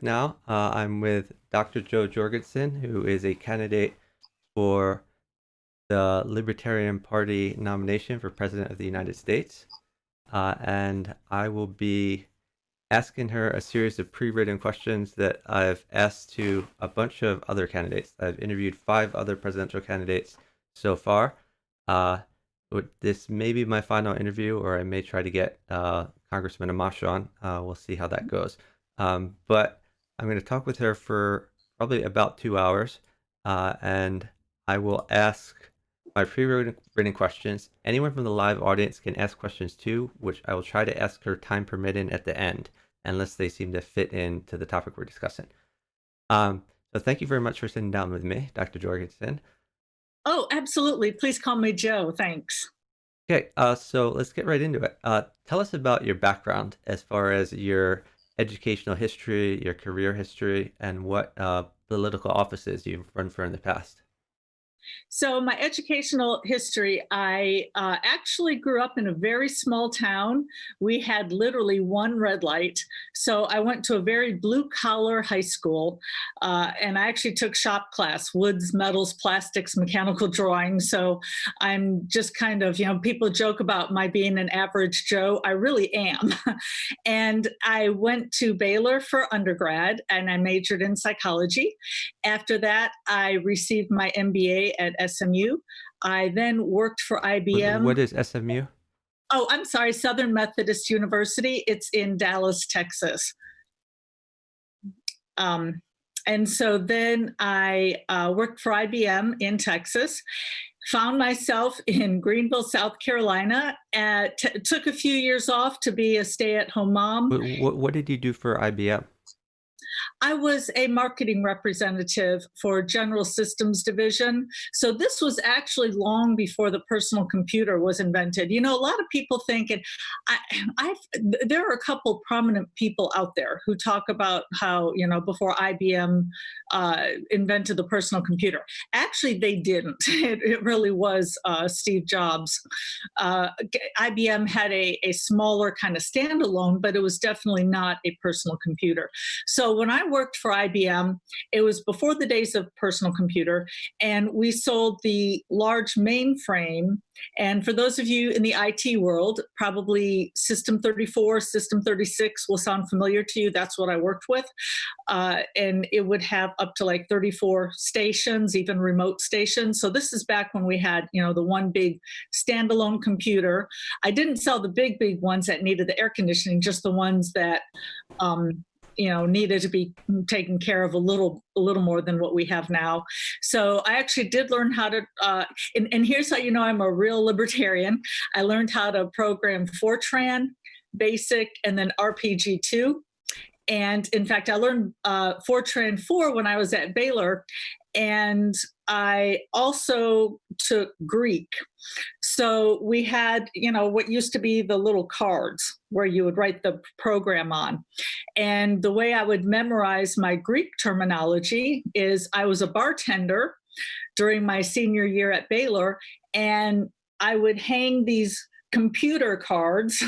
Now, I'm with Dr. Joe Jorgensen, who is a candidate for the Libertarian Party nomination for President of the United States. And I will be asking her a series of pre-written questions that I've asked to a bunch of other candidates. I've interviewed 5 other presidential candidates so far. Uh, this may be my final interview, or I may try to get Congressman Amash on. We'll see how that goes. But I'm going to talk with her for probably about 2 hours, and I will ask my pre-written questions. Anyone from the live audience can ask questions too, which I will try to ask her time permitting at the end, unless they seem to fit into the topic we're discussing. So thank you very much for sitting down with me, Dr. Jorgensen. Oh, absolutely. Please call me Joe. Thanks. Okay, so let's get right into it. Tell us about your background as far as your educational history, your career history, and what political offices you've run for in the past. So, my educational history, I actually grew up in a very small town. We had literally one red light. So, I went to a very blue collar high school, and I actually took shop class woods, metals, plastics, mechanical drawing. So, I'm just kind of, people joke about my being an average Joe. I really am. And I went to Baylor for undergrad and I majored in psychology. After that, I received my MBA at SMU. I then worked for IBM. What is SMU? Oh, I'm sorry, Southern Methodist University. It's in Dallas, Texas. Um, and so then I worked for IBM in Texas, found myself in Greenville, South Carolina, took a few years off to be a stay at home mom. What did you do for IBM? I was a marketing representative for General Systems Division. So this was actually long before the personal computer was invented. A lot of people think, and there are a couple prominent people out there who talk about how, before IBM invented the personal computer. Actually, they didn't. It really was Steve Jobs. IBM had a smaller kind of standalone, but it was definitely not a personal computer. So when I worked for IBM, it was before the days of personal computer, and we sold the large mainframe. And for those of you in the IT world, probably System 34, System 36 will sound familiar to you. That's what I worked with. And it would have up to like 34 stations, even remote stations. So this is back when we had, the one big standalone computer. I didn't sell the big ones that needed the air conditioning, just the ones that needed to be taken care of a little more than what we have now. So I actually did learn how to, and here's how you know I'm a real libertarian. I learned how to program Fortran, BASIC, and then RPG2. And in fact, I learned Fortran 4 when I was at Baylor. And I also took Greek. So we had, what used to be the little cards where you would write the program on. And the way I would memorize my Greek terminology is I was a bartender during my senior year at Baylor, and I would hang these computer cards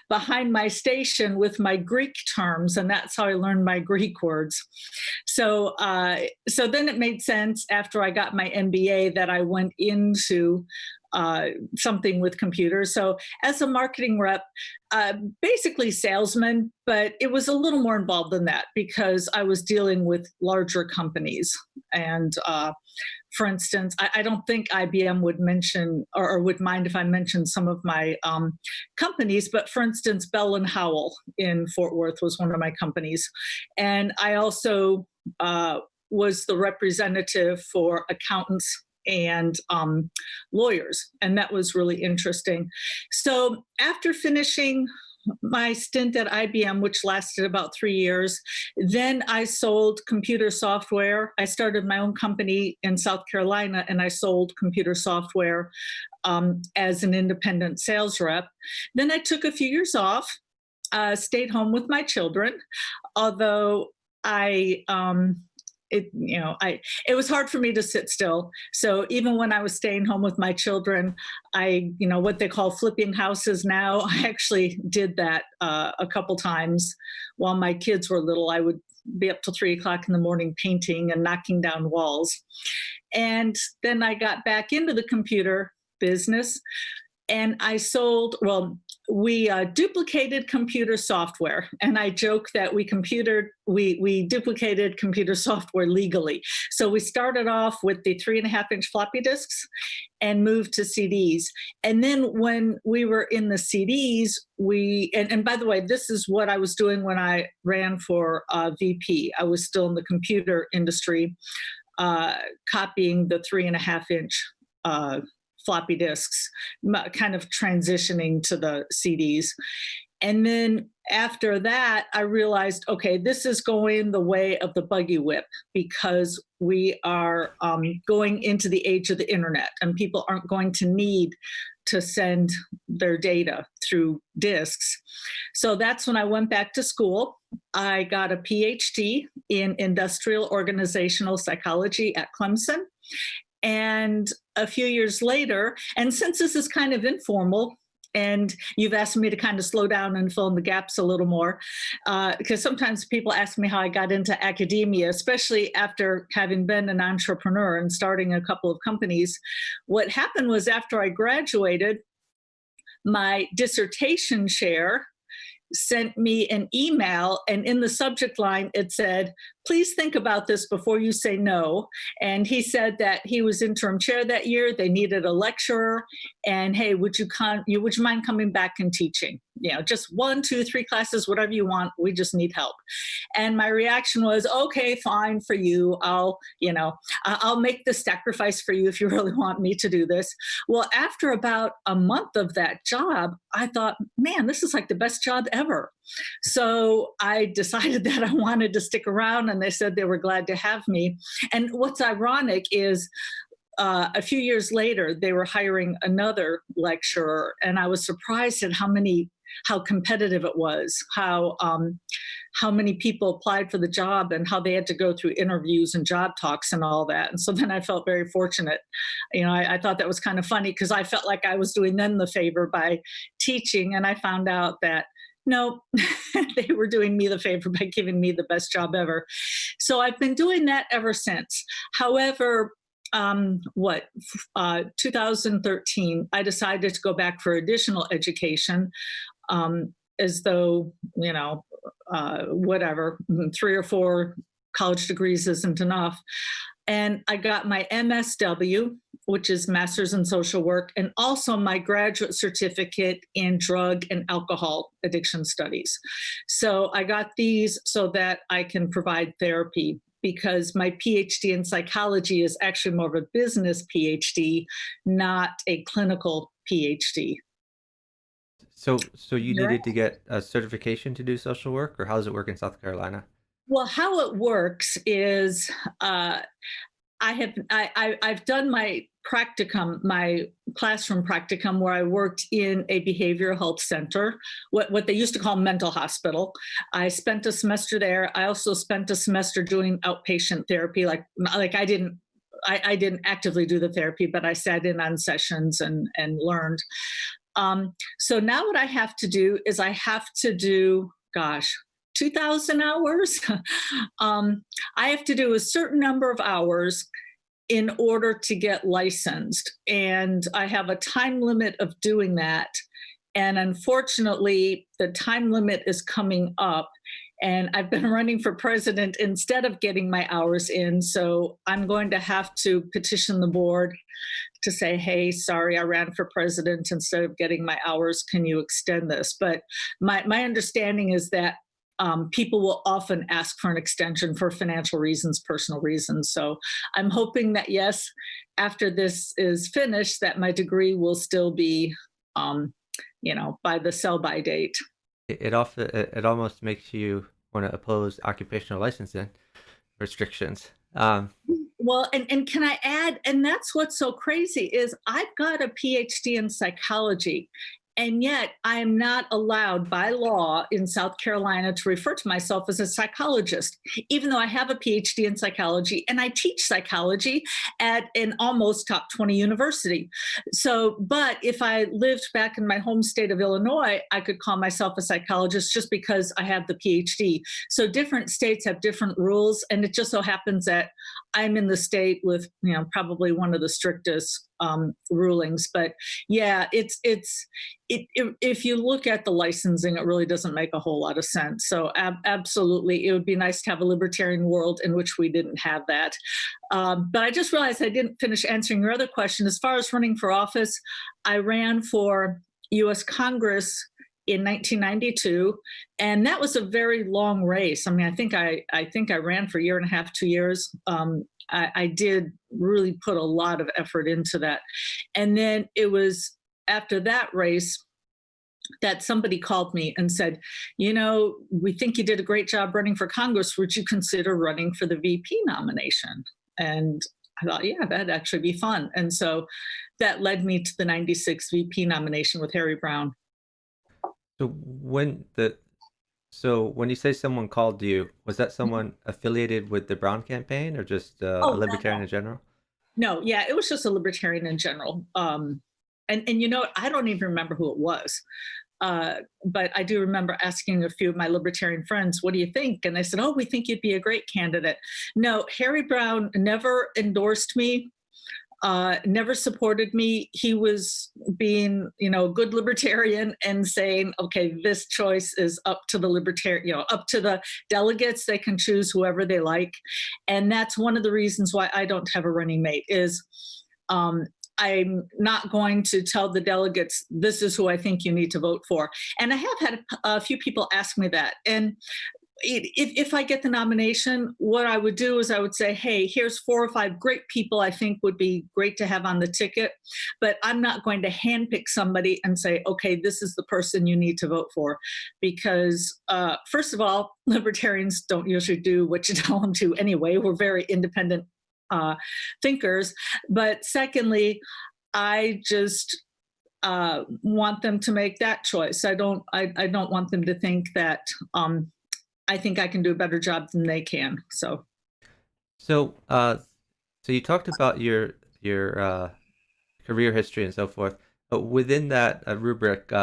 behind my station with my Greek terms, and that's how I learned my Greek words. So then it made sense after I got my MBA that I went into something with computers. So as a marketing rep, basically salesman, but it was a little more involved than that because I was dealing with larger companies. And for instance, I don't think IBM would mention or would mind if I mentioned some of my companies, but for instance, Bell and Howell in Fort Worth was one of my companies. And I also was the representative for accountants and lawyers, and that was really interesting. So after finishing my stint at IBM, which lasted about 3 years, then I sold computer software. I started my own company in South Carolina, and I sold computer software as an independent sales rep. Then I took a few years off, stayed home with my children, although it was hard for me to sit still. So even when I was staying home with my children, what they call flipping houses now, I actually did that a couple times while my kids were little. I would be up till 3 o'clock in the morning painting and knocking down walls. And then I got back into the computer business, and I sold, well, we duplicated computer software, and I joke that we duplicated computer software legally. So we started off with the 3.5-inch floppy disks and moved to CDs. And then when we were in the CDs, and by the way, this is what I was doing when I ran for VP. I was still in the computer industry, copying the 3.5-inch floppy disks, kind of transitioning to the CDs. And then after that, I realized, okay, this is going the way of the buggy whip, because we are going into the age of the internet, and people aren't going to need to send their data through disks. So that's when I went back to school. I got a PhD in industrial organizational psychology at Clemson. And a few years later, and since this is kind of informal, and you've asked me to kind of slow down and fill in the gaps a little more, because sometimes people ask me how I got into academia, especially after having been an entrepreneur and starting a couple of companies. What happened was, after I graduated, my dissertation chair sent me an email, and in the subject line it said, "Please think about this before you say no." And he said that he was interim chair that year. They needed a lecturer, and hey, would you mind coming back and teaching? Just 1, 2, 3 classes, whatever you want. We just need help. And my reaction was, okay, fine for you. I'll make the sacrifice for you if you really want me to do this. Well, after about a month of that job, I thought, man, this is like the best job ever. So I decided that I wanted to stick around, and they said they were glad to have me. And what's ironic is, a few years later, they were hiring another lecturer, and I was surprised at how competitive it was, how many people applied for the job, and how they had to go through interviews and job talks and all that. And so then I felt very fortunate. I thought that was kind of funny, because I felt like I was doing them the favor by teaching, and I found out that no, they were doing me the favor by giving me the best job ever. So I've been doing that ever since. However, 2013, I decided to go back for additional education, as though, whatever, 3 or 4 college degrees isn't enough. And I got my MSW, which is Master's in Social Work, and also my graduate certificate in drug and alcohol addiction studies. So I got these so that I can provide therapy, because my PhD in psychology is actually more of a business PhD, not a clinical PhD. So you needed to get a certification to do social work, or how does it work in South Carolina? Well, how it works is, I've done my practicum, my classroom practicum, where I worked in a behavioral health center, what they used to call mental hospital. I spent a semester there. I also spent a semester doing outpatient therapy. Like I didn't actively do the therapy, but I sat in on sessions and learned. So now what I have to do is I have to do, 2,000 hours. I have to do a certain number of hours in order to get licensed. And I have a time limit of doing that. And unfortunately, the time limit is coming up. And I've been running for president instead of getting my hours in. So I'm going to have to petition the board to say, hey, sorry, I ran for president instead of getting my hours. Can you extend this? But my understanding is that people will often ask for an extension for financial reasons, personal reasons. So I'm hoping that, yes, after this is finished, that my degree will still be, by the sell-by date. It almost makes you want to oppose occupational licensing restrictions. Well, and can I add, and that's what's so crazy is I've got a PhD in psychology, And yet, I am not allowed by law in South Carolina to refer to myself as a psychologist, even though I have a PhD in psychology and I teach psychology at an almost top 20 university. So, but if I lived back in my home state of Illinois, I could call myself a psychologist just because I have the PhD. So, different states have different rules. And it just so happens that I'm in the state with, probably one of the strictest rulings. But yeah, if you look at the licensing, it really doesn't make a whole lot of sense. So absolutely, it would be nice to have a libertarian world in which we didn't have that. But I just realized I didn't finish answering your other question. As far as running for office, I ran for U.S. Congress in 1992, and that was a very long race. I mean, I think I ran for a year and a half, 2 years. I did really put a lot of effort into that. And then it was after that race that somebody called me and said, we think you did a great job running for Congress. Would you consider running for the VP nomination? And I thought, yeah, that'd actually be fun. And so that led me to the 96 VP nomination with Harry Brown. So when you say someone called you, was that someone affiliated with the Brown campaign or just a libertarian in general? No, yeah, it was just a libertarian in general. And I don't even remember who it was. But I do remember asking a few of my libertarian friends, what do you think? And they said, oh, we think you'd be a great candidate. No, Harry Brown never endorsed me. Never supported me. He was being, a good libertarian and saying, okay, this choice is up to the up to the delegates. They can choose whoever they like. And that's one of the reasons why I don't have a running mate is I'm not going to tell the delegates, this is who I think you need to vote for. And I have had a few people ask me that. And if I get the nomination, what I would do is I would say, hey, here's 4 or 5 great people I think would be great to have on the ticket, but I'm not going to handpick somebody and say, okay, this is the person you need to vote for. Because first of all, libertarians don't usually do what you tell them to anyway. We're very independent thinkers. But secondly, I just want them to make that choice. I don't want them to think that I think I can do a better job than they can. So you talked about your career history and so forth. But within that rubric,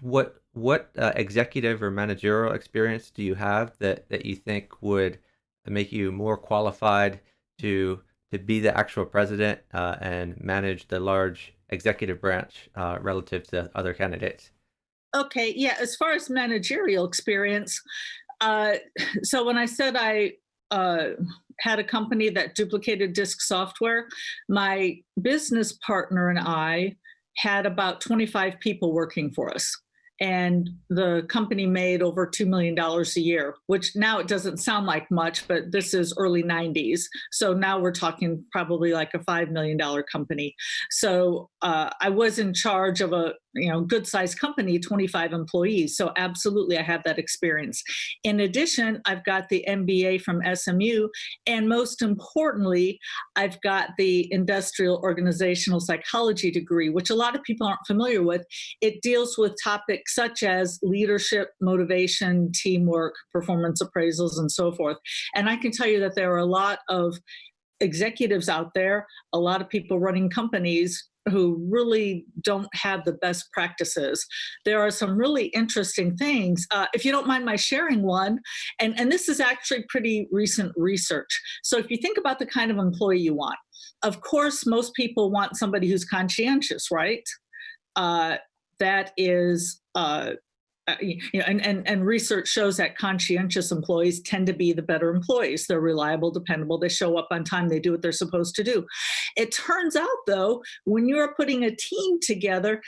what executive or managerial experience do you have that you think would make you more qualified to be the actual president and manage the large executive branch relative to other candidates? Okay, yeah. As far as managerial experience, so when I said I had a company that duplicated disk software, my business partner and I had about 25 people working for us. And the company made over $2 million a year, which now it doesn't sound like much, but this is early 90s. So now we're talking probably like a $5 million company. So I was in charge of a good sized company, 25 employees. So absolutely, I have that experience. In addition, I've got the MBA from SMU. And most importantly, I've got the industrial organizational psychology degree, which a lot of people aren't familiar with. It deals with topics such as leadership, motivation, teamwork, performance appraisals, and so forth. And I can tell you that there are a lot of executives out there, a lot of people running companies who really don't have the best practices. There are some really interesting things. If you don't mind my sharing one, and this is actually pretty recent research. So if you think about the kind of employee you want, of course, most people want somebody who's conscientious, right? That is and research shows that conscientious employees tend to be the better employees. They're reliable, dependable, they show up on time, they do what they're supposed to do. It turns out, though, when you're putting a team together,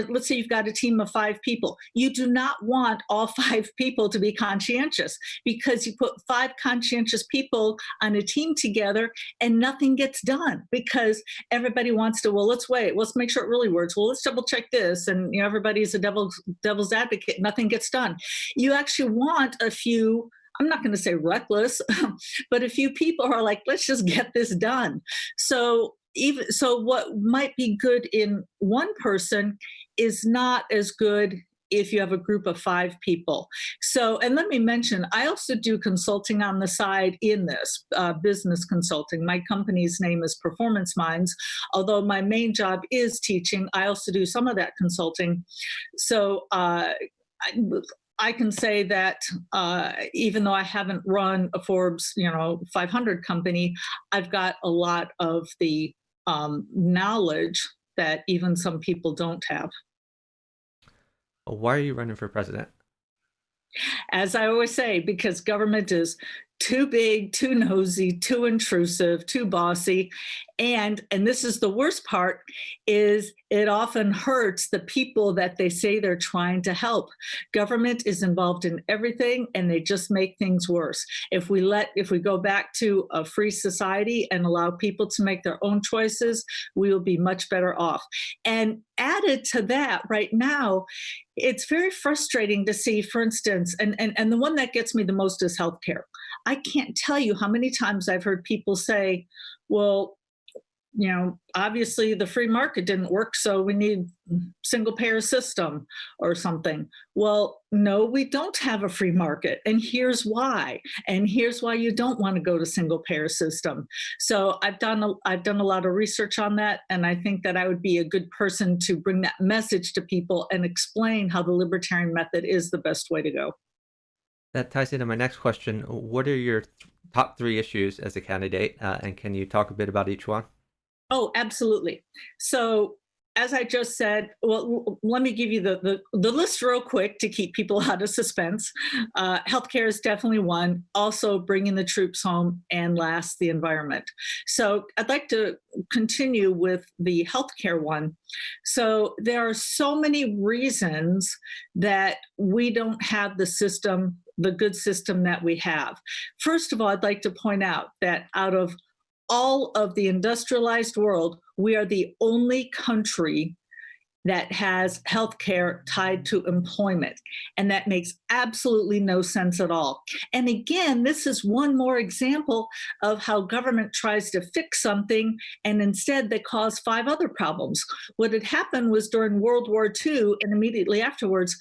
let's say you've got a team of 5 people, you do not want all 5 people to be conscientious, because you put 5 conscientious people on a team together and nothing gets done, because everybody wants to, well, let's wait, let's make sure it really works, well, let's double check this, and everybody's a devil's advocate. Nothing gets done. You actually want a few, I'm not going to say reckless, but a few people are like, let's just get this done. So even so, what might be good in one person is not as good if you have a group of 5 people. So, and let me mention, I also do consulting on the side in this business consulting. My company's name is Performance Minds. Although my main job is teaching, I also do some of that consulting. So, I can say that even though I haven't run a Forbes, 500 company, I've got a lot of the knowledge that even some people don't have. Why are you running for president? As I always say, because government is too big, too nosy, too intrusive, too bossy. And this is the worst part, is it often hurts the people that they say they're trying to help. Government is involved in everything and they just make things worse. If we go back to a free society and allow people to make their own choices, we will be much better off. And added to that, right now, it's very frustrating to see, for instance, and the one that gets me the most is healthcare. I can't tell you how many times I've heard people say, well, obviously the free market didn't work, so we need single payer system or something. Well, no, we don't have a free market. And here's why. And here's why you don't want to go to single payer system. So I've done a lot of research on that. And I think that I would be a good person to bring that message to people and explain how the libertarian method is the best way to go. That ties into my next question. What are your top 3 issues as a candidate? And can you talk a bit about each one? Oh, absolutely. So as I just said, well, let me give you the list real quick to keep people out of suspense. Healthcare is definitely one. Also, bringing the troops home, and last, the environment. So I'd like to continue with the healthcare one. So there are so many reasons that we don't have the system, the good system that we have. First of all, I'd like to point out that out of all of the industrialized world, we are the only country that has healthcare tied to employment. And that makes absolutely no sense at all. And again, this is one more example of how government tries to fix something and instead they cause 5 other problems. What had happened was during World War II and immediately afterwards,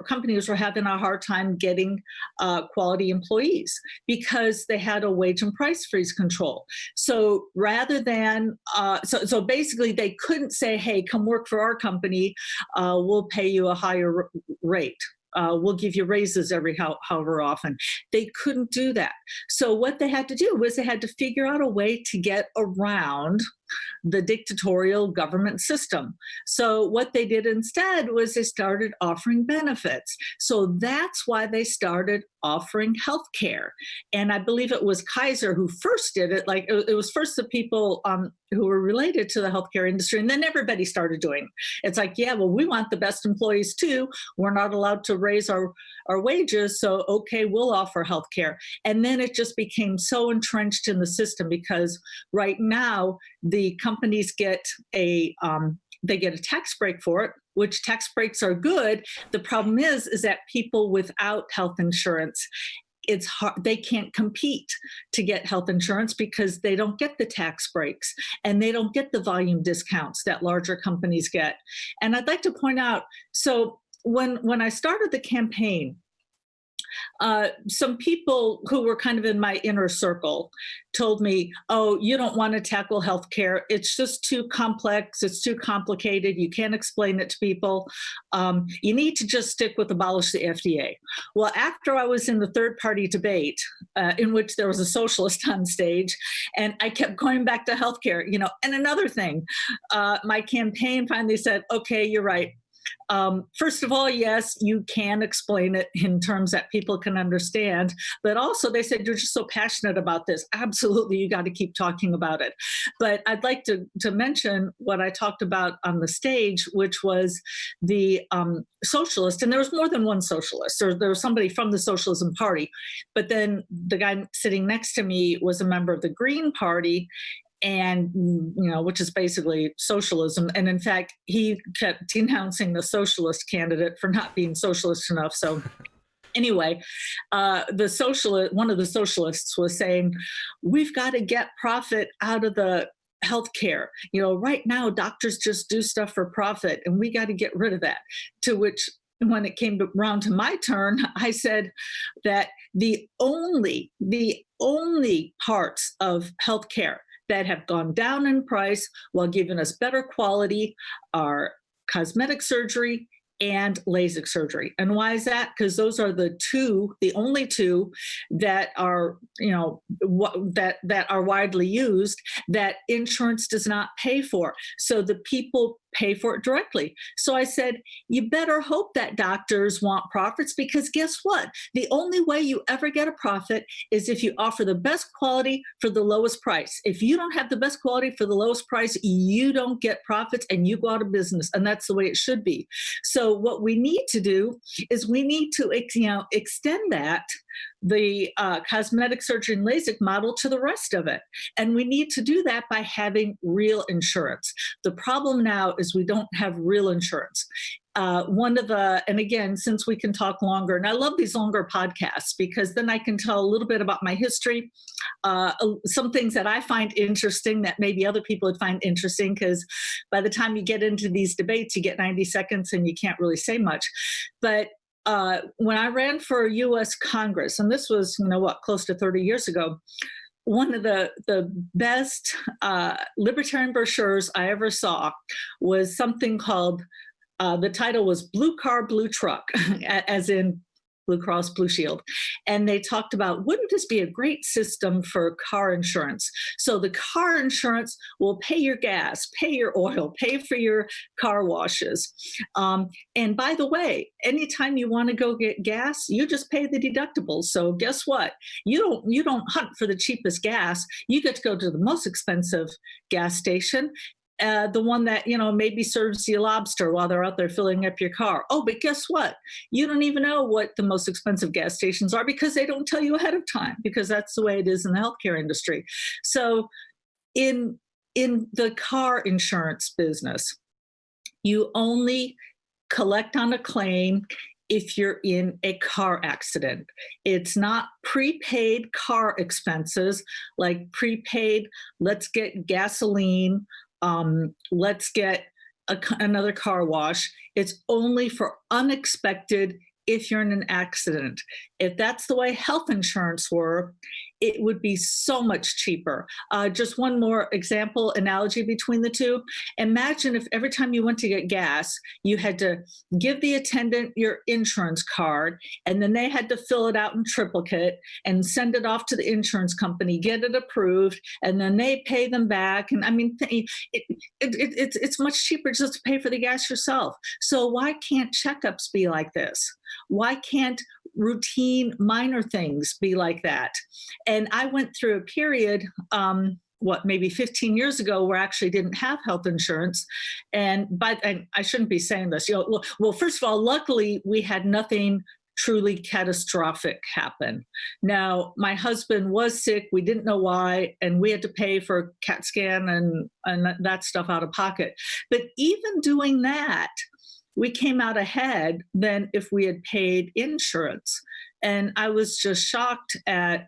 companies were having a hard time getting quality employees because they had a wage and price freeze control. So rather than, so basically they couldn't say, hey, come work for our company, we'll pay you a higher rate. We'll give you raises every however often. They couldn't do that. So what they had to do was they had to figure out a way to get around the dictatorial government system. So what they did instead was they started offering benefits. So that's why they started offering health care. And I believe it was Kaiser who first did it. Like it was first the people who were related to the healthcare industry, and then everybody started doing it. It's like, yeah, well, we want the best employees too. We're not allowed to raise our wages, so okay, we'll offer health care. And then it just became so entrenched in the system because right now the companies get a tax break for it, which tax breaks are good. The problem is that people without health insurance, it's hard, they can't compete to get health insurance because they don't get the tax breaks and they don't get the volume discounts that larger companies get. And I'd like to point out, so when I started the campaign, some people who were kind of in my inner circle told me, oh, you don't want to tackle healthcare. It's just too complex. It's too complicated. You can't explain it to people. You need to just stick with abolish the FDA. Well, after I was in the third party debate, in which there was a socialist on stage, and I kept going back to healthcare, and another thing, my campaign finally said, okay, you're right. First of all, yes, you can explain it in terms that people can understand, but also they said, you're just so passionate about this. Absolutely, you got to keep talking about it. But I'd like to mention what I talked about on the stage, which was the socialist, and there was more than one socialist. There was somebody from the Socialism Party, but then the guy sitting next to me was a member of the Green Party, and which is basically socialism. And in fact, he kept denouncing the socialist candidate for not being socialist enough. So Anyway, one of the socialists was saying, we've got to get profit out of the healthcare. Right now, doctors just do stuff for profit, and we got to get rid of that. To which, when it came around to my turn, I said that the only parts of healthcare that have gone down in price while giving us better quality are cosmetic surgery and LASIK surgery. And why is that? Because those are the only two that are, that are widely used that insurance does not pay for. So the people pay for it directly. So I said, you better hope that doctors want profits, because guess what? The only way you ever get a profit is if you offer the best quality for the lowest price. If you don't have the best quality for the lowest price, you don't get profits and you go out of business. And that's the way it should be. So what we need to do is we need to extend the cosmetic surgery and LASIK model to the rest of it. And we need to do that by having real insurance. The problem now is we don't have real insurance. And again, since we can talk longer, and I love these longer podcasts because then I can tell a little bit about my history, some things that I find interesting that maybe other people would find interesting, because by the time you get into these debates, you get 90 seconds and you can't really say much. But when I ran for U.S. Congress, and this was, close to 30 years ago, one of the best libertarian brochures I ever saw was something called, the title was Blue Car, Blue Truck, as in Blue Cross Blue Shield. And they talked about, wouldn't this be a great system for car insurance? So the car insurance will pay your gas, pay your oil, pay for your car washes. And by the way, anytime you want to go get gas, you just pay the deductible. So guess what? You don't hunt for the cheapest gas. You get to go to the most expensive gas station. The one that, maybe serves you lobster while they're out there filling up your car. Oh, but guess what? You don't even know what the most expensive gas stations are because they don't tell you ahead of time, because that's the way it is in the healthcare industry. So in the car insurance business, you only collect on a claim if you're in a car accident. It's not prepaid car expenses like prepaid, let's get gasoline, let's get another car wash. It's only for unexpected if you're in an accident. If that's the way health insurance were, it would be so much cheaper. Just one more analogy between the two. Imagine if every time you went to get gas, you had to give the attendant your insurance card, and then they had to fill it out in triplicate and send it off to the insurance company, get it approved, and then they pay them back. And I mean, it's much cheaper just to pay for the gas yourself. So why can't checkups be like this? Why can't routine minor things be like that? And I went through a period, maybe 15 years ago, where I actually didn't have health insurance. And I shouldn't be saying this. Well, first of all, luckily we had nothing truly catastrophic happen. Now, my husband was sick. We didn't know why, and we had to pay for a CAT scan and that stuff out of pocket. But even doing that, we came out ahead than if we had paid insurance. And I was just shocked at,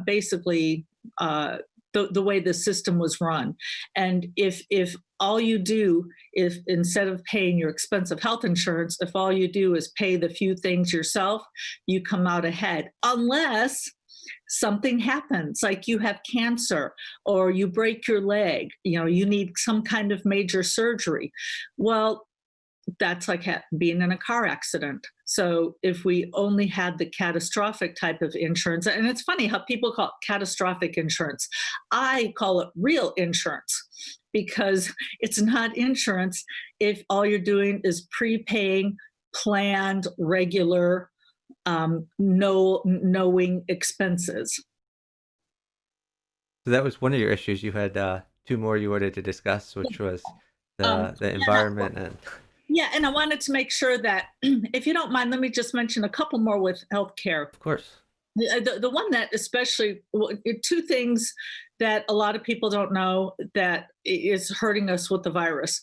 basically the way the system was run. And if all you do, if instead of paying your expensive health insurance, if all you do is pay the few things yourself, you come out ahead, unless something happens, like you have cancer or you break your leg, you need some kind of major surgery. Well, that's like being in a car accident. So if we only had the catastrophic type of insurance, and it's funny how people call it catastrophic insurance. I call it real insurance, because it's not insurance if all you're doing is prepaying planned, regular, knowing expenses. So that was one of your issues. You had two more you wanted to discuss, which was the environment and... Yeah, and I wanted to make sure that, if you don't mind, let me just mention a couple more with healthcare. Of course. The one that especially, two things that a lot of people don't know that is hurting us with the virus.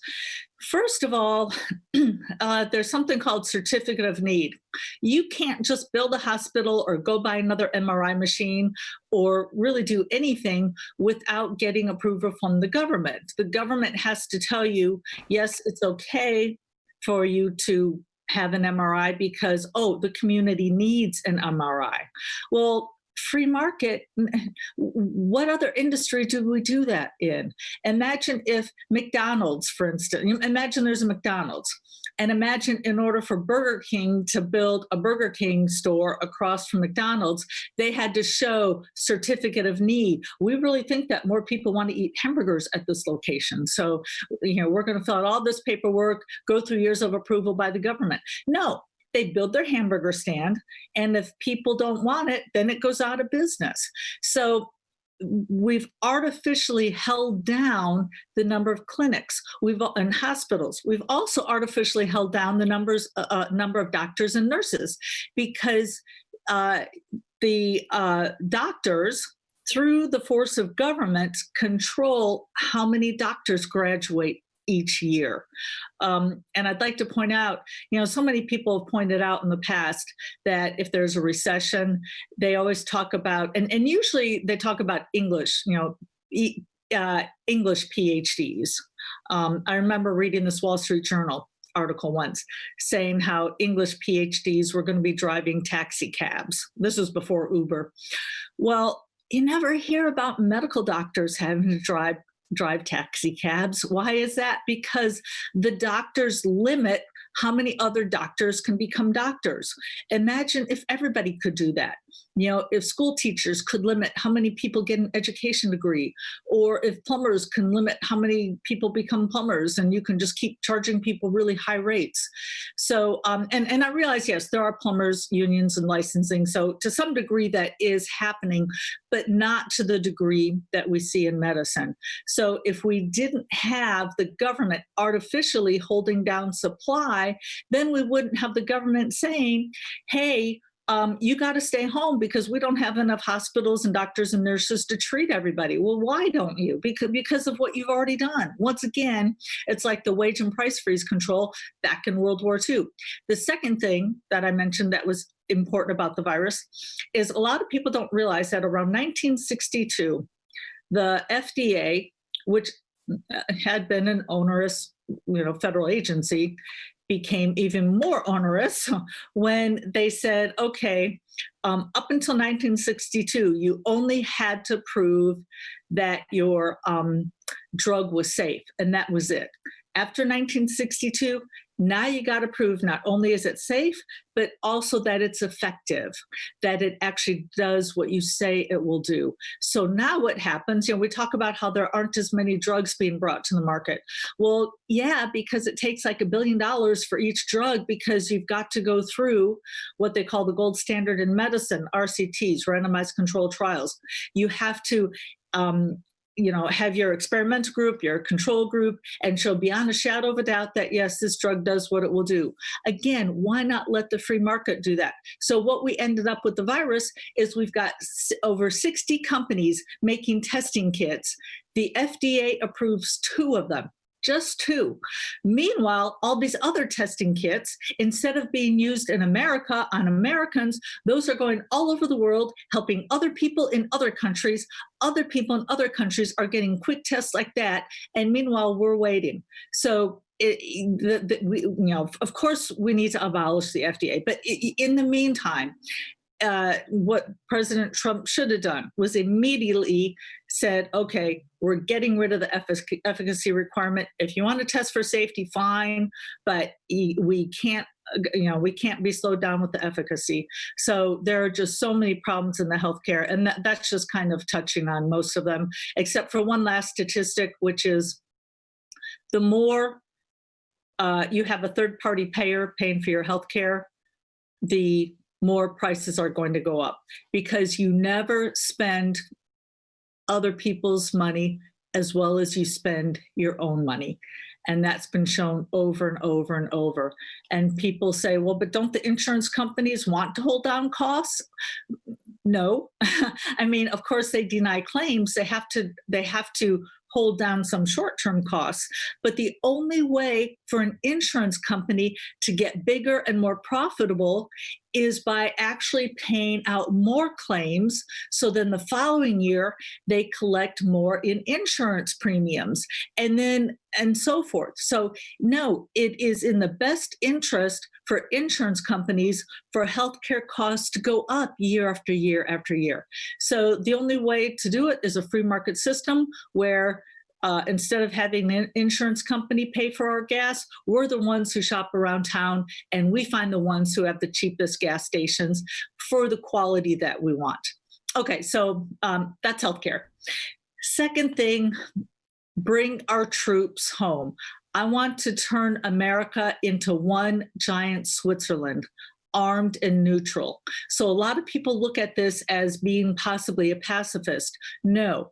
First of all, there's something called certificate of need. You can't just build a hospital or go buy another MRI machine or really do anything without getting approval from the government. The government has to tell you, yes, it's okay for you to have an MRI because, oh, the community needs an MRI. Well, free market, what other industry do we do that in? Imagine if McDonald's, for instance, imagine there's a McDonald's, and imagine in order for Burger King to build a Burger King store across from McDonald's, they had to show certificate of need. We really think that more people want to eat hamburgers at this location. So, we're going to fill out all this paperwork, go through years of approval by the government. No, they build their hamburger stand, and if people don't want it, then it goes out of business. So we've artificially held down the number of clinics and hospitals. We've also artificially held down the number of doctors and nurses because the doctors, through the force of government, control how many doctors graduate each year. And I'd like to point out, so many people have pointed out in the past that if there's a recession, they always talk about, and usually they talk about English, English PhDs. I remember reading this Wall Street Journal article once saying how English PhDs were going to be driving taxi cabs. This was before Uber. Well, you never hear about medical doctors having to drive taxi cabs. Why is that? Because the doctors limit how many other doctors can become doctors. Imagine if everybody could do that. If school teachers could limit how many people get an education degree, or if plumbers can limit how many people become plumbers, and you can just keep charging people really high rates. So, and I realize, yes, there are plumbers unions and licensing. So to some degree that is happening, but not to the degree that we see in medicine. So if we didn't have the government artificially holding down supply, then we wouldn't have the government saying, hey, you got to stay home because we don't have enough hospitals and doctors and nurses to treat everybody. Well, why don't you? Because of what you've already done. Once again, it's like the wage and price freeze control back in World War II. The second thing that I mentioned that was important about the virus is a lot of people don't realize that around 1962, the FDA, which had been an onerous, federal agency, became even more onerous when they said, okay, up until 1962, you only had to prove that your drug was safe, and that was it. After 1962, now you got to prove not only is it safe, but also that it's effective, that it actually does what you say it will do. So now what happens, we talk about how there aren't as many drugs being brought to the market. Well, yeah, because it takes like $1 billion for each drug, because you've got to go through what they call the gold standard in medicine, RCTs, randomized controlled trials. You have to have your experimental group, your control group, and show beyond a shadow of a doubt that, yes, this drug does what it will do. Again, why not let the free market do that? So what we ended up with the virus is we've got over 60 companies making testing kits. The FDA approves 2 of them. Just 2. Meanwhile, all these other testing kits, instead of being used in America on Americans, those are going all over the world, helping other people in other countries. Other people in other countries are getting quick tests like that, and meanwhile, we're waiting. So of course, we need to abolish the FDA. But in the meantime, what President Trump should have done was immediately said, okay, we're getting rid of the efficacy requirement. If you want to test for safety, fine, but we can't be slowed down with the efficacy. So there are just so many problems in the healthcare, and that's just kind of touching on most of them, except for one last statistic, which is the more you have a third-party payer paying for your healthcare, the more prices are going to go up, because you never spend other people's money as well as you spend your own money. And that's been shown over and over and over. And people say, well, but don't the insurance companies want to hold down costs? No. I mean, of course, they deny claims. They have to hold down some short-term costs. But the only way for an insurance company to get bigger and more profitable is by actually paying out more claims. So then the following year, they collect more in insurance premiums and so forth. So no, it is in the best interest for insurance companies for healthcare costs to go up year after year after year. So the only way to do it is a free market system where instead of having an insurance company pay for our gas, we're the ones who shop around town and we find the ones who have the cheapest gas stations for the quality that we want. Okay, so that's healthcare. Second thing, bring our troops home. I want to turn America into one giant Switzerland, armed and neutral. So a lot of people look at this as being possibly a pacifist. No,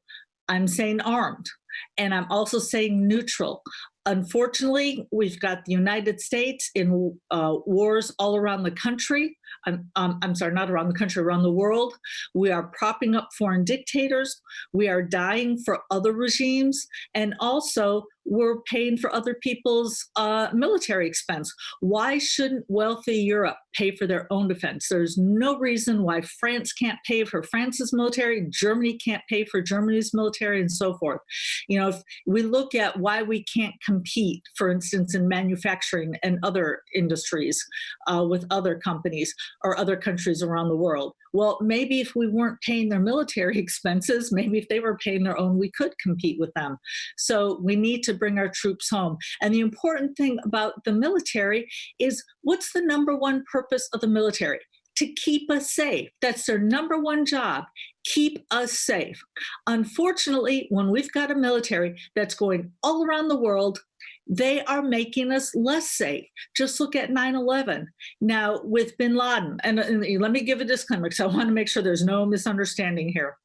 I'm saying armed. And I'm also saying neutral. Unfortunately, we've got the United States in wars all around the country. I'm sorry, not around the country, around the world. We are propping up foreign dictators. We are dying for other regimes. And also, we're paying for other people's military expense. Why shouldn't wealthy Europe pay for their own defense? There's no reason why France can't pay for France's military, Germany can't pay for Germany's military, and so forth. You know, if we look at why we can't compete, for instance, in manufacturing and other industries with other companies or other countries around the world. Well, maybe if we weren't paying their military expenses, maybe if they were paying their own, we could compete with them. So we need to bring our troops home. And the important thing about the military is, what's the number one purpose of the military? To keep us safe. That's their number one job, keep us safe. Unfortunately, when we've got a military that's going all around the world, they are making us less safe. Just look at 9/11. Now, with bin Laden, and let me give a disclaimer because I want to make sure there's no misunderstanding here.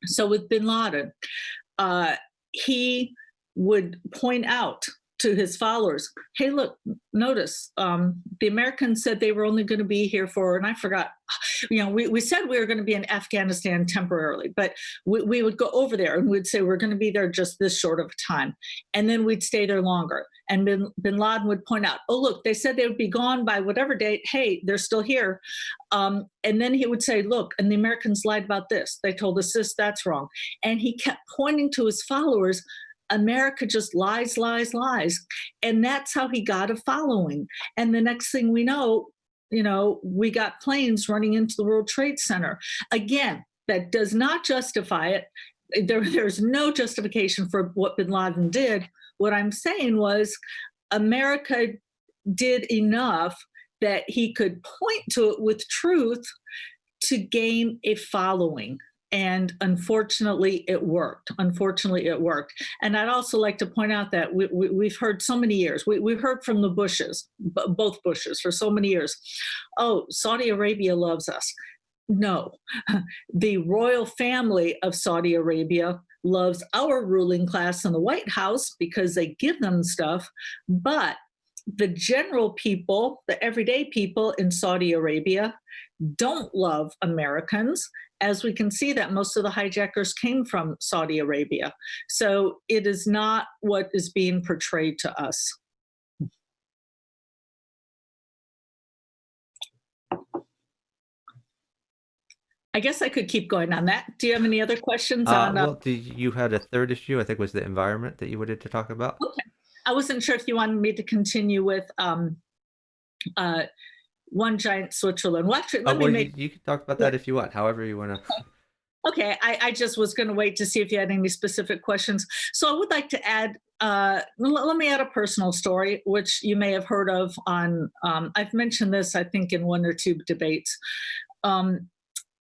So with bin Laden, he would point out to his followers, hey, look, notice the Americans said they were only going to be here for, and I forgot, you know, we said we were going to be in Afghanistan temporarily, but we would go over there and we'd say we're going to be there just this short of a time. And then we'd stay there longer. And bin Laden would point out, oh, look, they said they would be gone by whatever date. Hey, they're still here. And then he would say, look, and the Americans lied about this. They told us this, that's wrong. And he kept pointing to his followers, America just lies, lies, lies. And that's how he got a following. And the next thing we know, we got planes running into the World Trade Center. Again, that does not justify it. There's no justification for what bin Laden did. What I'm saying was America did enough that he could point to it with truth to gain a following. And unfortunately, it worked. And I'd also like to point out that we've heard so many years, we've heard from the Bushes, both Bushes for so many years, oh, Saudi Arabia loves us. No, the royal family of Saudi Arabia loves our ruling class in the White House because they give them stuff. But the general people, the everyday people in Saudi Arabia don't love Americans, as we can see that most of the hijackers came from Saudi Arabia. So it is not what is being portrayed to us. I guess I could keep going on that. Do you have any other questions on? Well, you had a third issue, I think was the environment that you wanted to talk about. Okay. I wasn't sure if you wanted me to continue with one giant Switzerland. Well, actually, you can talk about that if you want, however you want to. Okay, I just was going to wait to see if you had any specific questions. So I would like to add, let me add a personal story, which you may have heard of on, I've mentioned this, I think, in one or two debates. And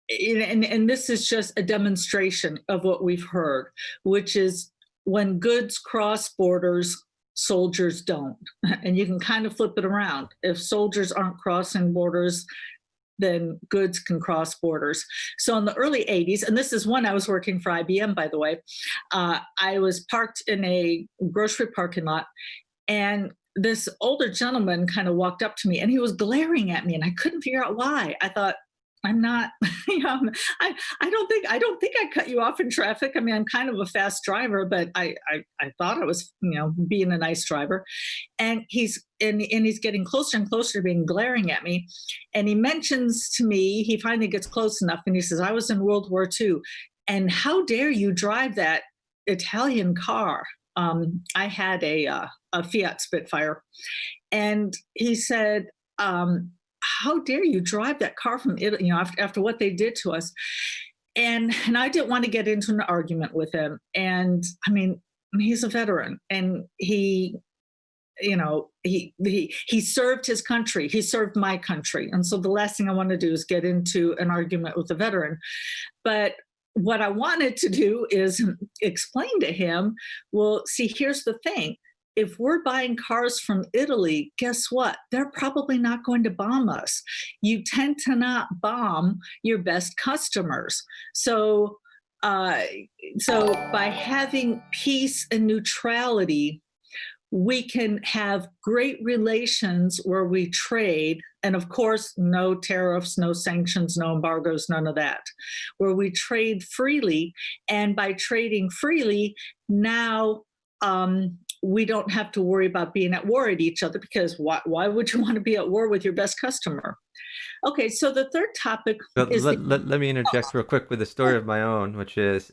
this is just a demonstration of what we've heard, which is when goods cross borders, soldiers don't. And you can kind of flip it around. If soldiers aren't crossing borders, then goods can cross borders. So in the early 80s, and this is when I was working for IBM, by the way, I was parked in a grocery parking lot, and this older gentleman kind of walked up to me and he was glaring at me and I couldn't figure out why. I thought, I'm not, you know, I don't think I cut you off in traffic. I mean, I'm kind of a fast driver, but I thought I was, you know, being a nice driver. And he's getting closer and closer to being glaring at me. And he mentions to me, he finally gets close enough and he says, I was in World War II. And how dare you drive that Italian car? I had a Fiat Spitfire. And he said, how dare you drive that car from Italy, you know, after what they did to us. And I didn't want to get into an argument with him. And I mean, he's a veteran and he, you know, he served his country, he served my country. And so the last thing I want to do is get into an argument with a veteran. But what I wanted to do is explain to him, well, see, here's the thing. If we're buying cars from Italy, guess what? They're probably not going to bomb us. You tend to not bomb your best customers. So, so by having peace and neutrality, we can have great relations where we trade. And of course, no tariffs, no sanctions, no embargoes, none of that, where we trade freely. And by trading freely, now we don't have to worry about being at war at each other, because why would you want to be at war with your best customer? Okay, so the third topic is... Let me interject real quick with a story of my own, which is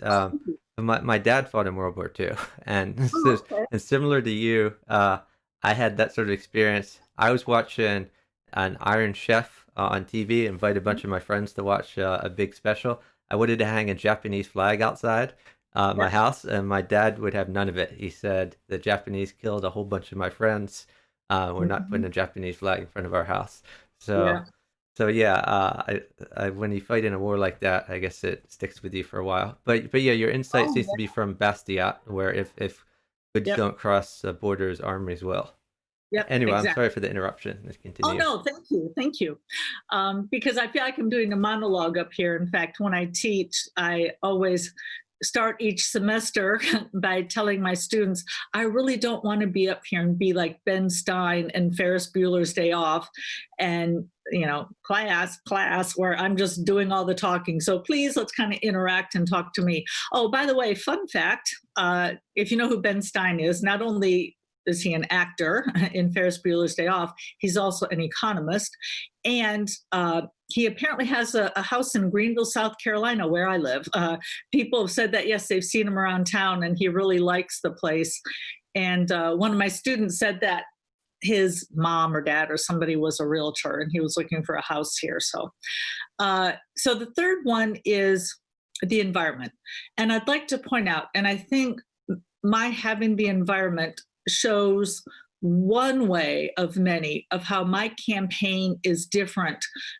my dad fought in World War II, and Okay. and similar to you, I had that sort of experience. I was watching an Iron Chef on TV, invited a bunch of my friends to watch a big special. I wanted to hang a Japanese flag outside my house, and my dad would have none of it. He said the Japanese killed a whole bunch of my friends. We're not putting a Japanese flag in front of our house. So. Yeah. So yeah, when you fight in a war like that, I guess it sticks with you for a while. But yeah, your insight seems to be from Bastia, where if goods Yep. don't cross borders, armies will. Yep. Anyway, Exactly. I'm sorry for the interruption. Let's Oh, continue. no, thank you. Because I feel like I'm doing a monologue up here. In fact, when I teach, I always start each semester by telling my students, I really don't want to be up here and be like Ben Stein and Ferris Bueller's Day Off and, you know, class, where I'm just doing all the talking. So please, let's kind of interact and talk to me. Oh, by the way, fun fact, if you know who Ben Stein is, not only is he an actor in Ferris Bueller's Day Off, he's also an economist. And he apparently has a house in Greenville, South Carolina, where I live. People have said that, yes, they've seen him around town and he really likes the place. And one of my students said that his mom or dad or somebody was a realtor and he was looking for a house here. So, so the third one is the environment. And I'd like to point out, and I think my having the environment shows one way of many of how my campaign is different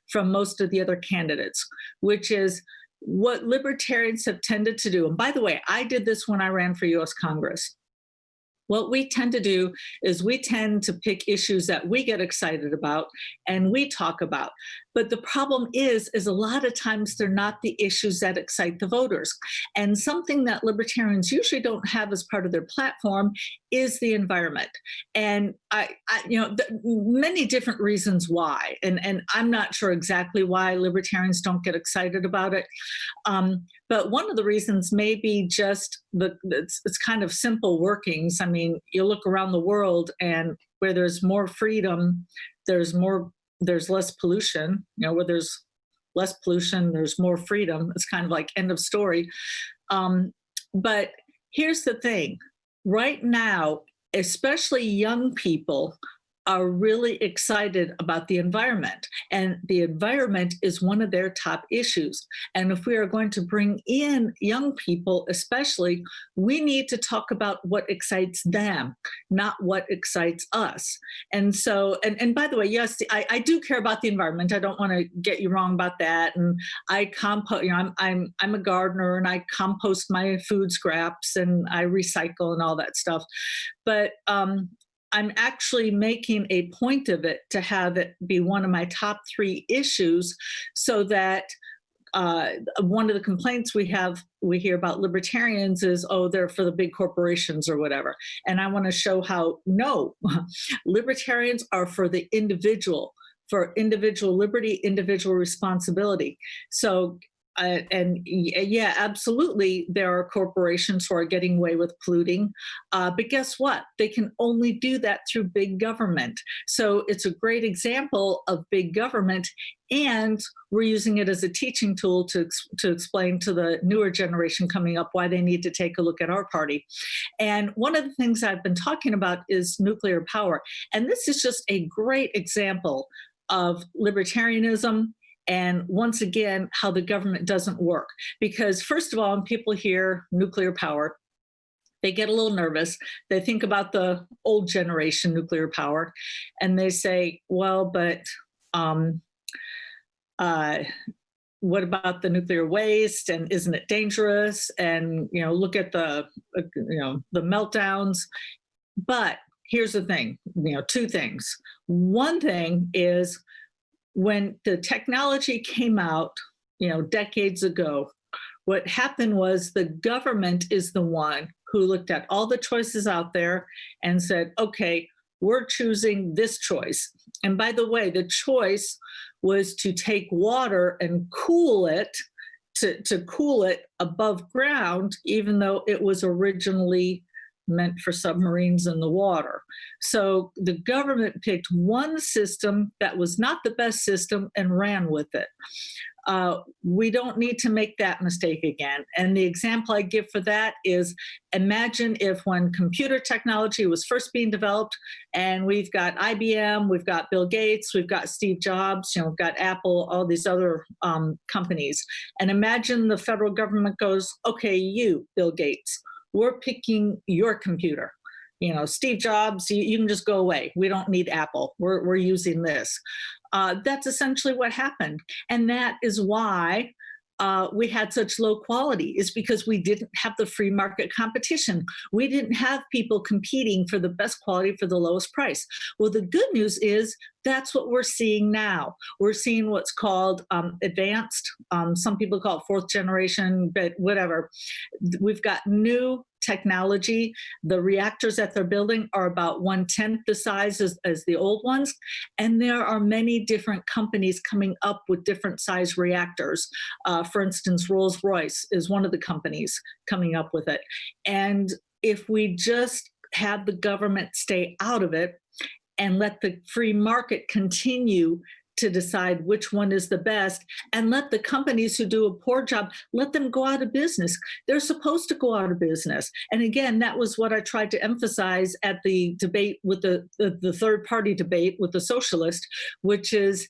from most of the other candidates, which is what libertarians have tended to do. And by the way, I did this when I ran for US Congress. What we tend to do is we tend to pick issues that we get excited about and we talk about. But the problem is a lot of times they're not the issues that excite the voters. And something that libertarians usually don't have as part of their platform is the environment. And you know, many different reasons why. And I'm not sure exactly why libertarians don't get excited about it. But one of the reasons may be just it's kind of simple workings. I mean, you look around the world and where there's more freedom, there's less pollution. You know, where there's less pollution, there's more freedom. It's kind of like end of story. But here's the thing. Right now, especially young people are really excited about the environment. And the environment is one of their top issues. And if we are going to bring in young people, especially, we need to talk about what excites them, not what excites us. And so, and by the way, yes, I do care about the environment. I don't want to get you wrong about that. And I compost, you know, I'm a gardener and I compost my food scraps and I recycle and all that stuff. But I'm actually making a point of it to have it be one of my top 3 issues, so that one of the complaints we hear about libertarians is, oh, they're for the big corporations or whatever. And I want to show how no, libertarians are for the individual, for individual liberty, individual responsibility. So, yeah, absolutely, there are corporations who are getting away with polluting. But guess what? They can only do that through big government. So it's a great example of big government. And we're using it as a teaching tool to explain to the newer generation coming up why they need to take a look at our party. And one of the things I've been talking about is nuclear power. And this is just a great example of libertarianism and once again, how the government doesn't work. Because first of all, when people hear nuclear power, they get a little nervous. They think about the old generation nuclear power, and they say, well, but what about the nuclear waste? And isn't it dangerous? And, look at the meltdowns. But here's the thing, two things. One thing is, when the technology came out, decades ago, what happened was the government is the one who looked at all the choices out there and said, okay, we're choosing this choice. And by the way, the choice was to take water and cool it, to cool it above ground, even though it was originally meant for submarines in the water. So the government picked one system that was not the best system and ran with it. We don't need to make that mistake again. And the example I give for that is, imagine if when computer technology was first being developed, and we've got IBM, we've got Bill Gates, we've got Steve Jobs, we've got Apple, all these other companies. And imagine the federal government goes, okay, you, Bill Gates, we're picking your computer. Steve Jobs, you can just go away. We don't need Apple. We're using this. That's essentially what happened. And that is why we had such low quality, is because we didn't have the free market competition. We didn't have people competing for the best quality for the lowest price. Well, the good news is that's what we're seeing now. We're seeing what's called advanced. Some people call it fourth generation, but whatever. We've got new technology. The reactors that they're building are about 1/10 the size as the old ones. And there are many different companies coming up with different size reactors. For instance, Rolls-Royce is one of the companies coming up with it. And if we just have the government stay out of it and let the free market continue to decide which one is the best, and let the companies who do a poor job, let them go out of business. They're supposed to go out of business. And again, that was what I tried to emphasize at the debate with the third party debate with the socialist, which is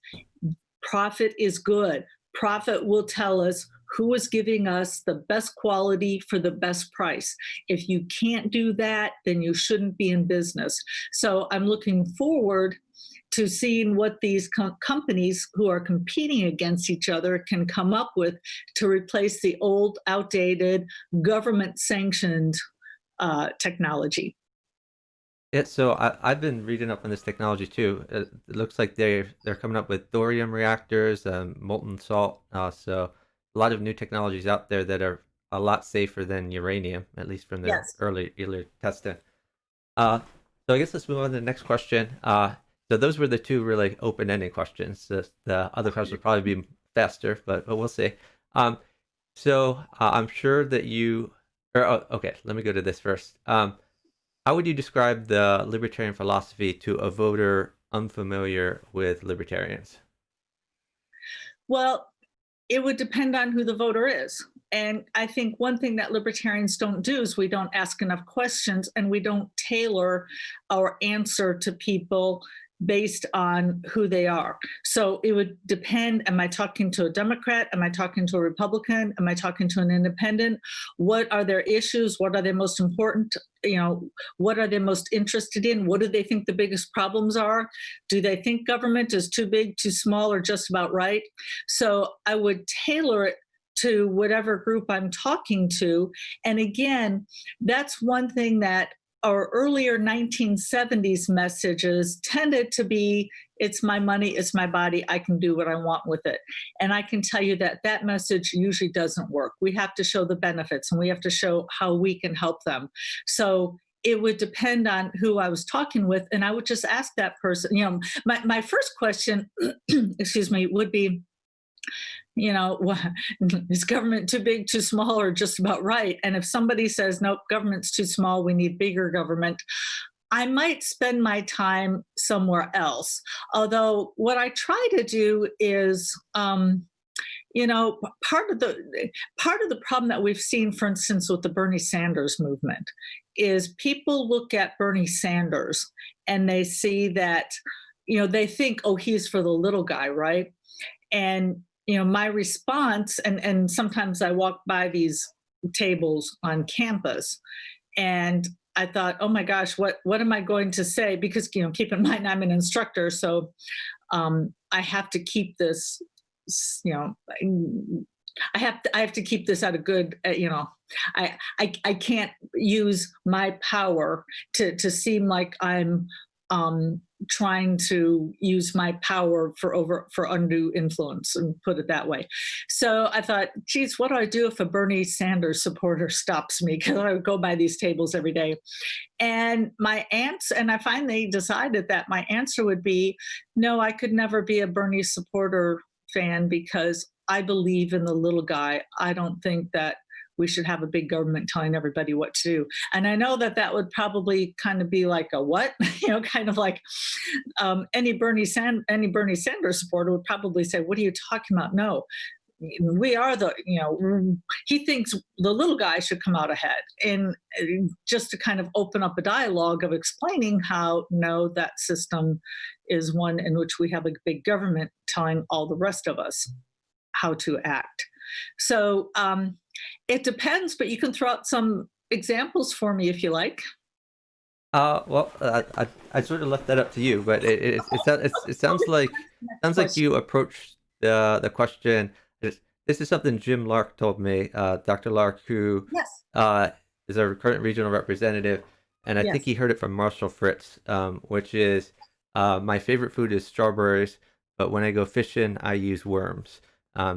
profit is good. Profit will tell us who is giving us the best quality for the best price. If you can't do that, then you shouldn't be in business. So I'm looking forward to seeing what these companies who are competing against each other can come up with to replace the old, outdated, government-sanctioned technology. Yeah, so I've been reading up on this technology too. It looks like they're coming up with thorium reactors, molten salt. So a lot of new technologies out there that are a lot safer than uranium, at least from their Yes. earlier testing. So I guess let's move on to the next question. So those were the two really open-ended questions. The other questions would probably be faster, but we'll see. So I'm sure that okay, let me go to this first. How would you describe the libertarian philosophy to a voter unfamiliar with libertarians? Well, it would depend on who the voter is. And I think one thing that libertarians don't do is we don't ask enough questions, and we don't tailor our answer to people based on who they are. So it would depend, am I talking to a Democrat? Am I talking to a Republican? Am I talking to an independent? What are their issues? What are they most important? What are they most interested in? What do they think the biggest problems are? Do they think government is too big, too small, or just about right? So I would tailor it to whatever group I'm talking to. And again, that's one thing that our earlier 1970s messages tended to be, it's my money, it's my body, I can do what I want with it. And I can tell you that that message usually doesn't work. We have to show the benefits, and we have to show how we can help them. So it would depend on who I was talking with, and I would just ask that person. My first question, excuse me, would be, is government too big, too small, or just about right? And if somebody says, nope, government's too small, we need bigger government, I might spend my time somewhere else. Although what I try to do is, you know, part of the problem that we've seen, for instance, with the Bernie Sanders movement, is people look at Bernie Sanders and they see that, they think, oh, he's for the little guy, right? And my response, and sometimes I walk by these tables on campus, and I thought, oh my gosh, what am I going to say? Because keep in mind I'm an instructor, so I have to keep this, I have to keep this at a good, I can't use my power to seem like I'm trying to use my power for undue influence, and put it that way. So I thought, geez, what do I do if a Bernie Sanders supporter stops me? Because I would go by these tables every day. And I finally decided that my answer would be, no, I could never be a Bernie supporter fan, because I believe in the little guy. I don't think that we should have a big government telling everybody what to do. And I know that would probably kind of be like a what, kind of like any Bernie Sanders supporter would probably say, "What are you talking about?" No, we are he thinks the little guy should come out ahead, and just to kind of open up a dialogue of explaining how, no, that system is one in which we have a big government telling all the rest of us how to act. So it depends, but you can throw out some examples for me if you like. I sort of left that up to you, but it sounds like you approached the question. This is something Jim Lark told me, Dr. Lark, who Yes. is our current regional representative, and I think he heard it from Marshall Fritz, which is, my favorite food is strawberries, but when I go fishing, I use worms,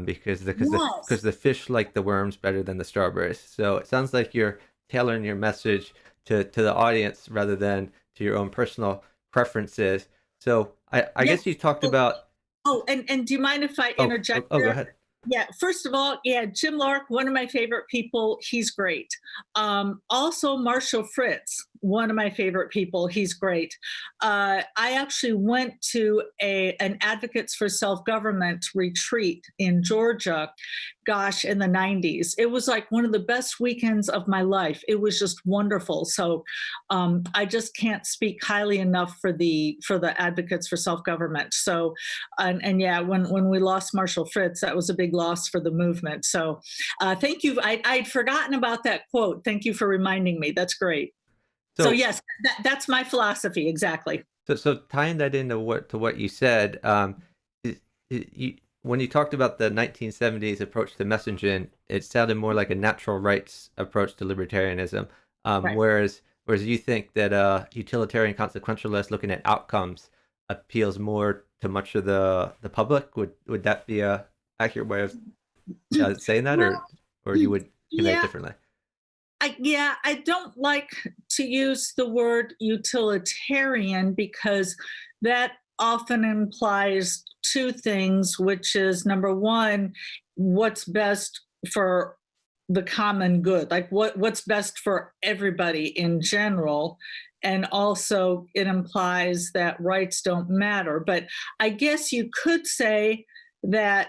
because the fish like the worms better than the strawberries. So it sounds like you're tailoring your message to the audience rather than to your own personal preferences. So I guess you talked about. Oh, and do you mind if I interject? Oh, go ahead. Yeah, first of all, Jim Lark, one of my favorite people. He's great. Also, Marshall Fritz, one of my favorite people. He's great. I actually went to an Advocates for Self-Government retreat in Georgia, gosh, in the 90s. It was like one of the best weekends of my life. It was just wonderful. So I just can't speak highly enough for the Advocates for Self-Government. So, and yeah, when we lost Marshall Fritz, that was a big loss for the movement. So thank you. I'd forgotten about that quote. Thank you for reminding me. That's great. So yes, that's my philosophy, exactly. So tying that into what you said, when you talked about the 1970s approach to messaging, it sounded more like a natural rights approach to libertarianism, Right. whereas you think that utilitarian consequentialist looking at outcomes appeals more to much of the public. Would that be a accurate way of saying that, or you would convey it differently? I don't like to use the word utilitarian, because that often implies two things, which is, number one, what's best for the common good, like what's best for everybody in general. And also it implies that rights don't matter. But I guess you could say that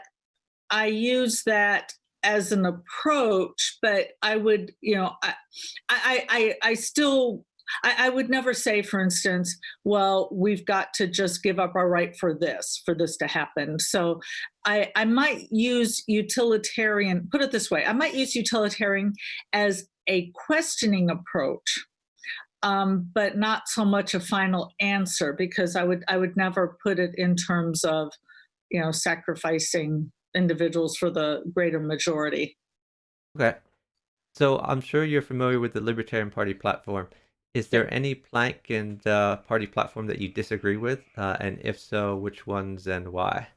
I use that as an approach, but I would, I still, I would never say, for instance, well, we've got to just give up our right for this to happen. So I might use utilitarian, put it this way, I might use utilitarian as a questioning approach, but not so much a final answer, because I would never put it in terms of, sacrificing individuals for the greater majority. Okay. So I'm sure you're familiar with the Libertarian Party platform. Is there any plank in the party platform that you disagree with? And if so, which ones and why?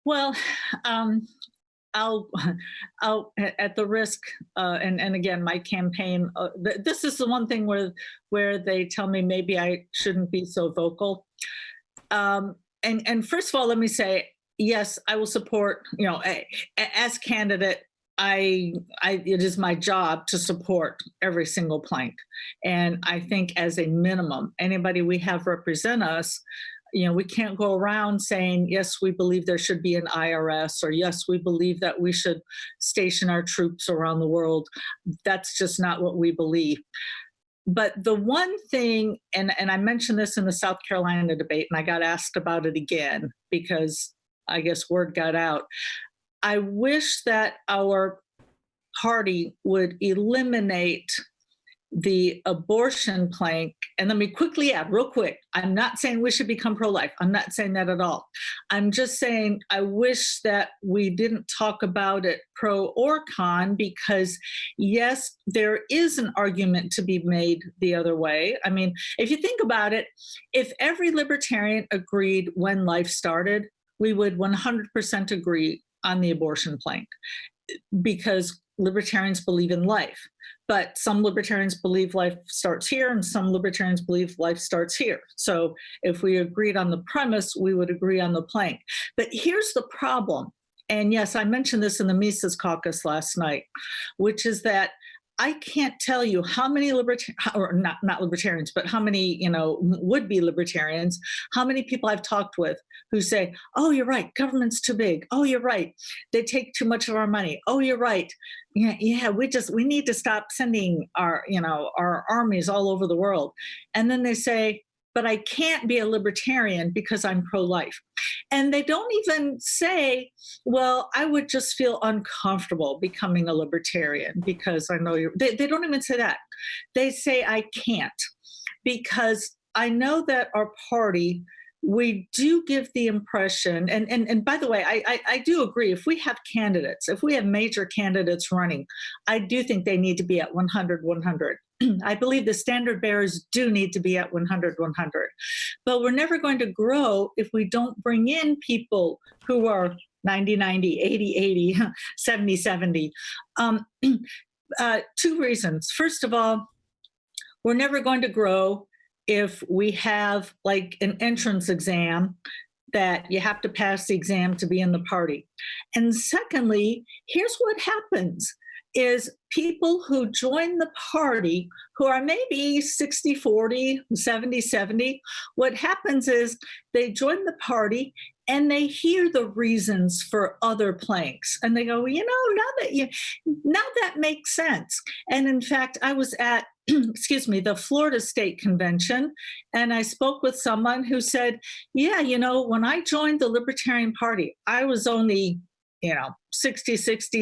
Well, I'll at the risk, and again, my campaign. This is the one thing where they tell me maybe I shouldn't be so vocal. And first of all, let me say, yes, I will support. As candidate, it is my job to support every single plank, and I think as a minimum, anybody we have represent us. We can't go around saying, yes, we believe there should be an IRS, or yes, we believe that we should station our troops around the world. That's just not what we believe. But the one thing, and I mentioned this in the South Carolina debate, and I got asked about it again because I guess word got out. I wish that our party would eliminate the abortion plank. And let me quickly add, real quick, I'm not saying we should become pro-life. I'm not saying that at all. I'm just saying I wish that we didn't talk about it pro or con, because yes, there is an argument to be made the other way. I mean, if you think about it, if every libertarian agreed when life started, we would 100% agree on the abortion plank, because libertarians believe in life. But some libertarians believe life starts here, and some libertarians believe life starts here. So if we agreed on the premise, we would agree on the plank. But here's the problem. And yes, I mentioned this in the Mises caucus last night, which is that I can't tell you how many not libertarians, but how many, would-be libertarians, how many people I've talked with who say, oh, you're right, government's too big. Oh, you're right, they take too much of our money. Oh, you're right. Yeah, we need to stop sending our armies all over the world. And then they say, but I can't be a libertarian because I'm pro-life. And they don't even say, well, I would just feel uncomfortable becoming a libertarian because I know they don't even say that. They say I can't, because I know that our party, we do give the impression, and by the way, I do agree, if we have candidates, if we have major candidates running, I do think they need to be at 100. I believe the standard bearers do need to be at 100. But we're never going to grow if we don't bring in people who are 90, 80, 70. Two reasons. First of all, we're never going to grow if we have like an entrance exam that you have to pass the exam to be in the party. And secondly, here's what happens is people who join the party who are maybe 60-40, 70-70, what happens is they join the party and they hear the reasons for other planks. And they go, now that makes sense. And in fact, I was at the Florida State Convention, and I spoke with someone who said, yeah, when I joined the Libertarian Party, I was only 60,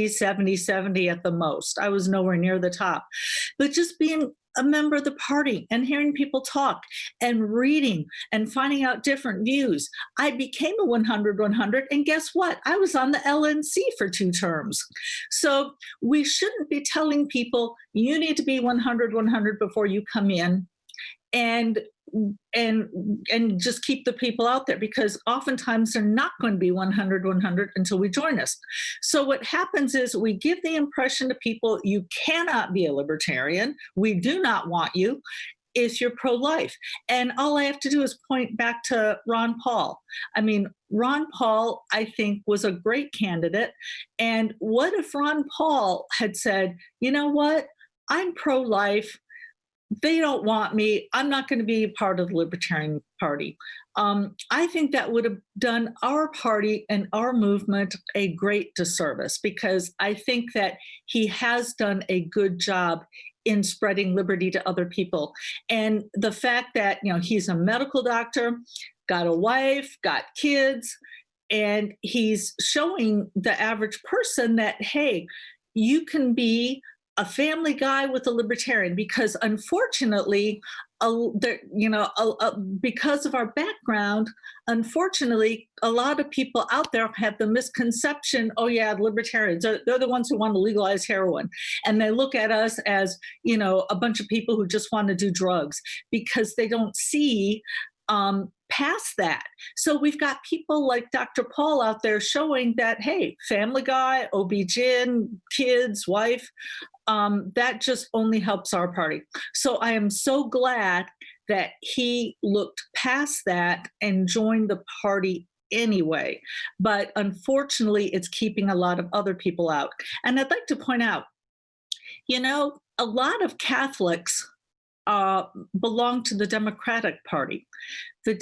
70 at the most. I was nowhere near the top. But just being a member of the party and hearing people talk and reading and finding out different views, I became a 100. And guess what? I was on the LNC for 2 terms. So we shouldn't be telling people you need to be 100 before you come in, and just keep the people out there, because oftentimes they're not going to be 100 until we join us. So what happens is we give the impression to people, you cannot be a libertarian. We do not want you if you're pro-life. And all I have to do is point back to Ron Paul. I mean, Ron Paul, I think, was a great candidate. And what if Ron Paul had said, you know what, I'm pro-life, they don't want me, I'm not going to be a part of the Libertarian Party. I think that would have done our party and our movement a great disservice, because I think that he has done a good job in spreading liberty to other people. And the fact that, he's a medical doctor, got a wife, got kids, and he's showing the average person that, hey, you can be a family guy with a libertarian, because unfortunately, because of our background, unfortunately, a lot of people out there have the misconception, oh yeah, libertarians, they're the ones who want to legalize heroin. And they look at us as, a bunch of people who just want to do drugs, because they don't see past that. So we've got people like Dr. Paul out there showing that, hey, Family Guy, OB-GYN, kids, wife, that just only helps our party. So I am so glad that he looked past that and joined the party anyway. But unfortunately, it's keeping a lot of other people out. And I'd like to point out, a lot of Catholics belong to the Democratic Party. The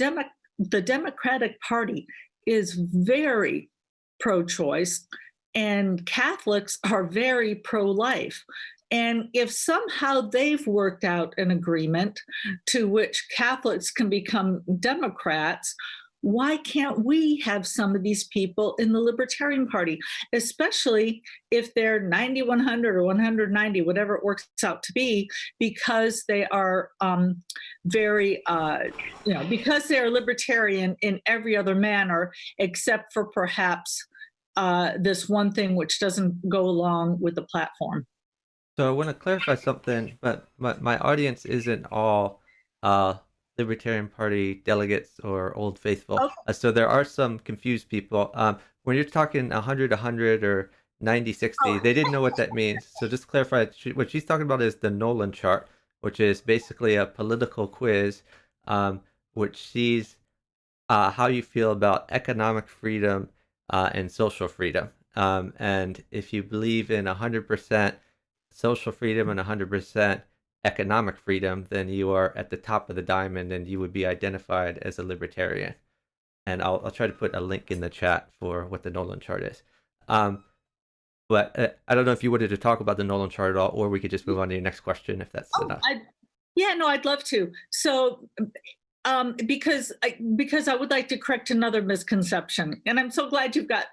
Democratic Party is very pro-choice, and Catholics are very pro-life. And if somehow they've worked out an agreement to which Catholics can become Democrats, why can't we have some of these people in the Libertarian Party, especially if they're 9100 or 190, whatever it works out to be, because they are because they are libertarian in every other manner, except for perhaps this one thing which doesn't go along with the platform. So I want to clarify something, but my audience isn't all Libertarian Party delegates or Old Faithful. Okay. So there are some confused people. When you're talking 100 or 90-60, they didn't know what that means. So just clarify, what she's talking about is the Nolan chart, which is basically a political quiz, which sees how you feel about economic freedom and social freedom. And if you believe in 100% social freedom and 100% economic freedom, then you are at the top of the diamond and you would be identified as a libertarian. And I'll try to put a link in the chat for what the Nolan chart is. But I don't know if you wanted to talk about the Nolan chart at all, or we could just move on to your next question if that's enough. I'd love to. So because I would like to correct another misconception. And I'm so glad you've got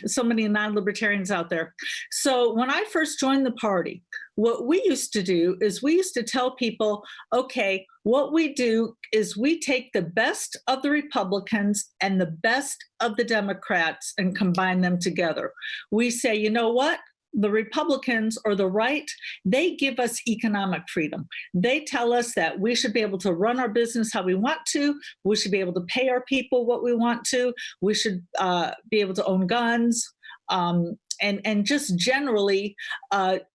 so many non-libertarians out there. So when I first joined the party, what we used to do is we used to tell people, okay, what we do is we take the best of the Republicans and the best of the Democrats and combine them together. We say, you know what? The Republicans or the right, they give us economic freedom. They tell us that we should be able to run our business how we want to. We should be able to pay our people what we want to. We should be able to own guns. And just generally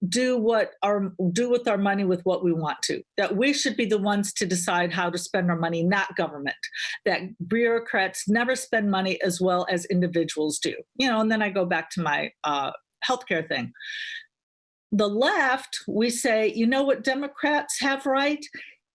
do with our money with what we want to. That we should be the ones to decide how to spend our money, not government. That bureaucrats never spend money as well as individuals do. And then I go back to my healthcare thing. The left, we say, what Democrats have right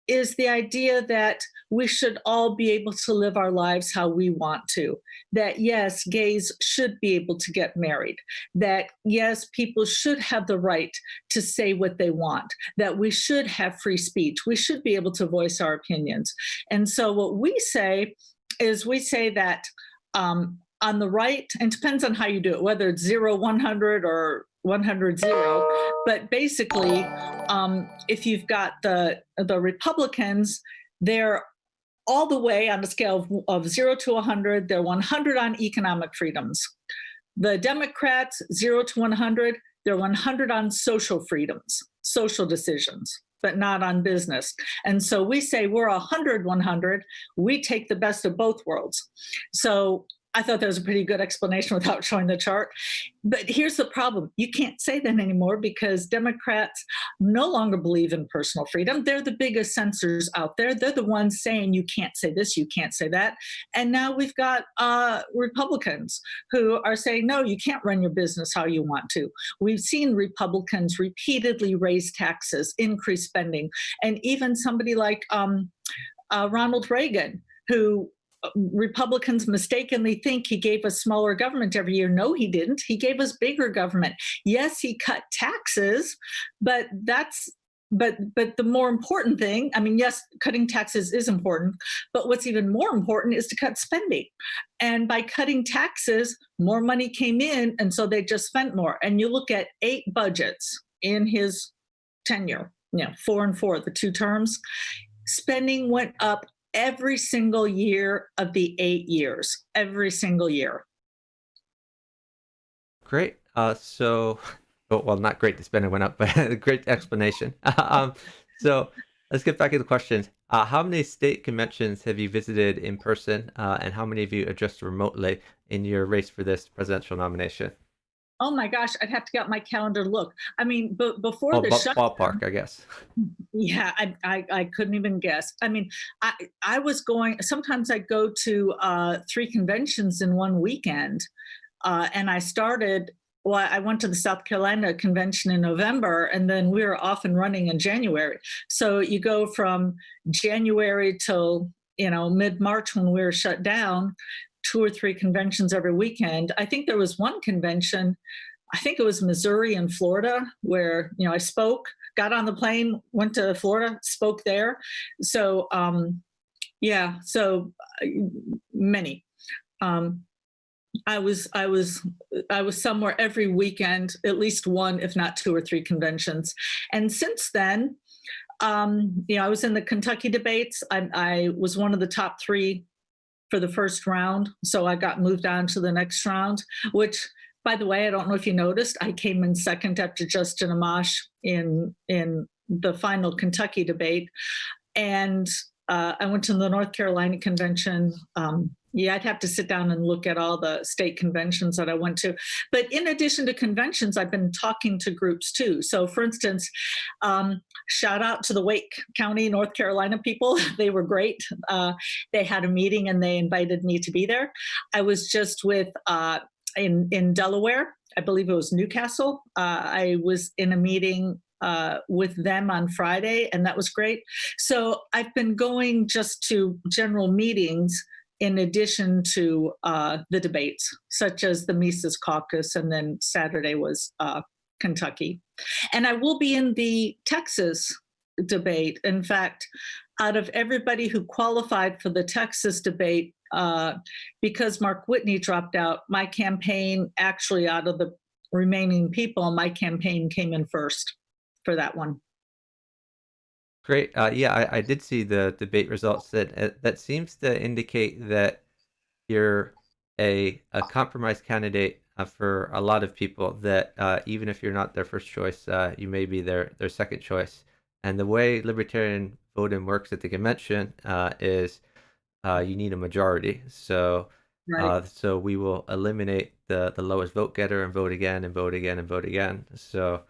is the idea that we should all be able to live our lives how we want to. That yes, gays should be able to get married. That yes, people should have the right to say what they want. That we should have free speech. We should be able to voice our opinions. And so what we say is that on the right, and it depends on how you do it, whether it's 0, 100 or 100, 0. But basically, if you've got the Republicans, they're all the way on a scale of 0 to 100. They're 100 on economic freedoms. The Democrats, 0 to 100, they're 100 on social freedoms, social decisions, but not on business. And so we say we're 100, 100. We take the best of both worlds. So I thought that was a pretty good explanation without showing the chart. But here's the problem. You can't say that anymore because Democrats no longer believe in personal freedom. They're the biggest censors out there. They're the ones saying you can't say this, you can't say that. And now we've got Republicans who are saying, no, you can't run your business how you want to. We've seen Republicans repeatedly raise taxes, increase spending, and even somebody like Ronald Reagan, who Republicans mistakenly think he gave us smaller government every year. No, he didn't. He gave us bigger government. Yes, he cut taxes, but the more important thing, yes, cutting taxes is important, but what's even more important is to cut spending. And by cutting taxes, more money came in, and so they just spent more. And you look at 8 budgets in his tenure, 4 and 4, the 2 terms, spending went up every single year of the 8 years, every single year. Great. Well, not great the spending went up, but a great explanation. So let's get back into questions. How many state conventions have you visited in person, and how many have you addressed remotely in your race for this presidential nomination? Oh my gosh, I'd have to get my calendar to look. I mean, before Well, the ballpark, shutdown, I guess. yeah, I couldn't even guess. I mean, I I was going. Sometimes I go to three conventions in one weekend, and I started. Well, I went to the South Carolina convention in November, and then we were off and running in January. So you go from January till mid March when we were shut down, two or three conventions every weekend. I think there was one convention. I think it was Missouri and Florida where I spoke, got on the plane, went to Florida, spoke there. So yeah, so many. Um, I was somewhere every weekend, at least one, if not two or three conventions. And since then, I was in the Kentucky debates. I was one of the top three for the first round, so I got moved on to the next round. Which, by the way, I don't know if you noticed, I came in second after Justin Amash in the final Kentucky debate, and I went to the North Carolina convention. Yeah, I'd have to sit down and look at all the state conventions that I went to. But in addition to conventions, I've been talking to groups too. So, for instance, shout out to the Wake County, North Carolina people. They were great. They had a meeting and they invited me to be there. I was just with in Delaware. I believe it was Newcastle. I was in a meeting with them on Friday, and that was great. So I've been going just to general meetings in addition to the debates, such as the Mises Caucus, and then Saturday was Kentucky. And I will be in the Texas debate. In fact, out of everybody who qualified for the Texas debate, because Mark Whitney dropped out, my campaign actually, out of the remaining people, my campaign came in first for that one. Great. Yeah, I did see the debate results. That seems to indicate that you're a compromise candidate for a lot of people. That even if you're not their first choice, you may be their second choice. And the way libertarian voting works at the convention is you need a majority. So Right. so we will eliminate the lowest vote getter and vote again and vote again and vote again. So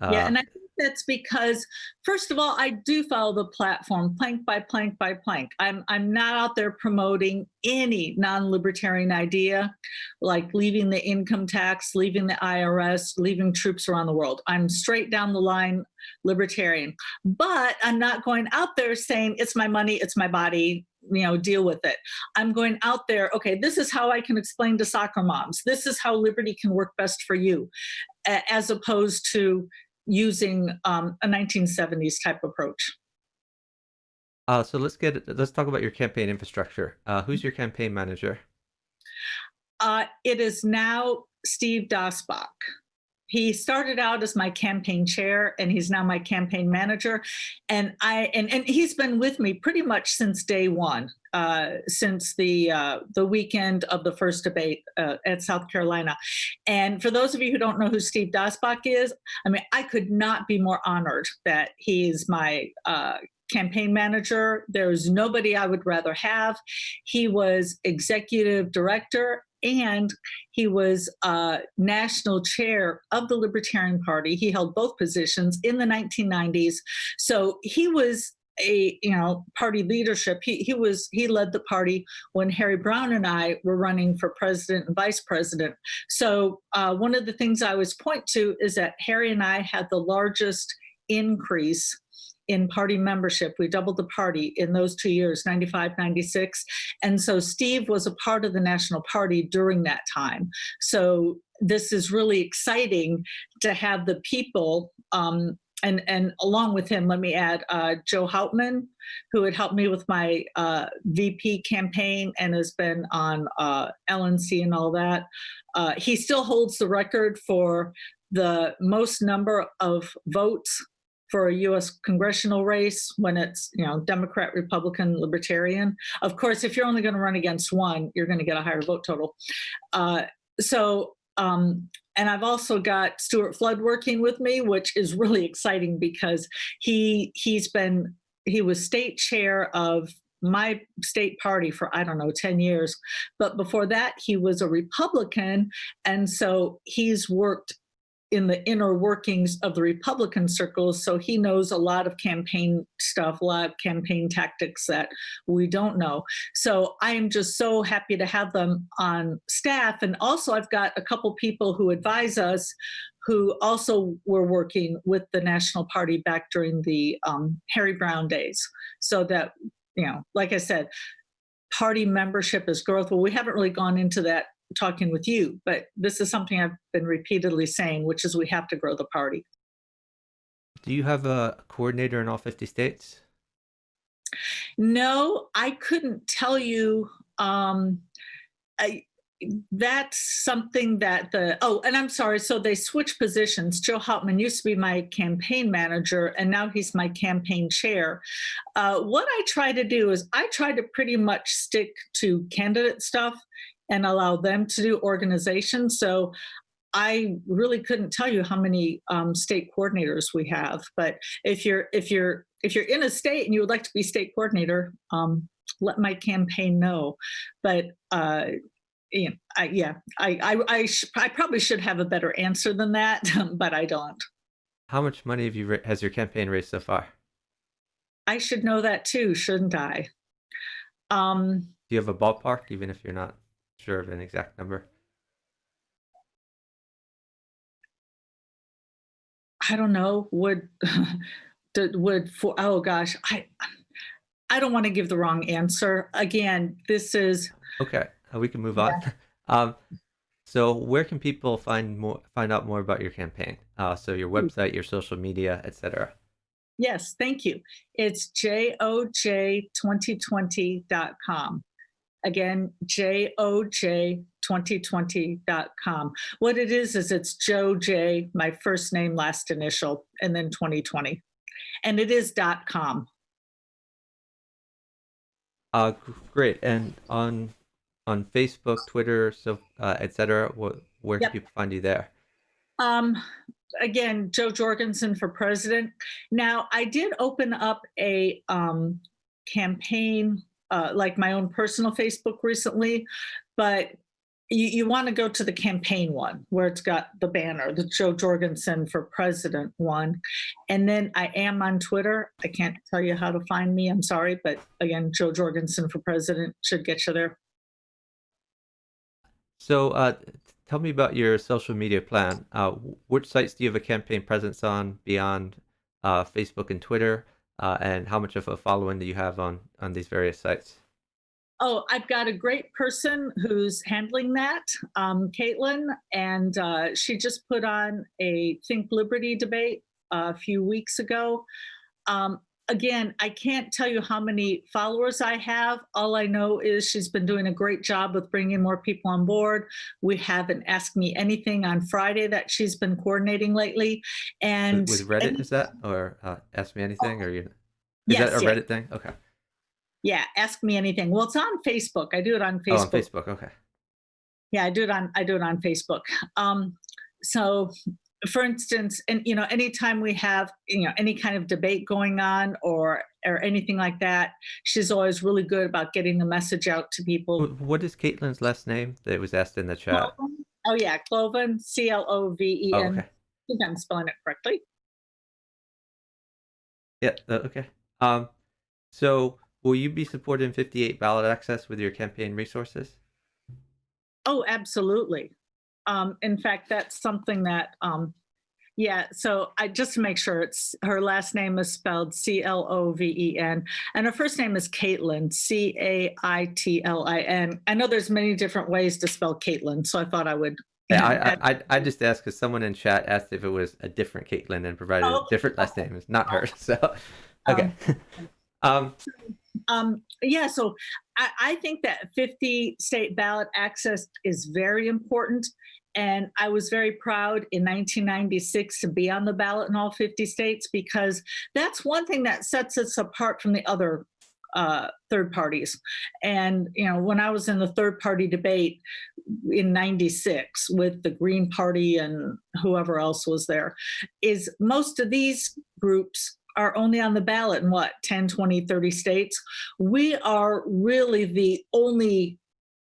Yeah, uh, and I think that's because, first of all, I do follow the platform plank by plank by plank. I'm not out there promoting any non-libertarian idea, like leaving the income tax, leaving the IRS, leaving troops around the world. I'm straight down the line libertarian, but I'm not going out there saying it's my money, it's my body. Deal with it. I'm going out there. Okay, this is how I can explain to soccer moms. This is how liberty can work best for you, as opposed to using a 1970s type approach. so let's talk about your campaign infrastructure. Who's your campaign manager? It is now Steve Dasbach. He started out as my campaign chair, and he's now my campaign manager. And he's been with me pretty much since day one, since the weekend of the first debate at South Carolina. And for those of you who don't know who Steve Dasbach is, I mean, I could not be more honored that he's my campaign manager. There's nobody I would rather have. He was executive director, and he was national chair of the Libertarian Party. He held both positions in the 1990s. So he was a party leadership. He led the party when Harry Brown and I were running for president and vice president. So one of the things I always point to is that Harry and I had the largest increase in party membership. We doubled the party in those 2 years, 95, 96. And so Steve was a part of the national party during that time. So this is really exciting to have the people, and along with him, let me add Joe Hauptman, who had helped me with my VP campaign and has been on LNC and all that. He still holds the record for the most number of votes for a U.S. congressional race when it's, Democrat, Republican, Libertarian. Of course, if you're only going to run against one, you're going to get a higher vote total. And I've also got Stuart Flood working with me, which is really exciting because he's been he was state chair of my state party for, I don't know, 10 years. But before that, he was a Republican. And so he's worked in the inner workings of the Republican circles. So he knows a lot of campaign stuff, a lot of campaign tactics that we don't know. So I am just so happy to have them on staff. And also, I've got a couple people who advise us who also were working with the National Party back during the Harry Brown days. So that, like I said, party membership is growth. Well, we haven't really gone into that talking with you, but this is something I've been repeatedly saying, which is we have to grow the party. Do you have a coordinator in all 50 states? No, I couldn't tell you. That's something that and I'm sorry. So they switched positions. Joe Hauptman used to be my campaign manager, and now he's my campaign chair. What I try to do is I try to pretty much stick to candidate stuff and allow them to do organization. So I really couldn't tell you how many state coordinators we have. But if you're in a state and you would like to be state coordinator, let my campaign know. But I probably should have a better answer than that, but I don't. How much money has your campaign raised so far? I should know that too, shouldn't I? Do you have a ballpark, even if you're not sure of an exact number? I don't know. Oh gosh, I don't want to give the wrong answer. Again, this is okay. We can move on. So where can people find out more about your campaign? So your website, your social media, etc. Yes, thank you. It's joj2020.com. Again, joj2020.com. What it is it's Joe J, my first name, last initial, and then 2020. And it is .com. Great. And on Facebook, Twitter, so etc. Where can people find you there? Again, Joe Jorgensen for president. Now, I did open up a campaign, like my own personal Facebook recently, but you want to go to the campaign one where it's got the banner, the Joe Jorgensen for president one. And then I am on Twitter. I can't tell you how to find me. I'm sorry. But again, Joe Jorgensen for president should get you there. So tell me about your social media plan. Which sites do you have a campaign presence on beyond Facebook and Twitter? And how much of a following do you have on these various sites? Oh, I've got a great person who's handling that, Caitlin, and she just put on a Think Liberty debate a few weeks ago. Again, I can't tell you how many followers I have. All I know is she's been doing a great job with bringing more people on board. We have an Ask Me Anything on Friday that she's been coordinating lately. And with Reddit, is that? Or Ask Me Anything? Or is that a Reddit thing? Okay. Yeah, Ask Me Anything. Well, it's on Facebook. I do it on Facebook. Oh, on Facebook. Okay. Yeah, I do it on Facebook. So, for instance, and anytime we have any kind of debate going on or anything like that, she's always really good about getting the message out to people. What is Caitlin's last name that was asked in the chat? Oh yeah, Cloven, Cloven. Oh, okay. I think I'm spelling it correctly. Yeah. Okay. So will you be supporting 58 ballot access with your campaign resources? Oh, absolutely. In fact, that's something that, so I just to make sure her last name is spelled Cloven and her first name is Caitlin, Caitlin. I know there's many different ways to spell Caitlin, so I thought I would. Yeah, I just asked because someone in chat asked if it was a different Caitlin and provided a different last name. It's not her. So, okay. So I think that 50 state ballot access is very important. And I was very proud in 1996 to be on the ballot in all 50 states, because that's one thing that sets us apart from the other third parties. And, when I was in the third party debate in 96 with the Green Party and whoever else was there, is most of these groups are only on the ballot in what, 10, 20, 30 states. We are really the only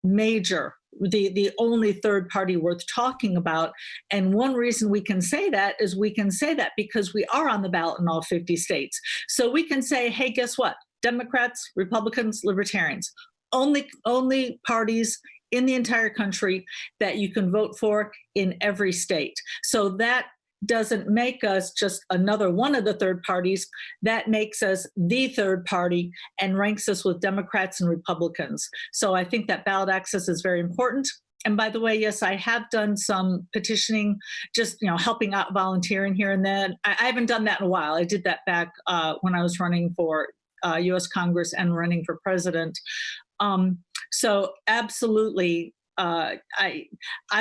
major, the only third party worth talking about. And one reason we can say that is we can say that because we are on the ballot in all 50 states. So we can say, hey, guess what? Democrats, Republicans, Libertarians, only parties in the entire country that you can vote for in every state. So that doesn't make us just another one of the third parties. That makes us the third party and ranks us with Democrats and Republicans. So I think that ballot access is very important. And by the way, yes, I have done some petitioning, just helping out, volunteering here and then. I haven't done that in a while. I did that back when I was running for U.S. Congress and running for president. So absolutely, I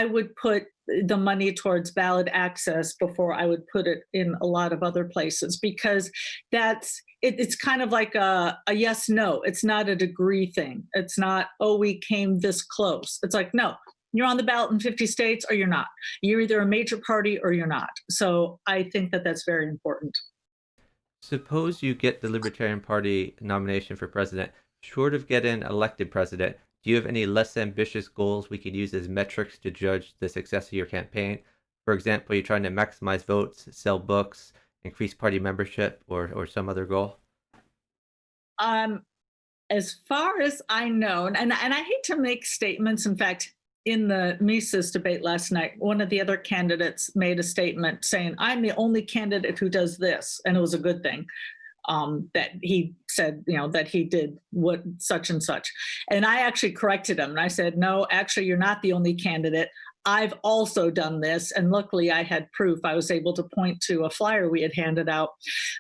would put the money towards ballot access before I would put it in a lot of other places, because it's kind of like a yes, no. It's not a degree thing. It's not, oh, we came this close. It's like, no, you're on the ballot in 50 states or you're not. You're either a major party or you're not. So I think that that's very important. Suppose you get the Libertarian Party nomination for president. Short of getting elected president, do you have any less ambitious goals we could use as metrics to judge the success of your campaign? For example, you're trying to maximize votes, sell books, increase party membership, or some other goal? As far as I know, and I hate to make statements. In fact, in the Mises debate last night, one of the other candidates made a statement saying, I'm the only candidate who does this. And it was a good thing. That he said, that he did what such and such. And I actually corrected him. And I said, no, actually, you're not the only candidate. I've also done this. And luckily I had proof. I was able to point to a flyer we had handed out.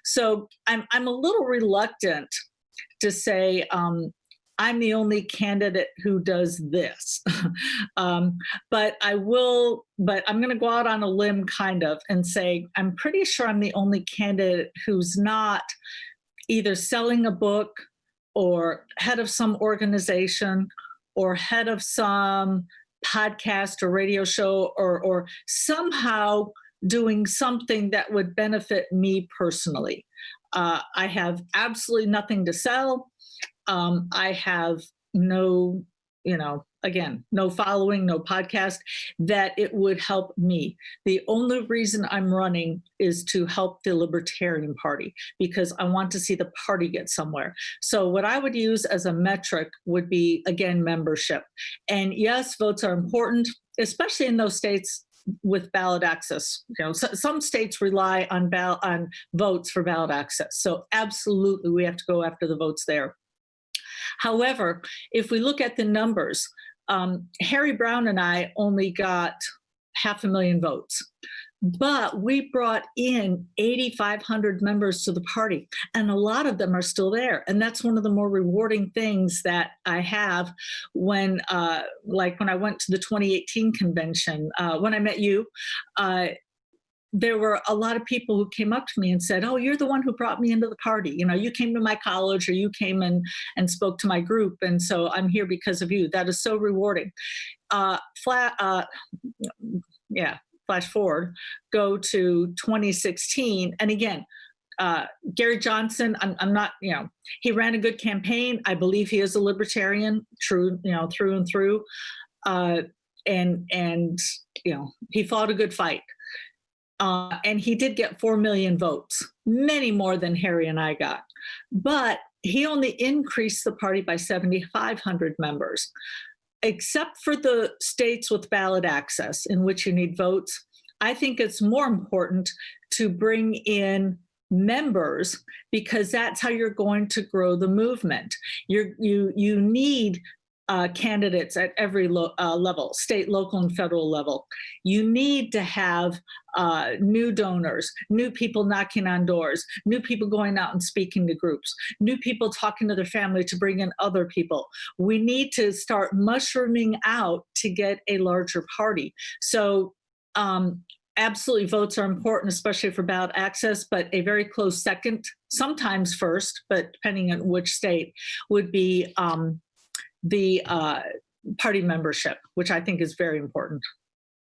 So I'm a little reluctant to say, I'm the only candidate who does this. But I'm going to go out on a limb kind of and say, I'm pretty sure I'm the only candidate who's not either selling a book or head of some organization or head of some podcast or radio show or somehow doing something that would benefit me personally. I have absolutely nothing to sell. I have no following, no podcast, that it would help me. The only reason I'm running is to help the Libertarian Party, because I want to see the party get somewhere. So what I would use as a metric would be, again, membership. And yes, votes are important, especially in those states with ballot access. Some states rely on votes for ballot access. So absolutely, we have to go after the votes there. However, if we look at the numbers, Harry Brown and I only got 500,000 votes, but we brought in 8,500 members to the party, and a lot of them are still there. And that's one of the more rewarding things that I have when I went to the 2018 convention, when I met you, there were a lot of people who came up to me and said, oh, you're the one who brought me into the party. You came to my college, or you came and spoke to my group. And so I'm here because of you. That is so rewarding. Flash forward, go to 2016. And again, Gary Johnson, I'm not, he ran a good campaign. I believe he is a libertarian, true, through and through. And he fought a good fight. And he did get 4 million votes, many more than Harry and I got. But he only increased the party by 7,500 members. Except for the states with ballot access, in which you need votes, I think it's more important to bring in members, because that's how you're going to grow the movement. You need candidates at every level, state, local, and federal level. You need to have new donors, new people knocking on doors, new people going out and speaking to groups, new people talking to their family to bring in other people. We need to start mushrooming out to get a larger party. So absolutely, votes are important, especially for ballot access, but a very close second, sometimes first, but depending on which state, would be the party membership, which I think is very important.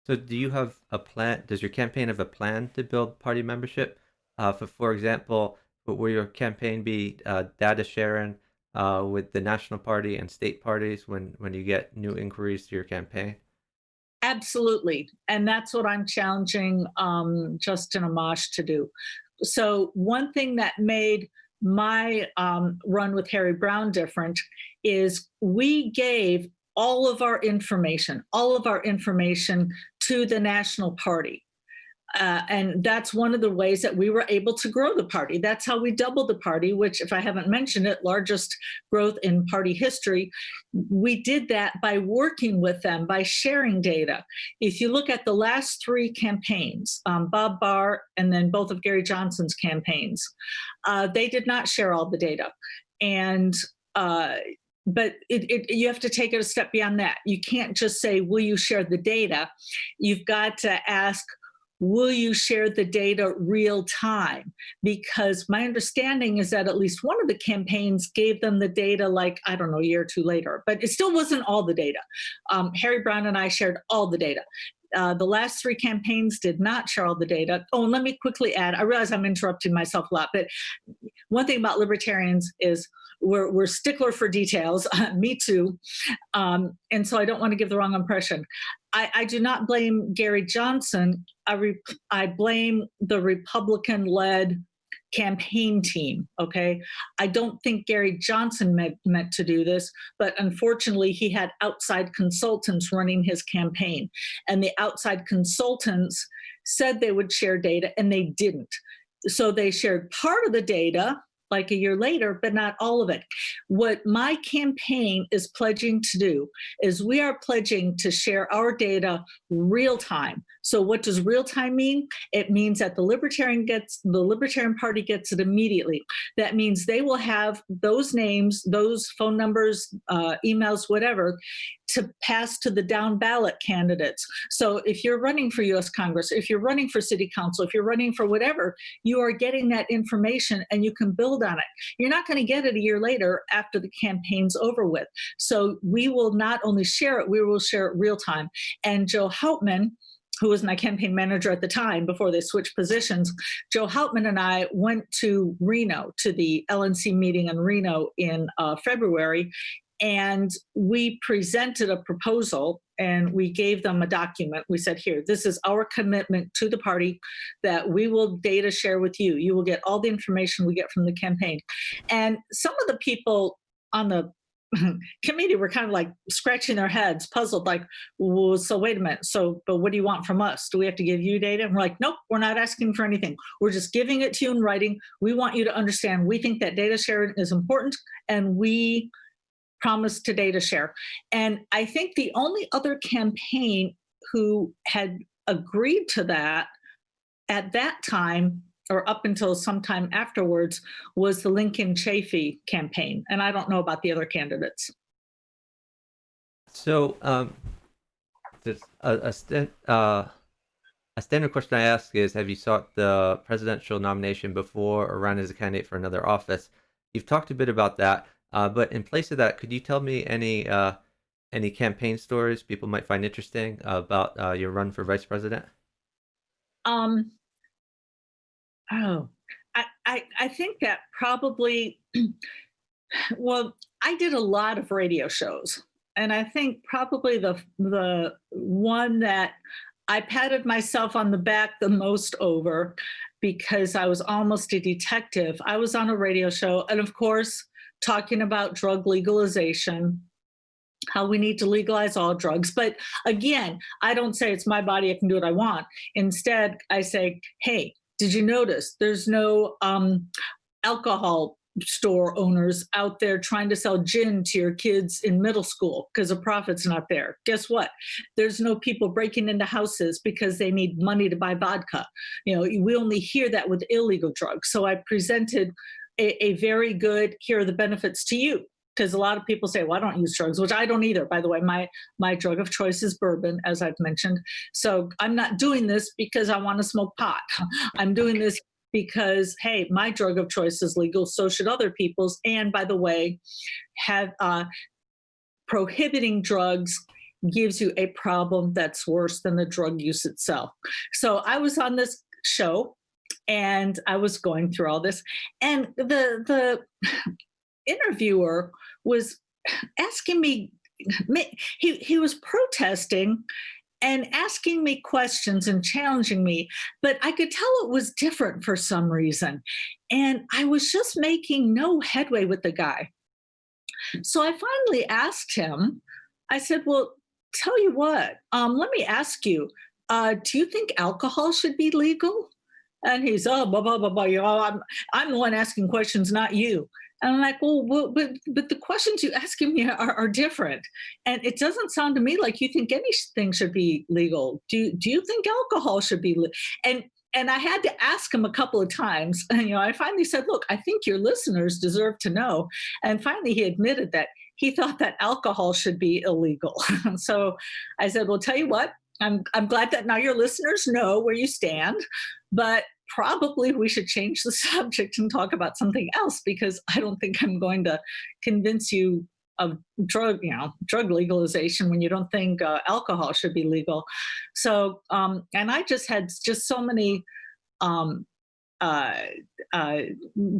So do you have a plan? Does your campaign have a plan to build party membership? For example, But will your campaign be data sharing with the national party and state parties when you get new inquiries to your campaign? Absolutely. And that's what I'm challenging Justin Amash to do. So, one thing that made my run with Harry Brown different is we gave all of our information to the national party. And that's one of the ways that we were able to grow the party. That's how we doubled the party, which, if I haven't mentioned it, largest growth in party history. We did that by working with them, by sharing data. If you look at the last three campaigns, Bob Barr and then both of Gary Johnson's campaigns, they did not share all the data. And but you have to take it a step beyond that. You can't just say, will you share the data? You've got to ask, will you share the data real time? Because my understanding is that at least one of the campaigns gave them the data, like, I don't know, a year or two later, but it still wasn't all the data. Harry Brown and I shared all the data. The last three campaigns did not share all the data. Oh, and let me quickly add, I realize I'm interrupting myself a lot, but one thing about libertarians is we're stickler for details. Me too. And so I don't want to give the wrong impression. I do not blame Gary Johnson. I blame the Republican-led campaign team, okay? I don't think Gary Johnson meant to do this, but unfortunately he had outside consultants running his campaign. And the outside consultants said they would share data and they didn't. So they shared part of the data, like a year later, but not all of it. What my campaign is pledging to do is we are pledging to share our data real time. So what does real time mean? It means that the Libertarian Party gets it immediately. That means they will have those names, those phone numbers, emails, whatever, to pass to the down ballot candidates. So if you're running for US Congress, if you're running for city council, if you're running for whatever, you are getting that information and you can build on it. You're not going to get it a year later after the campaign's over with. So we will not only share it, we will share it real time. And Joe Hauptman, who was my campaign manager at the time before they switched positions, Joe Hauptman and I went to Reno, to the LNC meeting in Reno in February, and we presented a proposal and we gave them a document. We said, here, this is our commitment to the party that we will data share with you. You will get all the information we get from the campaign. And some of the people on the committee were kind of like scratching their heads, puzzled, like, well, so wait a minute. But what do you want from us? Do we have to give you data? And we're like, nope, we're not asking for anything. We're just giving it to you in writing. We want you to understand we think that data sharing is important and we promise to data share. And I think the only other campaign who had agreed to that at that time, or up until sometime afterwards, was the Lincoln Chafee campaign. And I don't know about the other candidates. So there's a standard question I ask is, have you sought the presidential nomination before or run as a candidate for another office? You've talked a bit about that, but in place of that, could you tell me any campaign stories people might find interesting about your run for vice president? Oh, I think that probably, well, I did a lot of radio shows. And I think probably the one that I patted myself on the back the most over, because I was almost a detective. I was on a radio show, and of course, talking about drug legalization, how we need to legalize all drugs. But again, I don't say it's my body, I can do what I want. Instead, I say, hey, did you notice there's no alcohol store owners out there trying to sell gin to your kids in middle school because the profit's not there? Guess what? There's no people breaking into houses because they need money to buy vodka. You know, we only hear that with illegal drugs. So I presented a very good, here are the benefits to you. Because a lot of people say, well, I don't use drugs, which I don't either. By the way, my drug of choice is bourbon, as I've mentioned. So I'm not doing this because I want to smoke pot. I'm doing this because, hey, my drug of choice is legal, so should other people's. And by the way, prohibiting drugs gives you a problem that's worse than the drug use itself. So I was on this show, And I was going through all this, and the interviewer was asking me. He was protesting and asking me questions and challenging me, but I could tell it was different for some reason. And I was just making no headway with the guy. So I finally asked him, I said, well, tell you what, let me ask you, do you think alcohol should be legal? And he's, oh, blah, blah, blah, blah. I'm the one asking questions, not you. And I'm like, but the questions you asking me are different. And it doesn't sound to me like you think anything should be legal. Do you think alcohol should be legal? And I had to ask him a couple of times. And, I finally said, look, I think your listeners deserve to know. And finally, he admitted that he thought that alcohol should be illegal. So I said, well, tell you what, I'm glad that now your listeners know where you stand, but probably we should change the subject and talk about something else, because I don't think I'm going to convince you of drug legalization when you don't think alcohol should be legal. So, and I just had so many,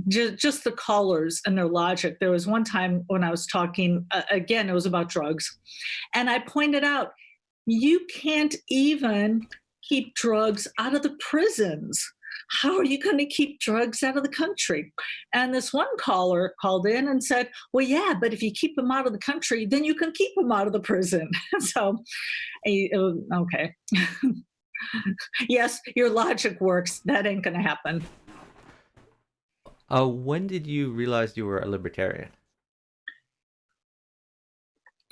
just the callers and their logic. There was one time when I was talking, again, it was about drugs. And I pointed out, you can't even keep drugs out of the prisons. How are you going to keep drugs out of the country? And this one caller called in and said, well, yeah, but if you keep them out of the country, then you can keep them out of the prison. So, okay. Yes, your logic works. That ain't going to happen. When did you realize you were a libertarian?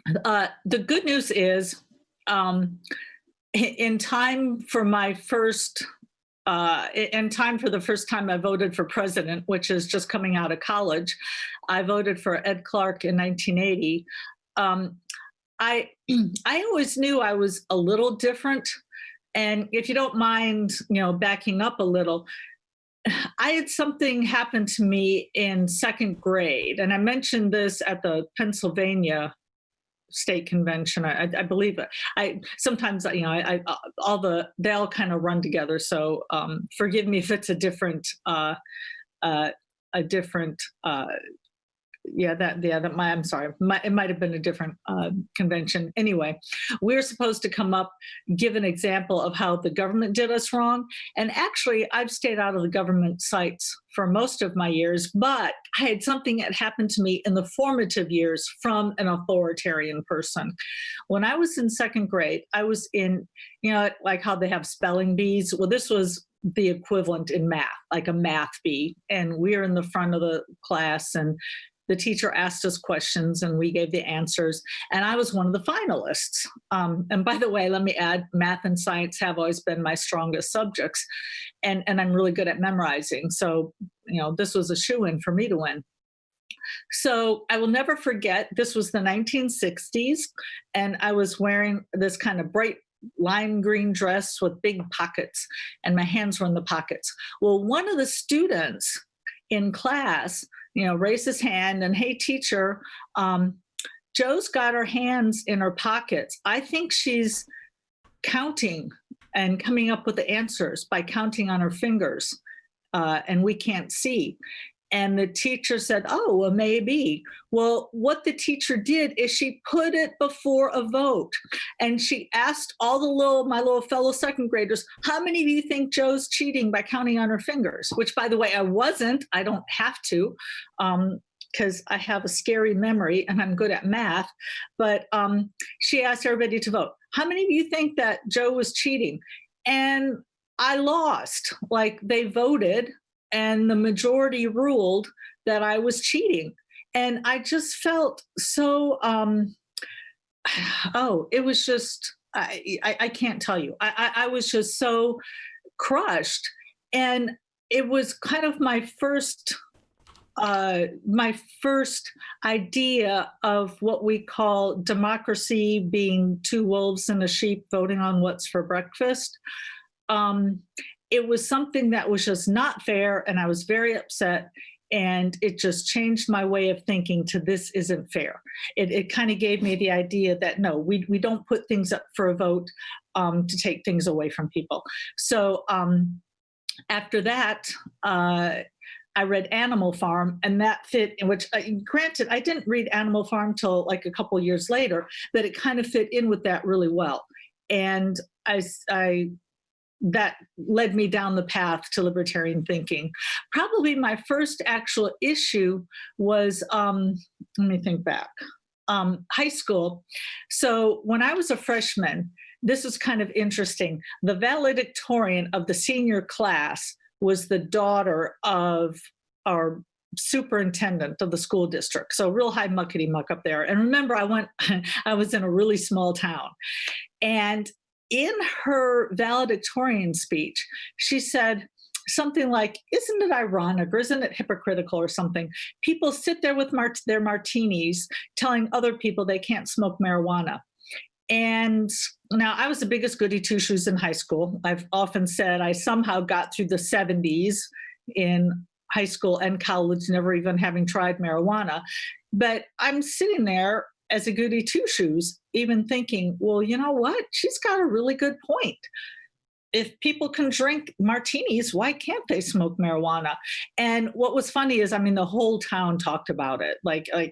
The good news is, in time for my first in time for the first time I voted for president, which is just coming out of college. I voted for Ed Clark in 1980. I always knew I was a little different. And if you don't mind, backing up a little, I had something happen to me in second grade. And I mentioned this at the Pennsylvania state convention. I believe it. Sometimes, they all kind of run together. So forgive me if it's a different, I'm sorry. It might have been a different convention. Anyway, we're supposed to come up, give an example of how the government did us wrong. And actually, I've stayed out of the government sites for most of my years, but I had something that happened to me in the formative years from an authoritarian person. When I was in second grade, I was in, like how they have spelling bees. Well, this was the equivalent in math, like a math bee. And we were in the front of the class, and the teacher asked us questions and we gave the answers. And I was one of the finalists. And by the way, let me add, math and science have always been my strongest subjects. And I'm really good at memorizing. So, this was a shoo-in for me to win. So I will never forget, this was the 1960s. And I was wearing this kind of bright lime green dress with big pockets, and my hands were in the pockets. Well, one of the students in class, raised his hand and, hey, teacher, Joe's got her hands in her pockets. I think she's counting and coming up with the answers by counting on her fingers, and we can't see. And the teacher said, oh, well, maybe. Well, what the teacher did is she put it before a vote. And she asked all my little fellow second graders, how many of you think Joe's cheating by counting on her fingers? Which, by the way, I wasn't. I don't have to, because I have a scary memory and I'm good at math. But she asked everybody to vote. How many of you think that Joe was cheating? And I lost. Like, they voted, and the majority ruled that I was cheating. And I just felt so, it was just, I can't tell you. I was just so crushed. And it was kind of my first idea of what we call democracy being two wolves and a sheep voting on what's for breakfast. It was something that was just not fair, and I was very upset, and it just changed my way of thinking to this isn't fair. It kind of gave me the idea that, no, we don't put things up for a vote to take things away from people. So After that, I read Animal Farm, and that fit in which, granted, I didn't read Animal Farm till like a couple years later, but it kind of fit in with that really well. And I that led me down the path to libertarian thinking. Probably my first actual issue was, let me think back, high school. So when I was a freshman, this is kind of interesting. The valedictorian of the senior class was the daughter of our superintendent of the school district. So real high muckety muck up there. And remember, I was in a really small town. And in her valedictorian speech, she said something like, "Isn't it ironic or isn't it hypocritical or something? People sit there with their martinis telling other people they can't smoke marijuana." And now I was the biggest goody two shoes in high school. I've often said I somehow got through the 70s in high school and college, never even having tried marijuana. But I'm sitting there as a goody two shoes, even thinking, well, you know what? She's got a really good point. If people can drink martinis, why can't they smoke marijuana? And what was funny is, I mean, the whole town talked about it. Like I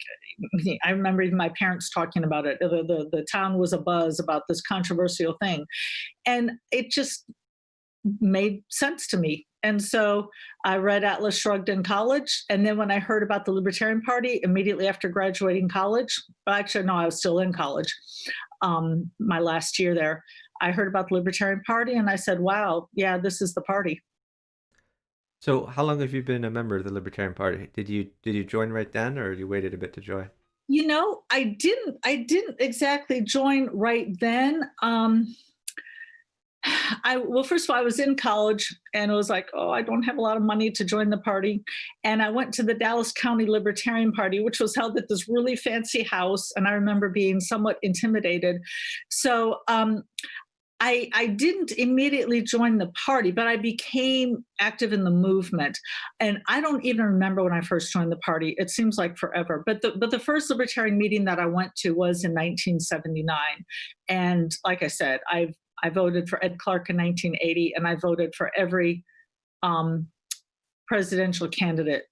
remember even my parents talking about it. The town was abuzz about this controversial thing. And it just made sense to me. And so I read Atlas Shrugged in college. And then when I heard about the Libertarian Party immediately after graduating college, well, actually, no, I was still in college, my last year there, I heard about the Libertarian Party and I said, wow, yeah, this is the party. So how long have you been a member of the Libertarian Party? Did you join right then, or you waited a bit to join? You know, I didn't exactly join right then. Well, first of all, I was in college and it was like, oh, I don't have a lot of money to join the party. And I went to the Dallas County Libertarian Party, which was held at this really fancy house. And I remember being somewhat intimidated. So I didn't immediately join the party, but I became active in the movement. And I don't even remember when I first joined the party. It seems like forever. But the first libertarian meeting that I went to was in 1979. And like I said, I voted for Ed Clark in 1980, and I voted for every presidential candidate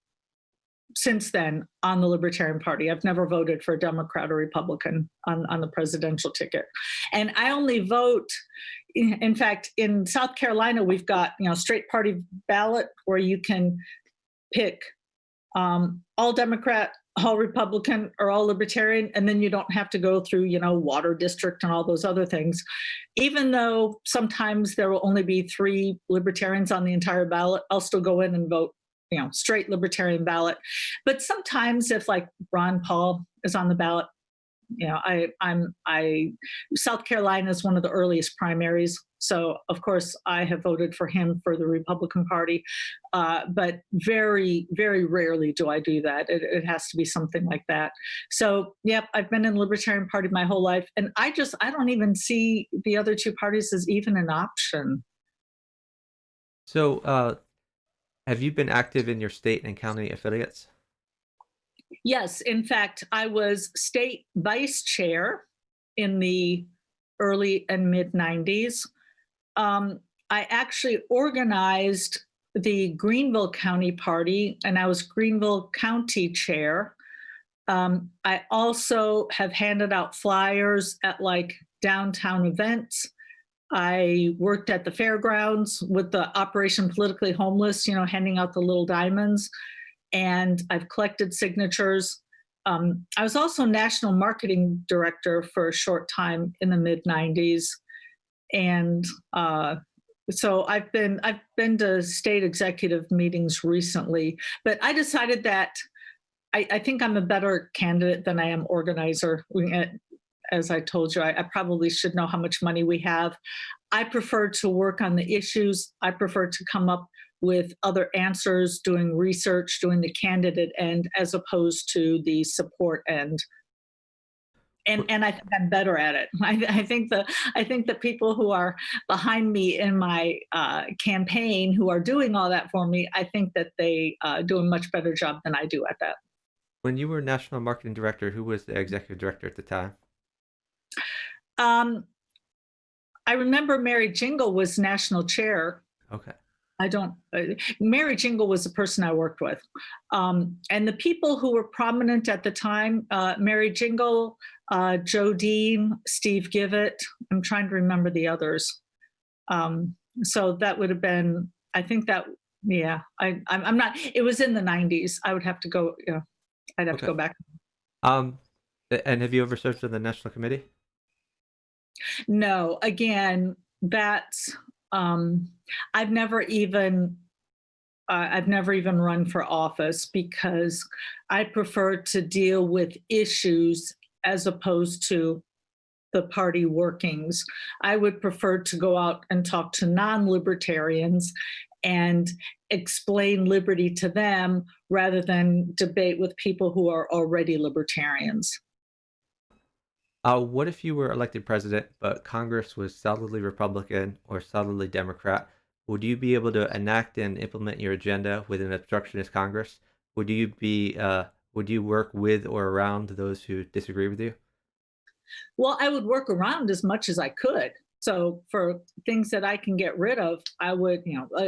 since then on the Libertarian Party. I've never voted for a Democrat or Republican on the presidential ticket. And I only vote, in fact, in South Carolina, we've got, straight party ballot where you can pick all Democrat, all Republican, or all Libertarian, and then you don't have to go through, water district and all those other things. Even though sometimes there will only be 3 Libertarians on the entire ballot, I'll still go in and vote, straight Libertarian ballot. But sometimes if like Ron Paul is on the ballot, South Carolina is one of the earliest primaries. So of course I have voted for him for the Republican Party. But very, very rarely do I do that. It has to be something like that. So, yep, I've been in the Libertarian Party my whole life. And I don't even see the other 2 parties as even an option. So have you been active in your state and county affiliates? Yes, in fact, I was state vice chair in the early and mid 90s. I actually organized the Greenville County Party, and I was Greenville County chair. I also have handed out flyers at like downtown events. I worked at the fairgrounds with the Operation Politically Homeless, handing out the little diamonds. And I've collected signatures. I was also national marketing director for a short time in the mid 90s. And so I've been to state executive meetings recently, but I decided that I think I'm a better candidate than I am organizer. As I told you, I probably should know how much money we have. I prefer to work on the issues. I prefer to come up with other answers, doing research, doing the candidate end, as opposed to the support end. And I think I'm better at it. I think the people who are behind me in my campaign, who are doing all that for me, I think that they do a much better job than I do at that. When you were national marketing director, who was the executive director at the time? I remember Mary Jingle was national chair. Okay. I don't. Mary Jingle was the person I worked with, and the people who were prominent at the time: Mary Jingle, Joe Dean, Steve Givett. I'm trying to remember the others. So that would have been. I think that. Yeah, I'm not. It was in the 90s. I would have to go. Yeah, I'd have to Okay. go back. Um, and have you ever served on the National Committee? No, again, that's. Um, I've never even I've never even run for office because I prefer to deal with issues as opposed to the party workings. I would prefer to go out and talk to non libertarians and explain liberty to them rather than debate with people who are already libertarians. What if you were elected president, but Congress was solidly Republican or solidly Democrat? Would you be able to enact and implement your agenda with an obstructionist Congress? Would you work with or around those who disagree with you? Well, I would work around as much as I could. So for things that I can get rid of, I would,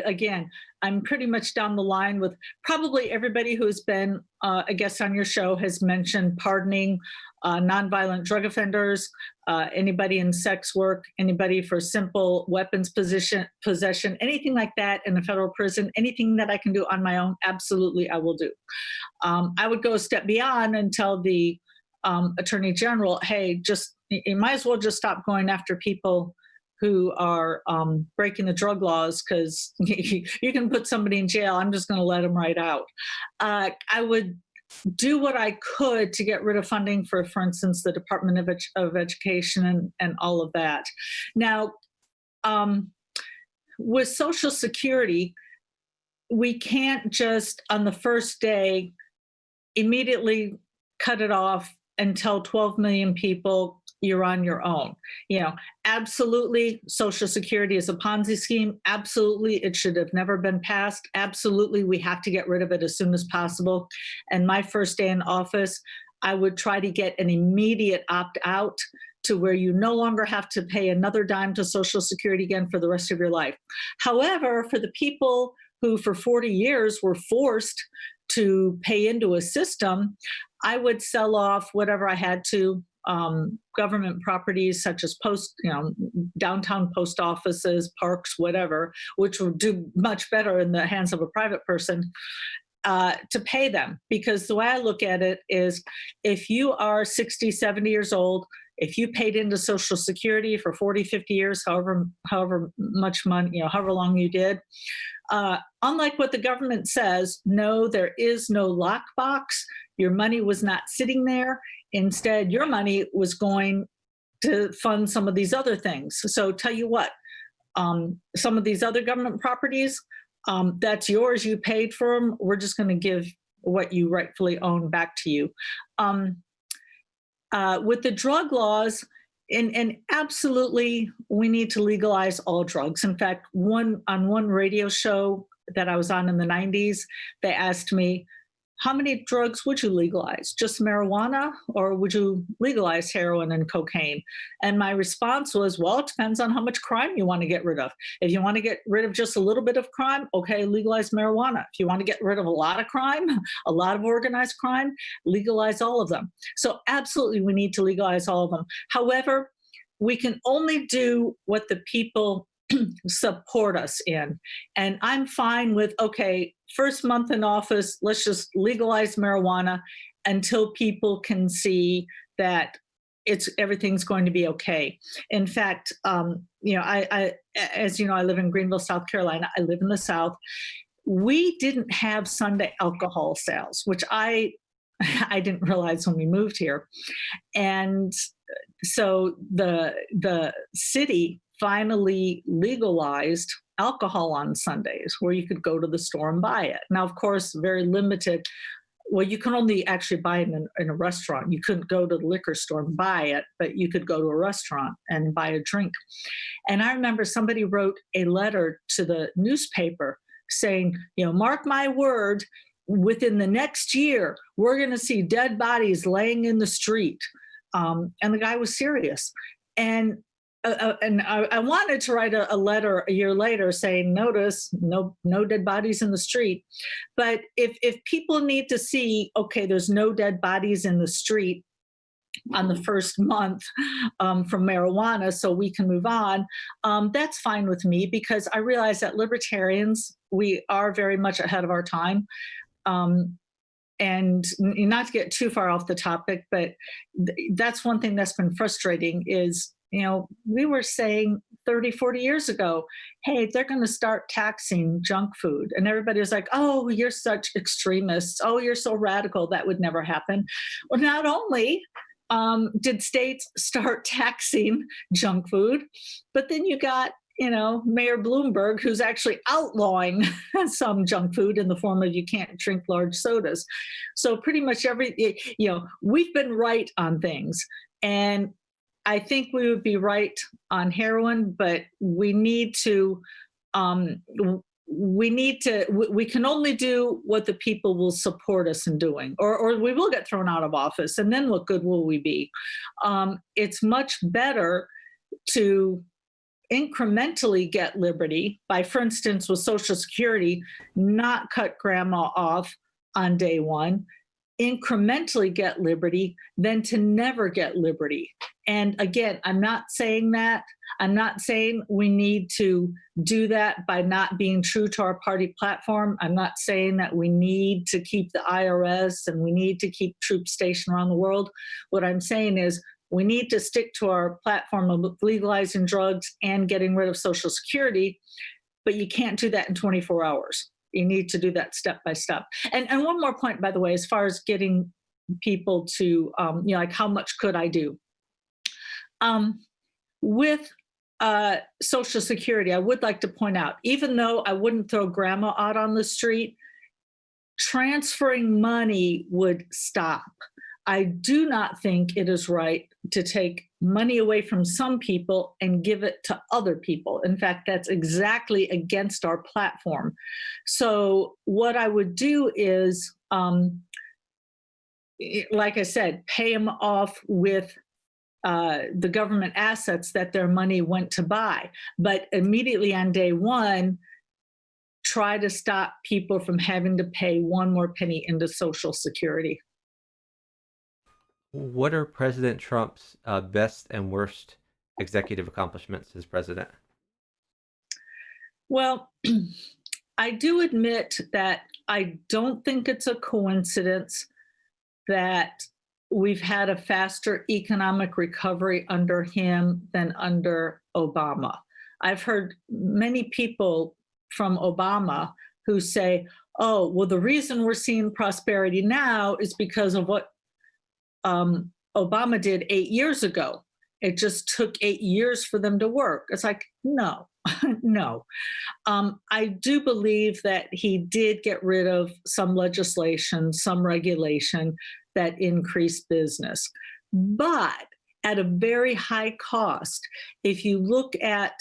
again, I'm pretty much down the line with probably everybody who's been a guest on your show has mentioned pardoning nonviolent drug offenders, anybody in sex work, anybody for simple weapons possession, anything like that in a federal prison, anything that I can do on my own, absolutely I will do. I would go a step beyond and tell the attorney general, hey, you might as well just stop going after people who are breaking the drug laws because you can put somebody in jail. I'm just going to let them right out. I would do what I could to get rid of funding for instance, the Department of Education and all of that. Now, with Social Security, we can't just on the first day immediately cut it off and tell 12 million people you're on your own. Absolutely, Social Security is a Ponzi scheme. Absolutely, it should have never been passed. Absolutely, we have to get rid of it as soon as possible. And my first day in office, I would try to get an immediate opt out to where you no longer have to pay another dime to Social Security again for the rest of your life. However, for the people who for 40 years were forced to pay into a system, I would sell off whatever I had to, government properties such as downtown post offices, parks, whatever, which would do much better in the hands of a private person, to pay them. Because the way I look at it is if you are 60, 70 years old, if you paid into Social Security for 40, 50 years, however much money, however long you did, unlike what the government says, no, there is no lockbox. Your money was not sitting there. Instead, your money was going to fund some of these other things. So tell you what, some of these other government properties, that's yours. You paid for them. We're just going to give what you rightfully own back to you. With the drug laws, and absolutely, we need to legalize all drugs. In fact, on one radio show that I was on in the 90s, they asked me, how many drugs would you legalize? Just marijuana, or would you legalize heroin and cocaine? And my response was, well, it depends on how much crime you want to get rid of. If you want to get rid of just a little bit of crime, okay, legalize marijuana. If you want to get rid of a lot of crime, a lot of organized crime, legalize all of them. So absolutely, we need to legalize all of them. However, we can only do what the people support us in. And I'm fine with, okay, first month in office, let's just legalize marijuana until people can see that everything's going to be okay. In fact, as you know, I live in Greenville, South Carolina. I live in the South. We didn't have Sunday alcohol sales, which I didn't realize when we moved here. And so the city finally legalized alcohol on Sundays, where you could go to the store and buy it. Now, of course, very limited. Well, you can only actually buy it in a restaurant. You couldn't go to the liquor store and buy it, but you could go to a restaurant and buy a drink. And I remember somebody wrote a letter to the newspaper saying, mark my word, within the next year, we're going to see dead bodies laying in the street. And the guy was serious. And and I wanted to write a letter a year later saying, notice, no dead bodies in the street. But if people need to see, okay, there's no dead bodies in the street on the first month from marijuana, so we can move on, that's fine with me, because I realize that libertarians, we are very much ahead of our time. And not to get too far off the topic, but that's one thing that's been frustrating is, we were saying 30, 40 years ago, hey, they're going to start taxing junk food. And everybody was like, oh, you're such extremists. Oh, you're so radical. That would never happen. Well, not only did states start taxing junk food, but then you got Mayor Bloomberg, who's actually outlawing some junk food in the form of you can't drink large sodas. So pretty much we've been right on things. And I think we would be right on heroin, but we can only do what the people will support us in doing, or we will get thrown out of office. And then what good will we be? It's much better to incrementally get liberty by, for instance, with Social Security, not cut grandma off on day one, incrementally get liberty than to never get liberty. And again, I'm not saying that. I'm not saying we need to do that by not being true to our party platform. I'm not saying that we need to keep the IRS and we need to keep troops stationed around the world. What I'm saying is we need to stick to our platform of legalizing drugs and getting rid of Social Security, but you can't do that in 24 hours. You need to do that step by step. And one more point, by the way, as far as getting people to, like how much could I do? With Social Security, I would like to point out, even though I wouldn't throw grandma out on the street, transferring money would stop. I do not think it is right to take money away from some people and give it to other people. In fact, that's exactly against our platform. So what I would do is, like I said, pay them off with the government assets that their money went to buy. But immediately on day one, try to stop people from having to pay one more penny into Social Security. What are President Trump's best and worst executive accomplishments as president? Well, I do admit that I don't think it's a coincidence that we've had a faster economic recovery under him than under Obama. I've heard many people from Obama who say, oh, well, the reason we're seeing prosperity now is because of what Obama did 8 years ago. It just took 8 years for them to work. It's like, no, no. I do believe that he did get rid of some legislation, some regulation that increased business, but at a very high cost. If you look at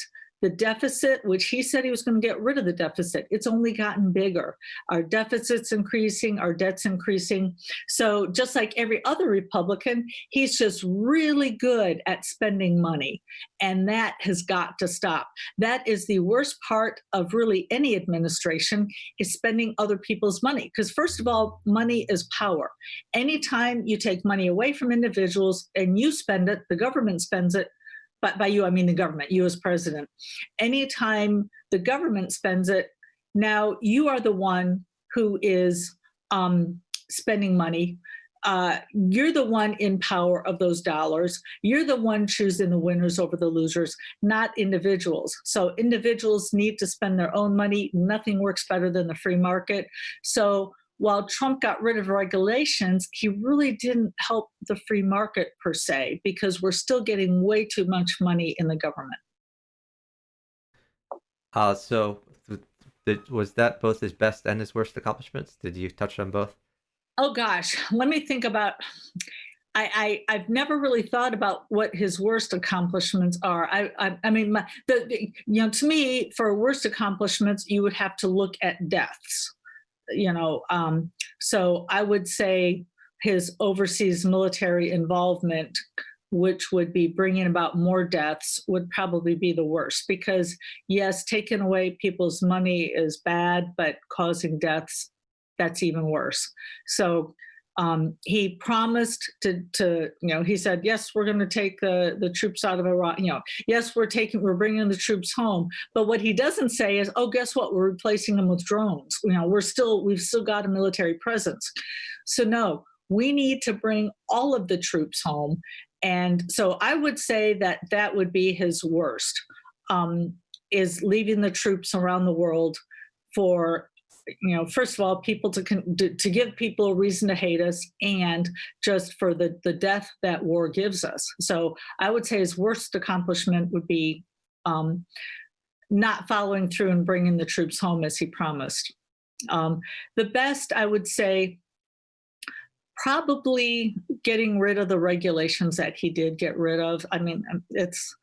the deficit, which he said he was going to get rid of the deficit, it's only gotten bigger. Our deficit's increasing, our debt's increasing. So just like every other Republican, he's just really good at spending money. And that has got to stop. That is the worst part of really any administration, is spending other people's money. Because first of all, money is power. Anytime you take money away from individuals and you spend it, the government spends it. But by you, I mean the government, you as president. Anytime the government spends it, now you are the one who is spending money. You're the one in power of those dollars. You're the one choosing the winners over the losers, not individuals. So individuals need to spend their own money. Nothing works better than the free market. So while Trump got rid of regulations, he really didn't help the free market per se, because we're still getting way too much money in the government. Was that both his best and his worst accomplishments? Did you touch on both? Oh gosh, let me think about. I've never really thought about what his worst accomplishments are. I mean, to me, for worst accomplishments, you would have to look at deaths. So I would say his overseas military involvement which would be bringing about more deaths, would probably be the worst. Because yes, taking away people's money is bad, but causing deaths, that's even worse. So he promised he said, yes, we're going to take the troops out of Iraq. Yes, we're bringing the troops home. But what he doesn't say is, oh, guess what? We're replacing them with drones. We've still got a military presence. So no, we need to bring all of the troops home. And so I would say that would be his worst, is leaving the troops around the world for, first of all, people to give people a reason to hate us, and just for the death that war gives us. So I would say his worst accomplishment would be not following through and bringing the troops home as he promised. The best, I would say, probably getting rid of the regulations that he did get rid of. I mean, it's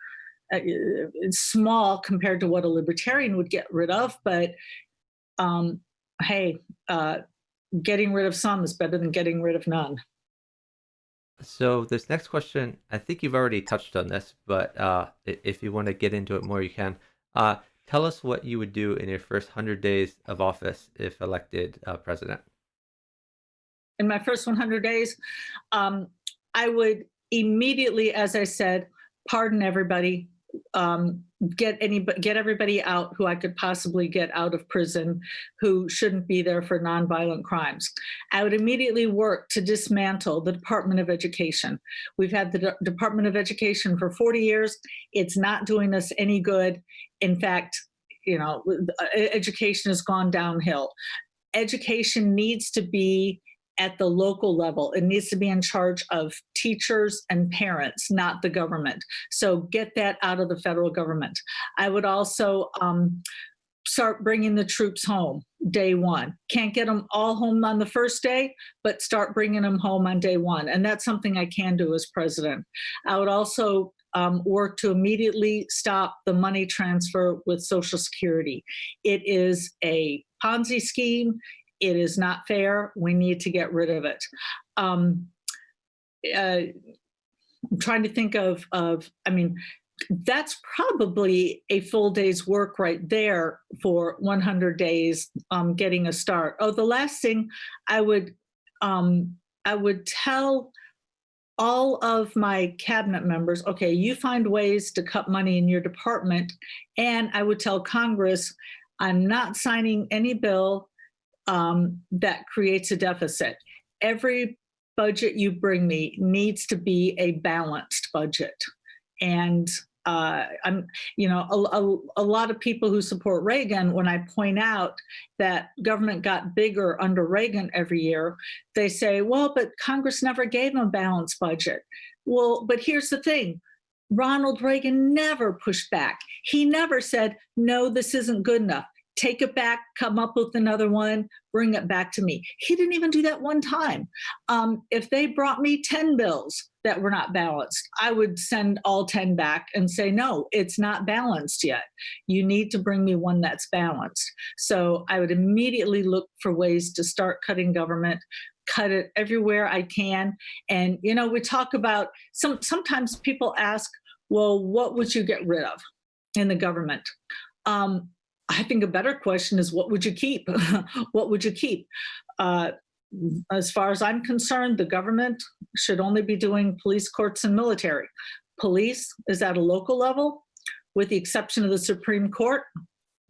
small compared to what a libertarian would get rid of, but hey, getting rid of some is better than getting rid of none. So this next question, I think you've already touched on this, but if you want to get into it more, you can. Tell us what you would do in your first 100 days of office if elected president. In my first 100 days, I would immediately, as I said, pardon everybody, get everybody out who I could possibly get out of prison, who shouldn't be there for nonviolent crimes. I would immediately work to dismantle the Department of Education. We've had the Department of Education for 40 years. It's not doing us any good. In fact, education has gone downhill. Education needs to be at the local level. It needs to be in charge of teachers and parents, not the government. So get that out of the federal government. I would also start bringing the troops home day one. Can't get them all home on the first day, but start bringing them home on day one. And that's something I can do as president. I would also work to immediately stop the money transfer with Social Security. It is a Ponzi scheme. It is not fair. We need to get rid of it. I'm trying to think of, that's probably a full day's work right there for 100 days, getting a start. Oh, the last thing I would tell all of my cabinet members, okay, you find ways to cut money in your department. And I would tell Congress, I'm not signing any bill that creates a deficit. Every budget you bring me needs to be a balanced budget. And I'm, a lot of people who support Reagan, when I point out that government got bigger under Reagan every year, they say, well, but Congress never gave them a balanced budget. Well, but here's the thing. Ronald Reagan never pushed back. He never said, no, this isn't good enough. Take it back, come up with another one, bring it back to me. He didn't even do that one time. If they brought me 10 bills that were not balanced, I would send all 10 back and say, no, it's not balanced yet. You need to bring me one that's balanced. So I would immediately look for ways to start cutting government, cut it everywhere I can. And, we talk about, sometimes people ask, well, what would you get rid of in the government? I think a better question is, what would you keep? What would you keep? As far as I'm concerned, the government should only be doing police, courts, and military. Police is at a local level, with the exception of the Supreme Court.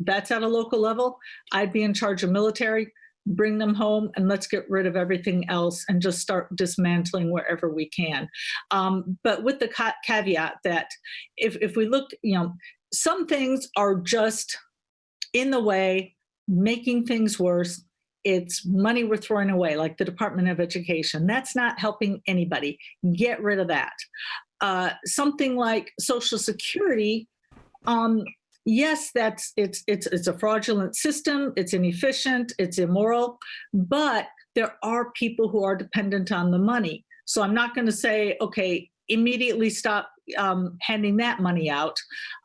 That's at a local level. I'd be in charge of military, bring them home, and let's get rid of everything else and just start dismantling wherever we can. But with the caveat that if we look, some things are just in the way, making things worse. It's money we're throwing away, like the Department of Education. That's not helping anybody. Get rid of that. Something like Social Security, yes, it's a fraudulent system. It's inefficient. It's immoral. But there are people who are dependent on the money. So I'm not going to say, okay, immediately stop handing that money out,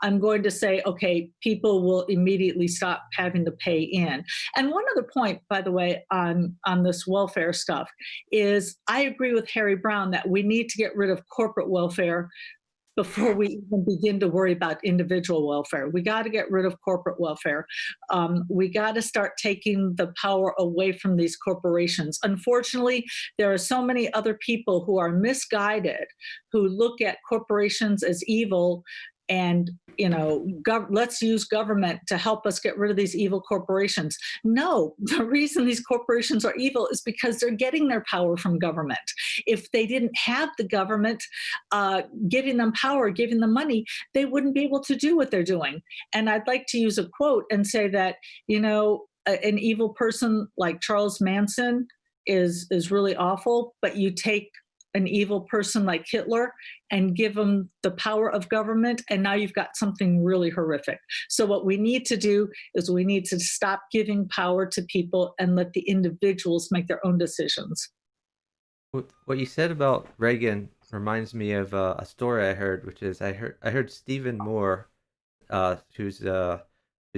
I'm going to say, okay, people will immediately stop having to pay in. And one other point, by the way, on this welfare stuff is I agree with Harry Brown that we need to get rid of corporate welfare before we even begin to worry about individual welfare. We got to get rid of corporate welfare. We got to start taking the power away from these corporations. Unfortunately, there are so many other people who are misguided, who look at corporations as evil and let's use government to help us get rid of these evil corporations. No, the reason these corporations are evil is because they're getting their power from government. If they didn't have the government giving them power, giving them money, they wouldn't be able to do what they're doing. And I'd like to use a quote and say that, an evil person like Charles Manson is really awful, but you take an evil person like Hitler and give them the power of government, and now you've got something really horrific. So what we need to do is we need to stop giving power to people and let the individuals make their own decisions. What you said about Reagan reminds me of a story I heard, which is I heard Stephen Moore, who's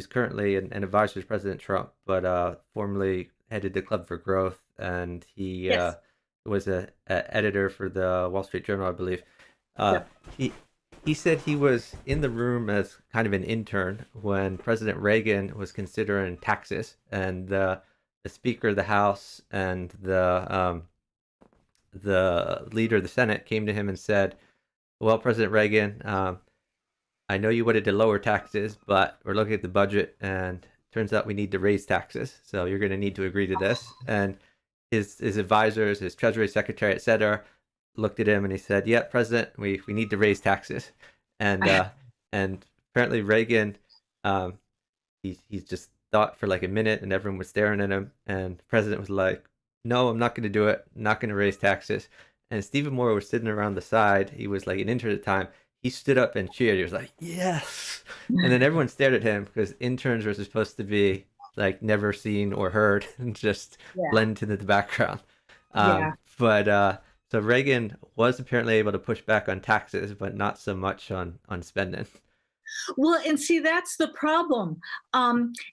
currently an advisor to President Trump, but formerly headed the Club for Growth, and he Yes. was a editor for the Wall Street Journal, I believe. Yep. He said he was in the room as kind of an intern when President Reagan was considering taxes, and the Speaker of the House and the leader of the Senate came to him and said, "Well, President Reagan, I know you wanted to lower taxes, but we're looking at the budget, and turns out we need to raise taxes. So you're going to need to agree to this." And his advisors, his Treasury Secretary, etc., looked at him and he said, "Yeah, President, we need to raise taxes." And and apparently Reagan, he just thought for like a minute, and everyone was staring at him. And the president was like, "No, I'm not going to do it. I'm not going to raise taxes." And Stephen Moore was sitting around the side. He was like an intern at the time. He stood up and cheered. He was like, "Yes!" And then everyone stared at him because interns were supposed to be like never seen or heard and just blend into the background. But so Reagan was apparently able to push back on taxes, but not so much on spending. Well, and see, that's the problem,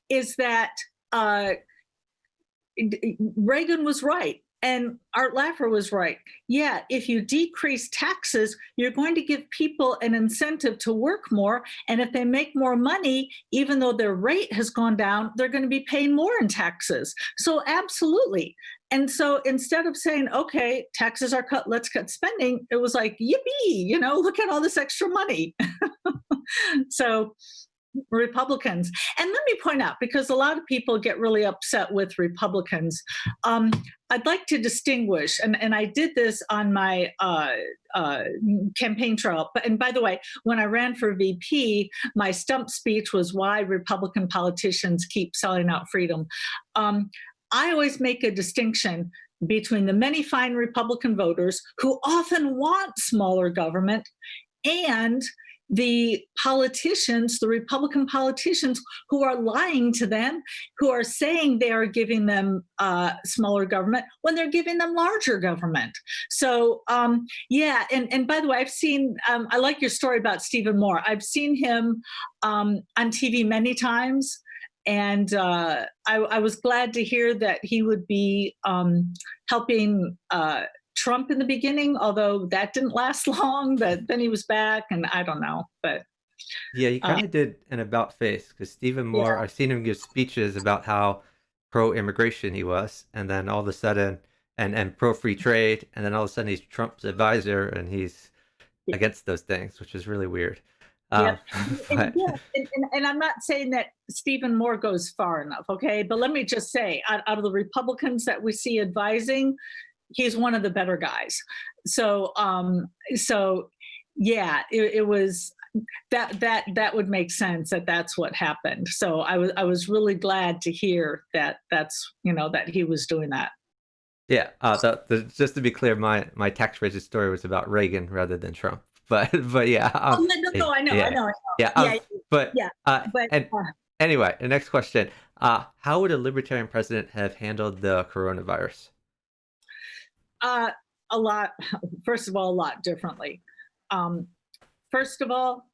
is that Reagan was right. And Art Laffer was right. Yeah, if you decrease taxes, you're going to give people an incentive to work more. And if they make more money, even though their rate has gone down, they're going to be paying more in taxes. So absolutely. And so instead of saying, okay, taxes are cut, let's cut spending, it was like, yippee, look at all this extra money. So Republicans. And let me point out, because a lot of people get really upset with Republicans, I'd like to distinguish, and I did this on my campaign trail. And by the way, when I ran for VP, my stump speech was why Republican politicians keep selling out freedom. I always make a distinction between the many fine Republican voters who often want smaller government and the politicians, the Republican politicians who are lying to them, who are saying they are giving them smaller government when they're giving them larger government. So, yeah, and by the way, I've seen, I like your story about Stephen Moore. I've seen him on TV many times. And I was glad to hear that he would be helping Trump in the beginning, although that didn't last long, but then he was back, and I don't know. But yeah, he kind of did an about face, because Stephen Moore, I've seen him give speeches about how pro-immigration he was, and then all of a sudden, and pro-free trade, and then all of a sudden he's Trump's advisor, and he's against those things, which is really weird. And I'm not saying that Stephen Moore goes far enough, okay? But let me just say, out of the Republicans that we see advising, he's one of the better guys. So, yeah, it was that would make sense that that's what happened. So I was really glad to hear that that's that he was doing that. Yeah, just to be clear, my tax raises story was about Reagan rather than Trump. But yeah. No, I know. Yeah. Anyway, the next question: how would a libertarian president have handled the coronavirus? A lot. First of all, a lot differently. First of all,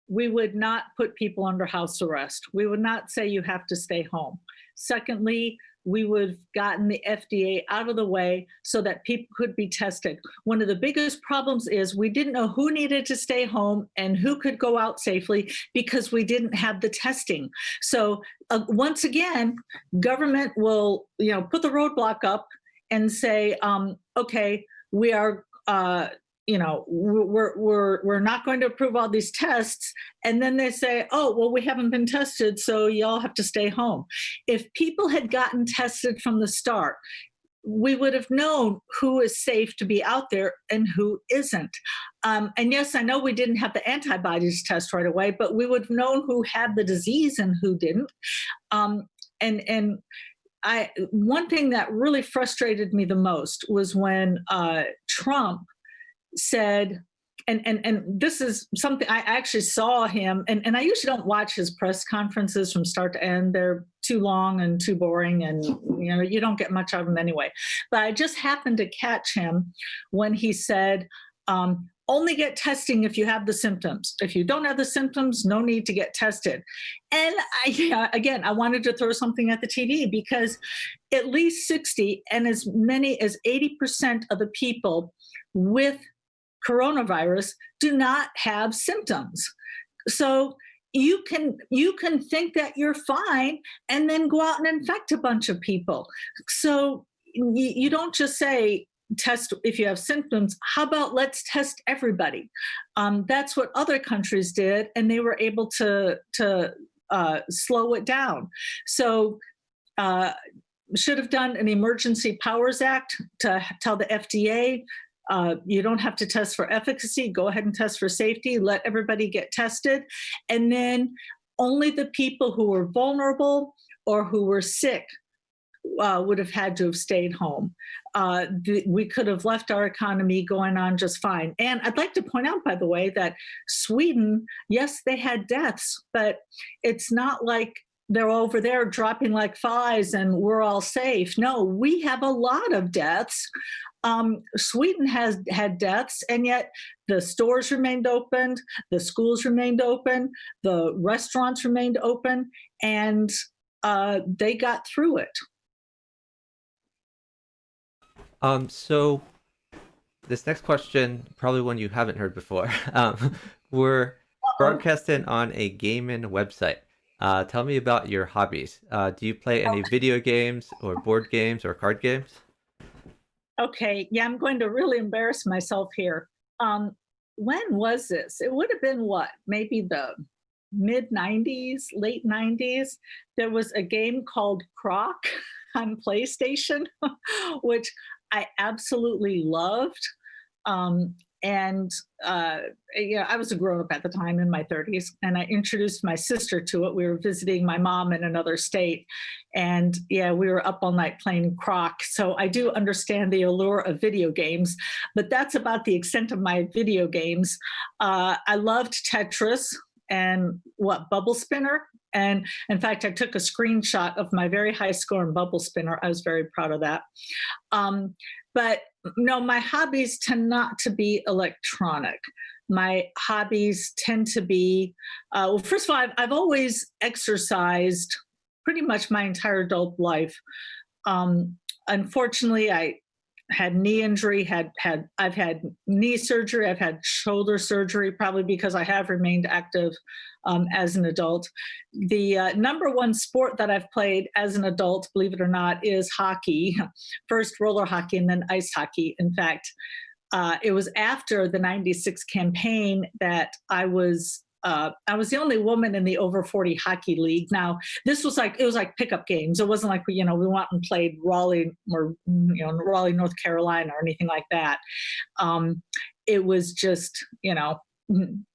we would not put people under house arrest. We would not say you have to stay home. Secondly, we would have gotten the FDA out of the way so that people could be tested. One of the biggest problems is we didn't know who needed to stay home and who could go out safely because we didn't have the testing. So once again, government will, put the roadblock up and say, okay, we are, we're not going to approve all these tests. And then they say, oh, well, we haven't been tested, so y'all have to stay home. If people had gotten tested from the start, we would have known who is safe to be out there and who isn't. And yes, I know we didn't have the antibodies test right away, but we would have known who had the disease and who didn't. One thing that really frustrated me the most was when Trump said, and this is something I actually saw him, and I usually don't watch his press conferences from start to end. They're too long and too boring, and you don't get much out of them anyway. But I just happened to catch him when he said, only get testing if you have the symptoms. If you don't have the symptoms, no need to get tested. And I wanted to throw something at the TV because at least 60 and as many as 80% of the people with coronavirus do not have symptoms. So you can think that you're fine and then go out and infect a bunch of people. So you don't just say test if you have symptoms. How about let's test everybody? That's what other countries did, and they were able to slow it down. So should have done an Emergency Powers Act to tell the FDA, you don't have to test for efficacy. Go ahead and test for safety. Let everybody get tested. And then only the people who were vulnerable or who were sick would have had to have stayed home. We could have left our economy going on just fine. And I'd like to point out, by the way, that Sweden, yes, they had deaths, but it's not like they're over there dropping like flies and we're all safe. No, we have a lot of deaths. Sweden has had deaths, and yet the stores remained open, the schools remained open, the restaurants remained open, and they got through it. So this next question, probably one you haven't heard before. We're broadcasting on a gaming website. Tell me about your hobbies. Do you play any video games or board games or card games? Okay, yeah, I'm going to really embarrass myself here. When was this? It would have been what? Maybe the mid 90s, late 90s. There was a game called Croc on PlayStation, which I absolutely loved. I was a grown-up at the time in my 30s, and I introduced my sister to it. We were visiting my mom in another state, and we were up all night playing Croc. So I do understand the allure of video games, but that's about the extent of my video games. I loved Tetris and Bubble Spinner. And in fact, I took a screenshot of my very high score in Bubble Spinner. I was very proud of that. But no, my hobbies tend not to be electronic. My hobbies tend to be, well, first of all, I've always exercised pretty much my entire adult life. Unfortunately, I had knee injury, I've had knee surgery, I've had shoulder surgery, probably because I have remained active as an adult. The number one sport that I've played as an adult, believe it or not, is hockey. First roller hockey and then ice hockey. In fact, it was after the '96 campaign that I was the only woman in the over 40 hockey league. Now, it was like pickup games. It wasn't like we went and played Raleigh or Raleigh, North Carolina or anything like that. It was just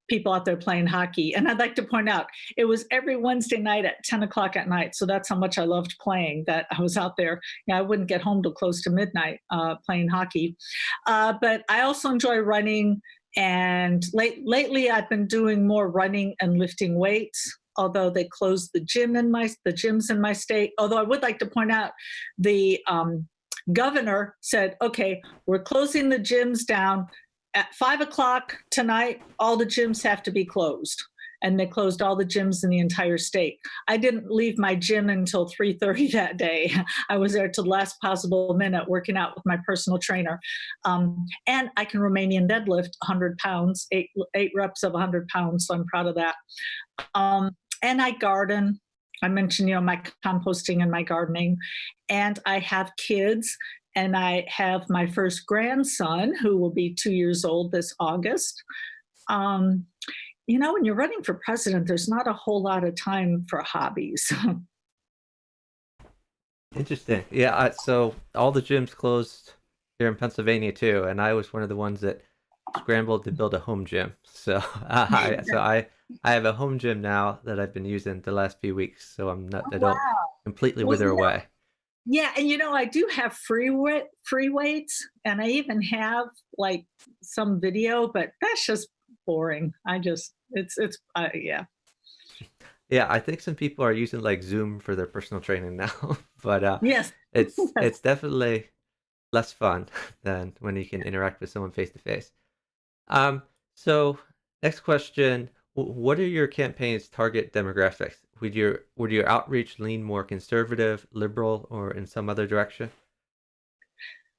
people out there playing hockey. And I'd like to point out, it was every Wednesday night at 10 o'clock at night. So that's how much I loved playing, that I was out there. I wouldn't get home till close to midnight playing hockey. But I also enjoy running. And lately, I've been doing more running and lifting weights. Although they closed the gyms in my state. Although I would like to point out, the governor said, "Okay, we're closing the gyms down. at 5 o'clock tonight, all the gyms have to be closed. And they closed all the gyms in the entire state. I didn't leave my gym until 3:30 that day. I was there to the last possible minute working out with my personal trainer. And I can Romanian deadlift 100 pounds, eight reps of 100 pounds. So I'm proud of that. And I garden. I mentioned, my composting and my gardening. And I have kids. And I have my first grandson who will be 2 years old this August. When you're running for president, there's not a whole lot of time for hobbies. Interesting. Yeah. So all the gyms closed here in Pennsylvania too, and I was one of the ones that scrambled to build a home gym. So I have a home gym now that I've been using the last few weeks, so I Wow. don't completely Well, wither away. Yeah, and I do have free weights, and I even have like some video, but that's just boring. Yeah. Yeah, I think some people are using like Zoom for their personal training now, but Yes. it's definitely less fun than when you can interact with someone face to face. So next question, what are your campaign's target demographics? Would your outreach lean more conservative, liberal, or in some other direction?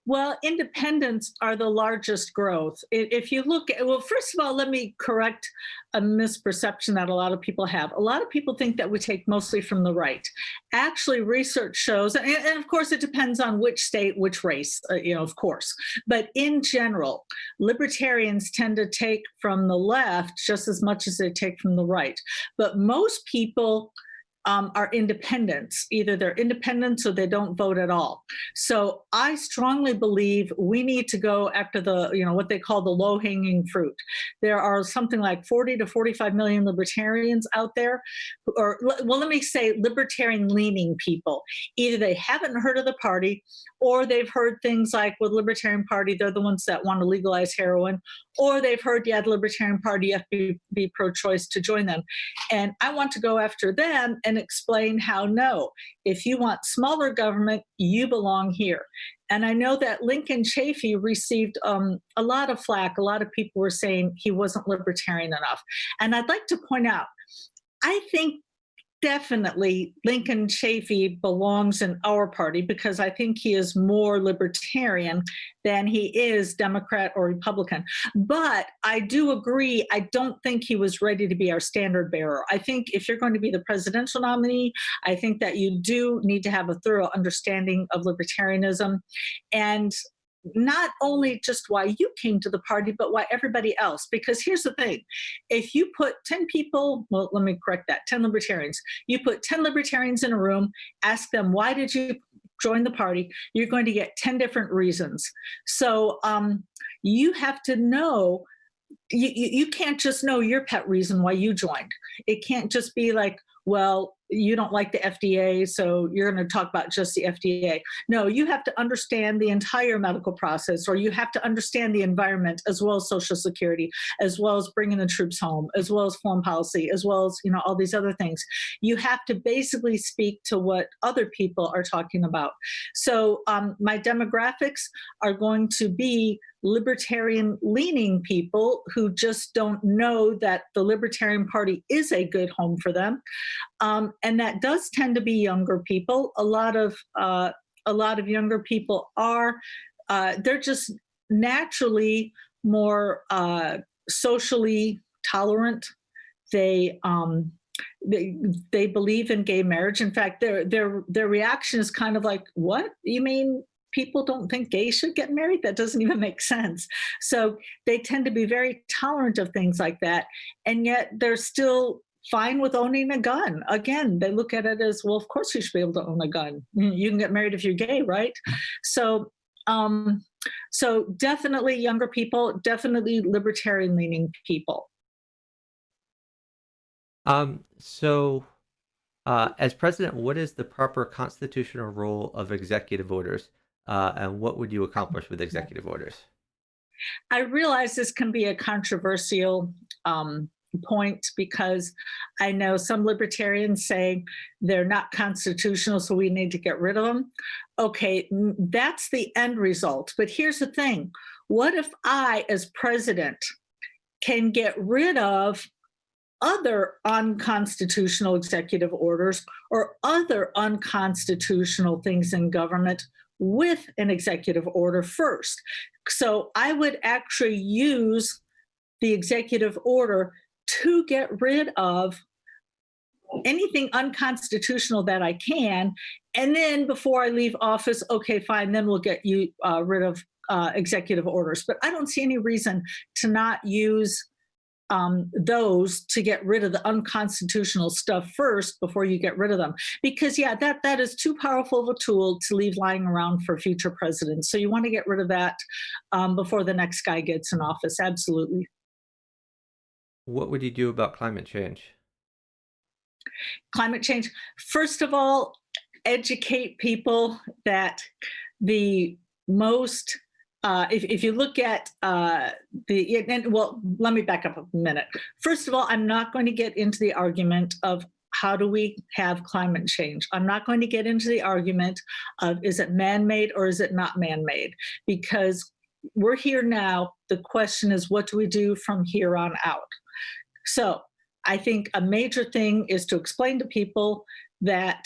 Well, independents are the largest growth. If you look at, well, first of all, let me correct a misperception that a lot of people have. A lot of people think that we take mostly from the right. Actually, research shows, and of course, it depends on which state, which race, of course. But in general, libertarians tend to take from the left just as much as they take from the right. But most people are independents. Either they're independents or they don't vote at all. So I strongly believe we need to go after what they call the low hanging fruit. There are something like 40 to 45 million libertarians out there, let me say libertarian leaning people. Either they haven't heard of the party, or they've heard things like with Libertarian Party, they're the ones that want to legalize heroin, or they've heard, the Libertarian Party, you have to be pro-choice to join them. And I want to go after them and explain how, no, if you want smaller government, you belong here. And I know that Lincoln Chafee received a lot of flack. A lot of people were saying he wasn't libertarian enough. And I'd like to point out, I think definitely Lincoln Chafee belongs in our party because I think he is more libertarian than he is Democrat or Republican. But I do agree, I don't think he was ready to be our standard bearer. I think if you're going to be the presidential nominee, I think that you do need to have a thorough understanding of libertarianism, and not only just why you came to the party, but why everybody else. Because here's the thing, if you put 10 people, well, let me correct that, 10 libertarians, you put 10 libertarians in a room, ask them, why did you join the party? You're going to get 10 different reasons. So you have to know, you can't just know your pet reason why you joined. It can't just be like, well, you don't like the FDA, so you're going to talk about just the FDA. No, you have to understand the entire medical process, or you have to understand the environment as well as Social Security, as well as bringing the troops home, as well as foreign policy, as well as, all these other things. You have to basically speak to what other people are talking about. So my demographics are going to be libertarian leaning people who just don't know that the Libertarian Party is a good home for them. And that does tend to be younger people. A lot of younger people are, they're just naturally more socially tolerant. They believe in gay marriage. In fact, their reaction is kind of like, what? You mean people don't think gays should get married? That doesn't even make sense. So they tend to be very tolerant of things like that. And yet they're still fine with owning a gun. Again, they look at it as, well, of course you should be able to own a gun. You can get married if you're gay, right? So definitely younger people, definitely libertarian leaning people. As president, what is the proper constitutional role of executive orders, and what would you accomplish with executive orders? I realize this can be a controversial point, because I know some libertarians say they're not constitutional, so we need to get rid of them. Okay, that's the end result. But here's the thing: what if I, as president, can get rid of other unconstitutional executive orders or other unconstitutional things in government with an executive order first? So I would actually use the executive order to get rid of anything unconstitutional that I can. And then before I leave office, okay, fine, then we'll get you rid of executive orders. But I don't see any reason to not use those to get rid of the unconstitutional stuff first before you get rid of them. Because, yeah, that is too powerful of a tool to leave lying around for future presidents. So you want to get rid of that before the next guy gets in office. Absolutely. What would you do about climate change? Climate change. First of all, educate people that the most if you look at well, let me back up a minute. First of all, I'm not going to get into the argument of how do we have climate change. I'm not going to get into the argument of is it man-made or is it not man-made, because we're here now. The question is, what do we do from here on out? So I think a major thing is to explain to people that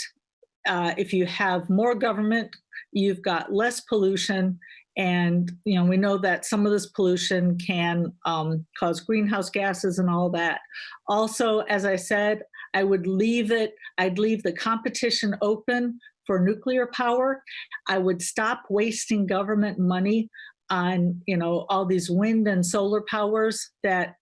if you have more government, you've got less pollution. And, we know that some of this pollution can cause greenhouse gases and all that. Also, as I said, I'd leave the competition open for nuclear power. I would stop wasting government money on, all these wind and solar powers that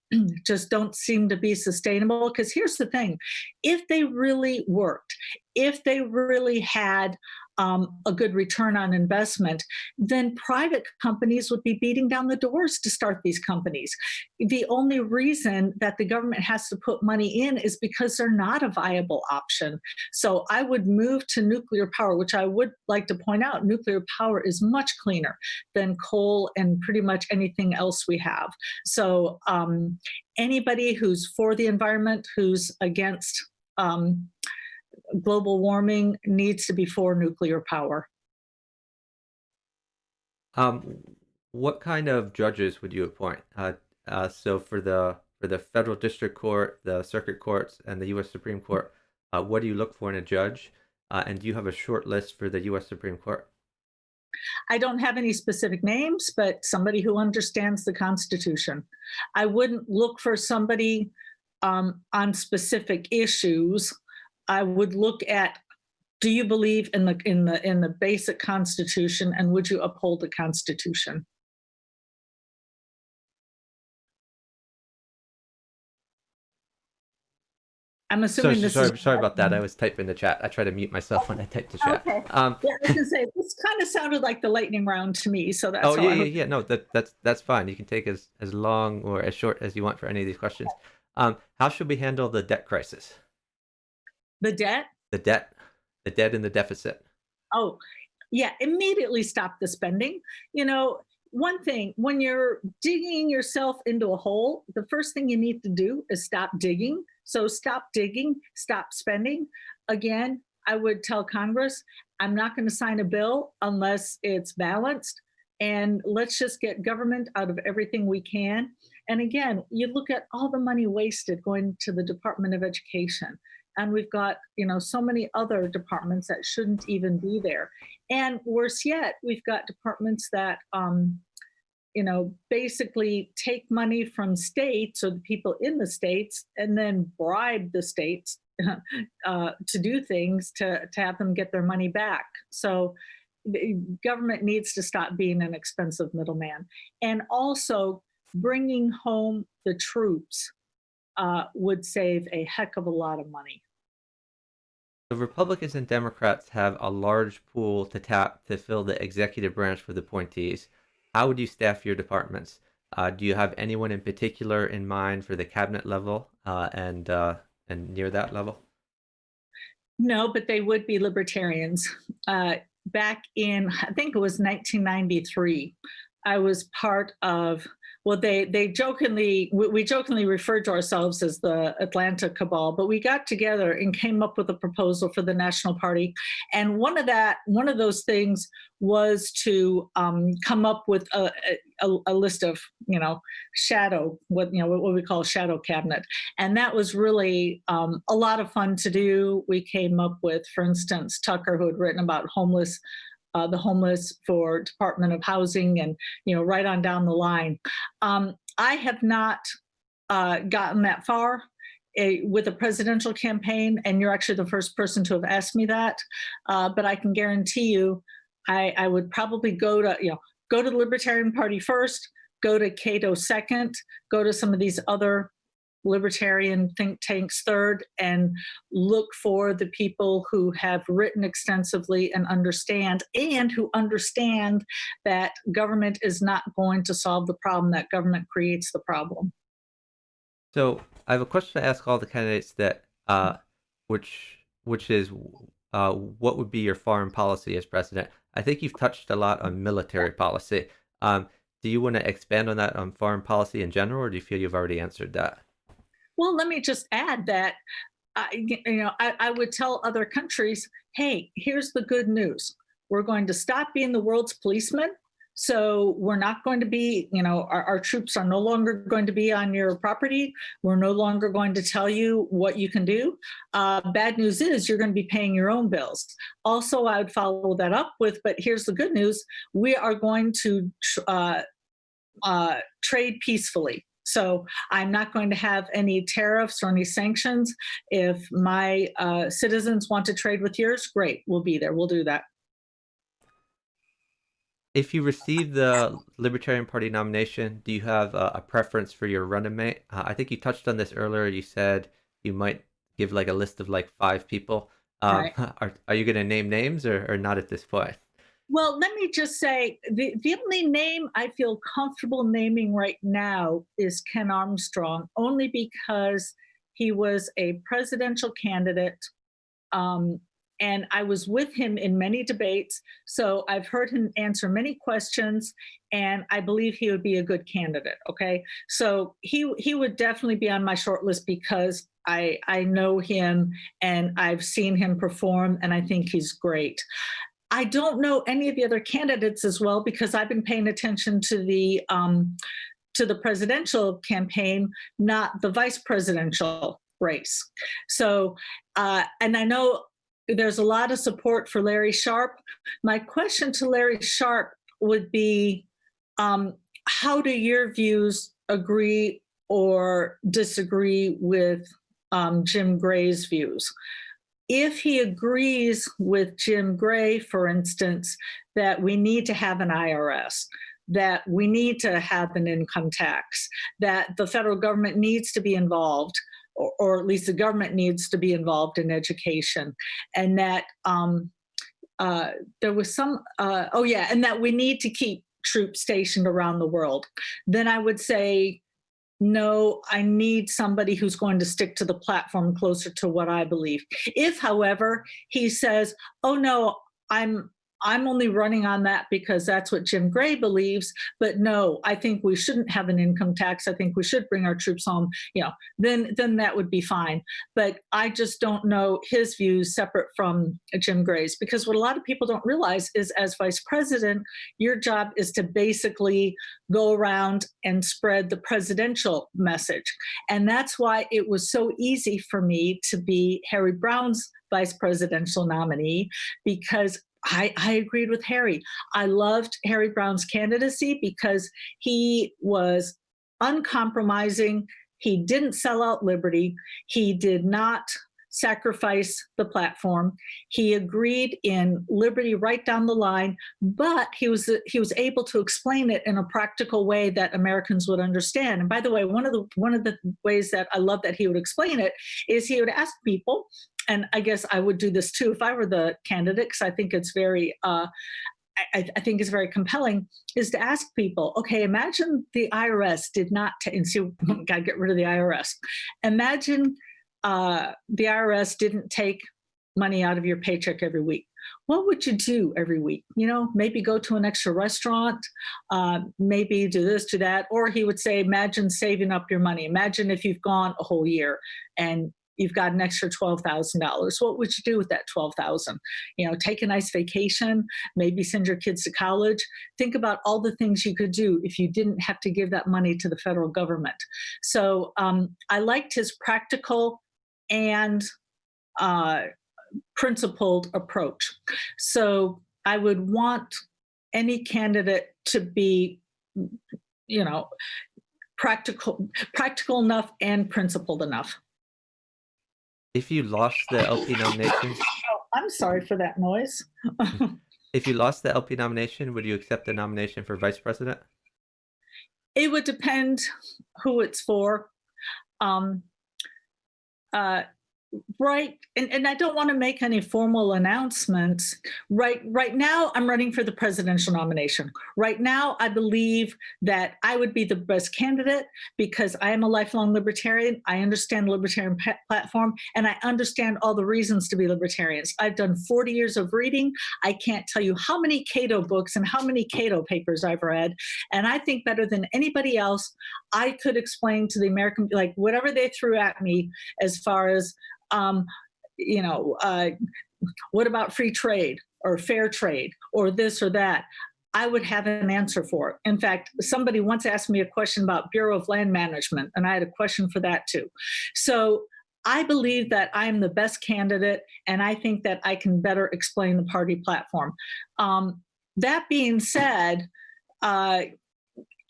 just don't seem to be sustainable. Because here's the thing: if they really worked, if they really had a good return on investment, then private companies would be beating down the doors to start these companies. The only reason that the government has to put money in is because they're not a viable option. So I would move to nuclear power, which I would like to point out, nuclear power is much cleaner than coal and pretty much anything else we have. So anybody who's for the environment, who's against global warming, needs to be for nuclear power. What kind of judges would you appoint? So for the federal district court, the circuit courts, and the U.S. Supreme Court, what do you look for in a judge? And do you have a short list for the U.S. Supreme Court? I don't have any specific names, but somebody who understands the Constitution. I wouldn't look for somebody on specific issues. I would look at, do you believe in the basic Constitution, and would you uphold the Constitution? I'm assuming sorry about that. I was typing the chat. I try to mute myself when I type the chat. Okay. Yeah, I was gonna say this kind of sounded like the lightning round to me. So that's yeah. No, that's fine. You can take as long or as short as you want for any of these questions. How should we handle the debt crisis? The debt? The debt and the deficit. Oh, yeah. Immediately stop the spending. One thing, when you're digging yourself into a hole, the first thing you need to do is stop digging. So stop digging, stop spending. Again, I would tell Congress, I'm not going to sign a bill unless it's balanced. And let's just get government out of everything we can. And again, you look at all the money wasted going to the Department of Education. And we've got, so many other departments that shouldn't even be there. And worse yet, we've got departments that, basically take money from states or the people in the states and then bribe the states to do things to have them get their money back. So the government needs to stop being an expensive middleman. And also bringing home the troops would save a heck of a lot of money. The Republicans and Democrats have a large pool to tap to fill the executive branch with appointees. How would you staff your departments? Do you have anyone in particular in mind for the cabinet level and near that level? No, but they would be libertarians. Back in, I think it was 1993, I was part of, well, they jokingly, we jokingly referred to ourselves as the Atlanta Cabal, but we got together and came up with a proposal for the National Party. And one of those things was to come up with a list of, what we call a shadow cabinet. And that was really a lot of fun to do. We came up with, for instance, Tucker, who had written about the homeless for Department of Housing, and right on down the line. I have not gotten that far with a presidential campaign, and you're actually the first person to have asked me that. But I can guarantee you, I would probably go to the Libertarian Party first, go to Cato second, go to some of these other libertarian think tanks third, and look for the people who have written extensively and who understand that government is not going to solve the problem, that government creates the problem. So I have a question to ask all the candidates that, which is, what would be your foreign policy as president? I think you've touched a lot on military policy. Do you want to expand on that, on foreign policy in general, or do you feel you've already answered that? Well, let me just add that I would tell other countries, hey, here's the good news. We're going to stop being the world's policemen. So we're not going to be, our troops are no longer going to be on your property. We're no longer going to tell you what you can do. Bad news is you're going to be paying your own bills. Also, I would follow that up with, but here's the good news. We are going to trade peacefully. So I'm not going to have any tariffs or any sanctions. If my citizens want to trade with yours, great, we'll be there. We'll do that. If you receive the Libertarian Party nomination, do you have a preference for your running mate? I think you touched on this earlier. You said you might give like a list of like 5 people. Right. Are you going to name names or not at this point? Well, let me just say the only name I feel comfortable naming right now is Ken Armstrong, only because he was a presidential candidate. And I was with him in many debates. So I've heard him answer many questions, and I believe he would be a good candidate. Okay. So he would definitely be on my short list because I know him and I've seen him perform, and I think he's great. I don't know any of the other candidates as well because I've been paying attention to the presidential campaign, not the vice presidential race. So, and I know there's a lot of support for Larry Sharpe. My question to Larry Sharpe would be, how do your views agree or disagree with Jim Gray's views? If he agrees with Jim Gray, for instance, that we need to have an IRS, that we need to have an income tax, that the federal government needs to be involved, or at least the government needs to be involved in education, and that there was some, and that we need to keep troops stationed around the world, then I would say, no, I need somebody who's going to stick to the platform closer to what I believe. If, however, he says, oh, no, I'm only running on that because that's what Jim Gray believes, but no, I think we shouldn't have an income tax. I think we should bring our troops home, then that would be fine. But I just don't know his views separate from Jim Gray's, because what a lot of people don't realize is as vice president, your job is to basically go around and spread the presidential message. And that's why it was so easy for me to be Harry Brown's vice presidential nominee, because I agreed with Harry. I loved Harry Brown's candidacy because he was uncompromising. He didn't sell out liberty. He did not sacrifice the platform. He agreed in liberty right down the line, but he was able to explain it in a practical way that Americans would understand. And by the way, one of the ways that I love that he would explain it is he would ask people, and I guess I would do this too if I were the candidate, because I think it's very, I think it's very compelling, is to ask people, okay, imagine the IRS did not, and see, got to get rid of the IRS. Imagine the IRS didn't take money out of your paycheck every week. What would you do every week? Maybe go to an extra restaurant, maybe do this, do that. Or he would say, imagine saving up your money. Imagine if you've gone a whole year and you've got an extra $12,000. What would you do with that $12,000? Take a nice vacation, maybe send your kids to college. Think about all the things you could do if you didn't have to give that money to the federal government. So I liked his practical and principled approach. So I would want any candidate to be, practical enough and principled enough. If you lost the LP nomination, Oh, I'm sorry for that noise. if you lost the LP nomination, would you accept the nomination for vice president? It would depend who it's for. Right, and I don't want to make any formal announcements. Right now, I'm running for the presidential nomination. Right now, I believe that I would be the best candidate because I am a lifelong libertarian. I understand the libertarian platform, and I understand all the reasons to be libertarians. I've done 40 years of reading. I can't tell you how many Cato books and how many Cato papers I've read, and I think better than anybody else, I could explain to the American, like whatever they threw at me as far as what about free trade or fair trade or this or that? I would have an answer for it. In fact, somebody once asked me a question about Bureau of Land Management, and I had a question for that too. So I believe that I am the best candidate, and I think that I can better explain the party platform. That being said,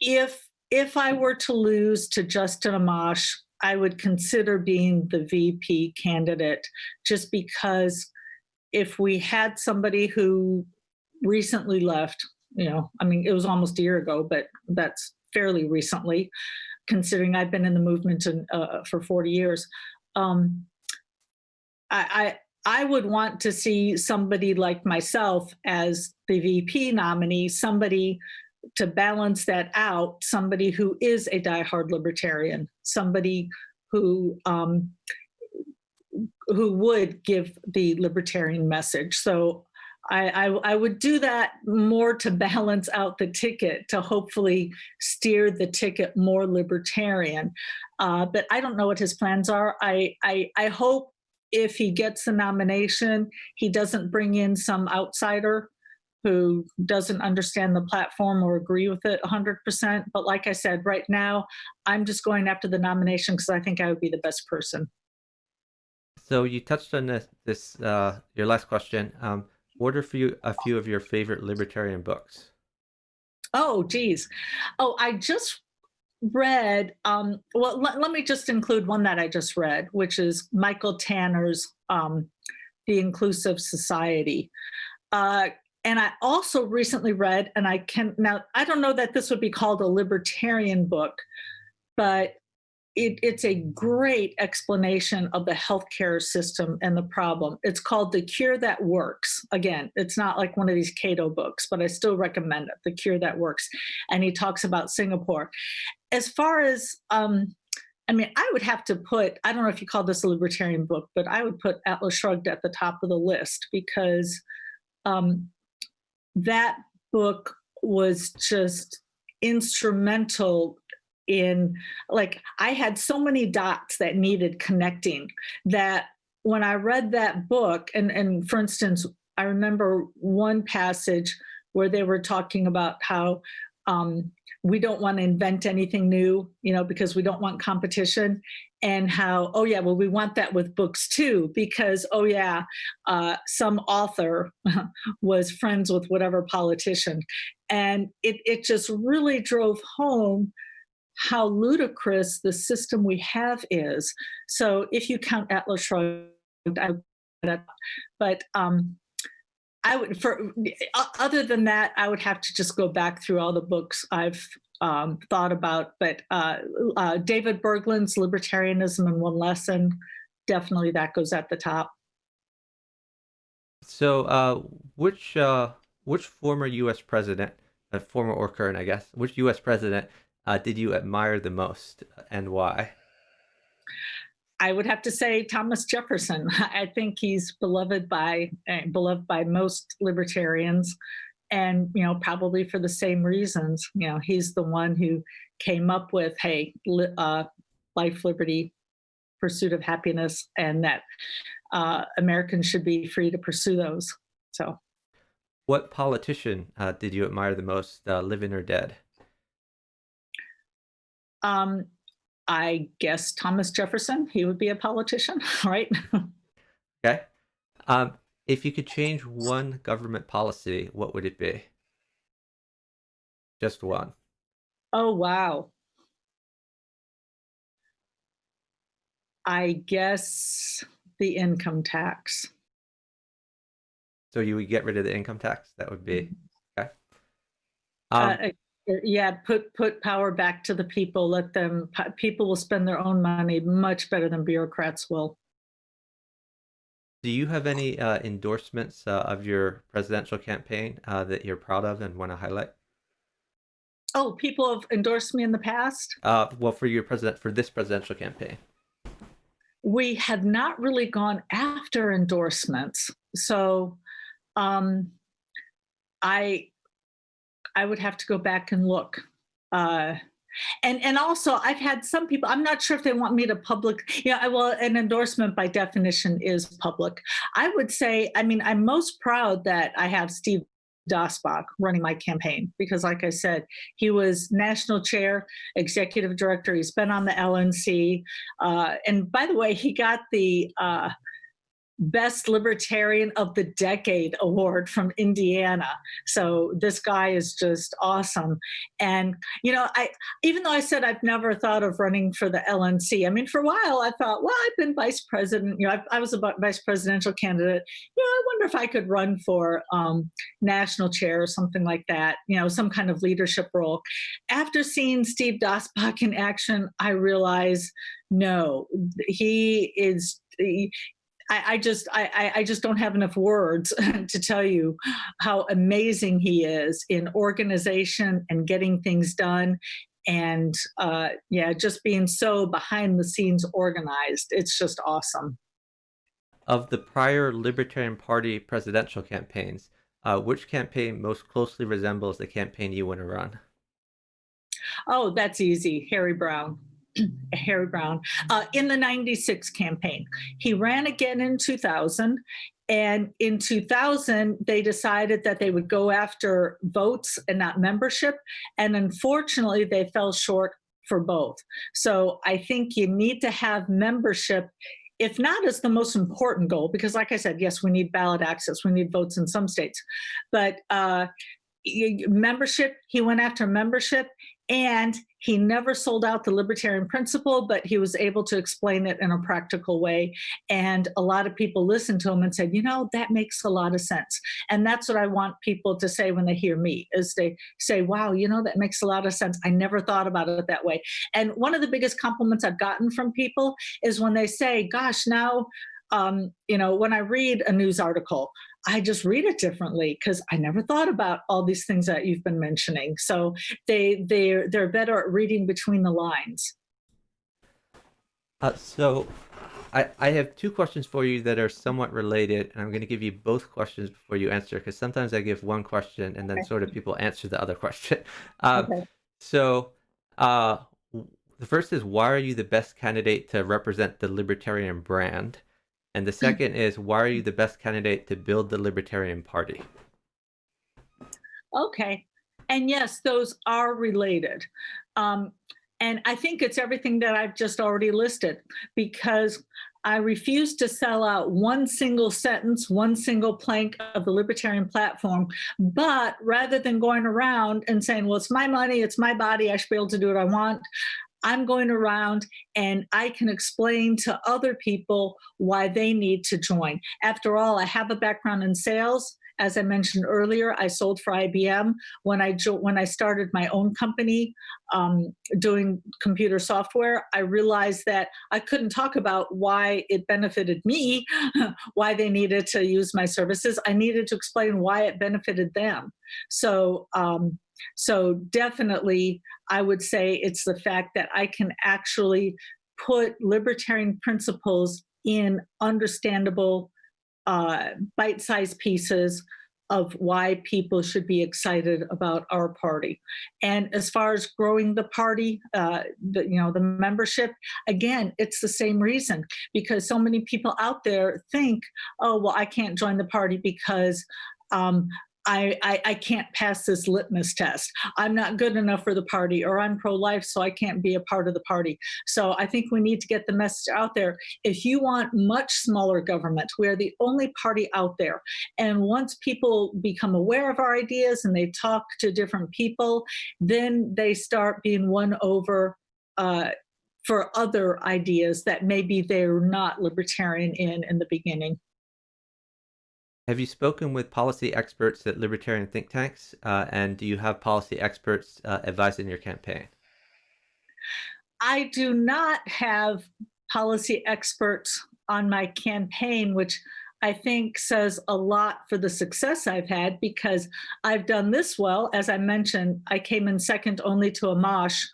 if I were to lose to Justin Amash, I would consider being the VP candidate, just because if we had somebody who recently left, it was almost a year ago, but that's fairly recently, considering I've been in the movement for 40 years. I would want to see somebody like myself as the VP nominee, somebody to balance that out, somebody who is a diehard libertarian, somebody who would give the libertarian message. So I would do that more to balance out the ticket, to hopefully steer the ticket more libertarian. But I don't know what his plans are. I hope if he gets the nomination, he doesn't bring in some outsider who doesn't understand the platform or agree with it 100%. But like I said, right now, I'm just going after the nomination because I think I would be the best person. So you touched on this your last question. What are a few of your favorite libertarian books? Oh, geez. Oh, I just read, let me just include one that I just read, which is Michael Tanner's The Inclusive Society. And I also recently read, and I don't know that this would be called a libertarian book, but it's a great explanation of the healthcare system and the problem. It's called The Cure That Works. Again, it's not like one of these Cato books, but I still recommend it, The Cure That Works. And he talks about Singapore. As far as, I would have to put, I don't know if you call this a libertarian book, but I would put Atlas Shrugged at the top of the list, because that book was just instrumental in, like, I had so many dots that needed connecting that when I read that book, and for instance, I remember one passage where they were talking about how we don't want to invent anything new, because we don't want competition, and how, oh yeah, well, we want that with books too, because, oh yeah, some author was friends with whatever politician. And it just really drove home how ludicrous the system we have is. So if you count Atlas Shrugged, but I would, other than that, I would have to just go back through all the books I've thought about. But David Bergland's Libertarianism in One Lesson, definitely that goes at the top. So which former U.S. president, former or current, I guess, which U.S. president did you admire the most, and why? I would have to say Thomas Jefferson. I think he's beloved by most libertarians, and probably for the same reasons. He's the one who came up with, hey, life, liberty, pursuit of happiness, and that Americans should be free to pursue those. So, What politician did you admire the most, living or dead? um, I guess Thomas Jefferson. He would be a politician, right? Okay. Um, if you could change one government policy, what would it be? Just one. Oh wow. I guess the income tax. So you would get rid of the income tax? That would be okay. Uh, Um, yeah, put power back to the people. Let them. People will spend their own money much better than bureaucrats will. do you have any endorsements of your presidential campaign that you're proud of and want to highlight? Oh, people have endorsed me in the past. Well, for this presidential campaign. We have not really gone after endorsements, so um, I I would have to go back and look. Uh, and also, I've had some people. I'm not sure if they want me to public. Yeah, well, an endorsement by definition is public. I would say. I mean, I'm most proud that I have Steve Dasbach running my campaign because, like I said, he was national chair, executive director. He's been on the LNC, and by the way, he got the Best Libertarian of the Decade award from Indiana. So this guy is just awesome. And I even though I said I've never thought of running for the LNC. I mean, for a while I thought, well, I've been vice president. I was a vice presidential candidate. I wonder if I could run for national chair or something like that. Some kind of leadership role. After seeing Steve Dasbach in action, I realized no, he is. I just don't have enough words to tell you how amazing he is in organization and getting things done, and just being so behind the scenes organized. It's just awesome. Of the prior Libertarian Party presidential campaigns, which campaign most closely resembles the campaign you want to run? Oh, that's easy. Harry Brown. Harry Brown in the 96 campaign. He ran again in 2000. And in 2000, they decided that they would go after votes and not membership. And unfortunately, they fell short for both. So I think you need to have membership, if not as the most important goal, because like I said, yes, we need ballot access, we need votes in some states, but membership, he went after membership, and he never sold out the libertarian principle, but he was able to explain it in a practical way. And a lot of people listened to him and said, that makes a lot of sense. And that's what I want people to say when they hear me, is they say, wow, that makes a lot of sense. I never thought about it that way. And one of the biggest compliments I've gotten from people is when they say, gosh, now, when I read a news article, I just read it differently because I never thought about all these things that you've been mentioning. So they're better at reading between the lines. So I have two questions for you that are somewhat related, and I'm going to give you both questions before you answer, because sometimes I give one question and then Okay. sort of people answer the other question. Okay. So the first is, why are you the best candidate to represent the libertarian brand? And the second is, why are you the best candidate to build the Libertarian Party? Okay. And yes, those are related. And I think it's everything that I've just already listed, because I refuse to sell out one single sentence, one single plank of the libertarian platform. But rather than going around and saying, well, it's my money, it's my body, I should be able to do what I want, I'm going around and I can explain to other people why they need to join. After all, I have a background in sales. As I mentioned earlier, I sold for IBM. When I started my own company doing computer software, I realized that I couldn't talk about why it benefited me, why they needed to use my services. I needed to explain why it benefited them. So definitely, I would say it's the fact that I can actually put libertarian principles in understandable, bite-sized pieces of why people should be excited about our party. And as far as growing the party, the membership, again, it's the same reason, because so many people out there think, oh, well, I can't join the party because I can't pass this litmus test. I'm not good enough for the party, or I'm pro-life, so I can't be a part of the party. So I think we need to get the message out there. If you want much smaller government, we're the only party out there. And once people become aware of our ideas and they talk to different people, then they start being won over for other ideas that maybe they're not libertarian in the beginning. Have you spoken with policy experts at libertarian think tanks? And do you have policy experts advising your campaign? I do not have policy experts on my campaign, which I think says a lot for the success I've had, because I've done this well. As I mentioned, I came in second only to Amash.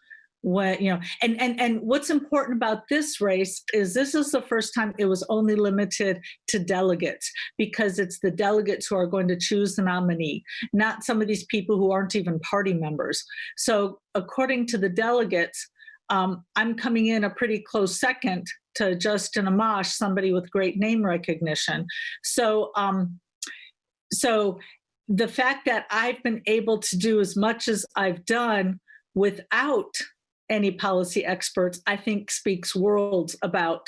When, and what's important about this race is this is the first time it was only limited to delegates, because it's the delegates who are going to choose the nominee, not some of these people who aren't even party members. So according to the delegates, I'm coming in a pretty close second to Justin Amash, somebody with great name recognition. So the fact that I've been able to do as much as I've done without any policy experts, I think speaks worlds about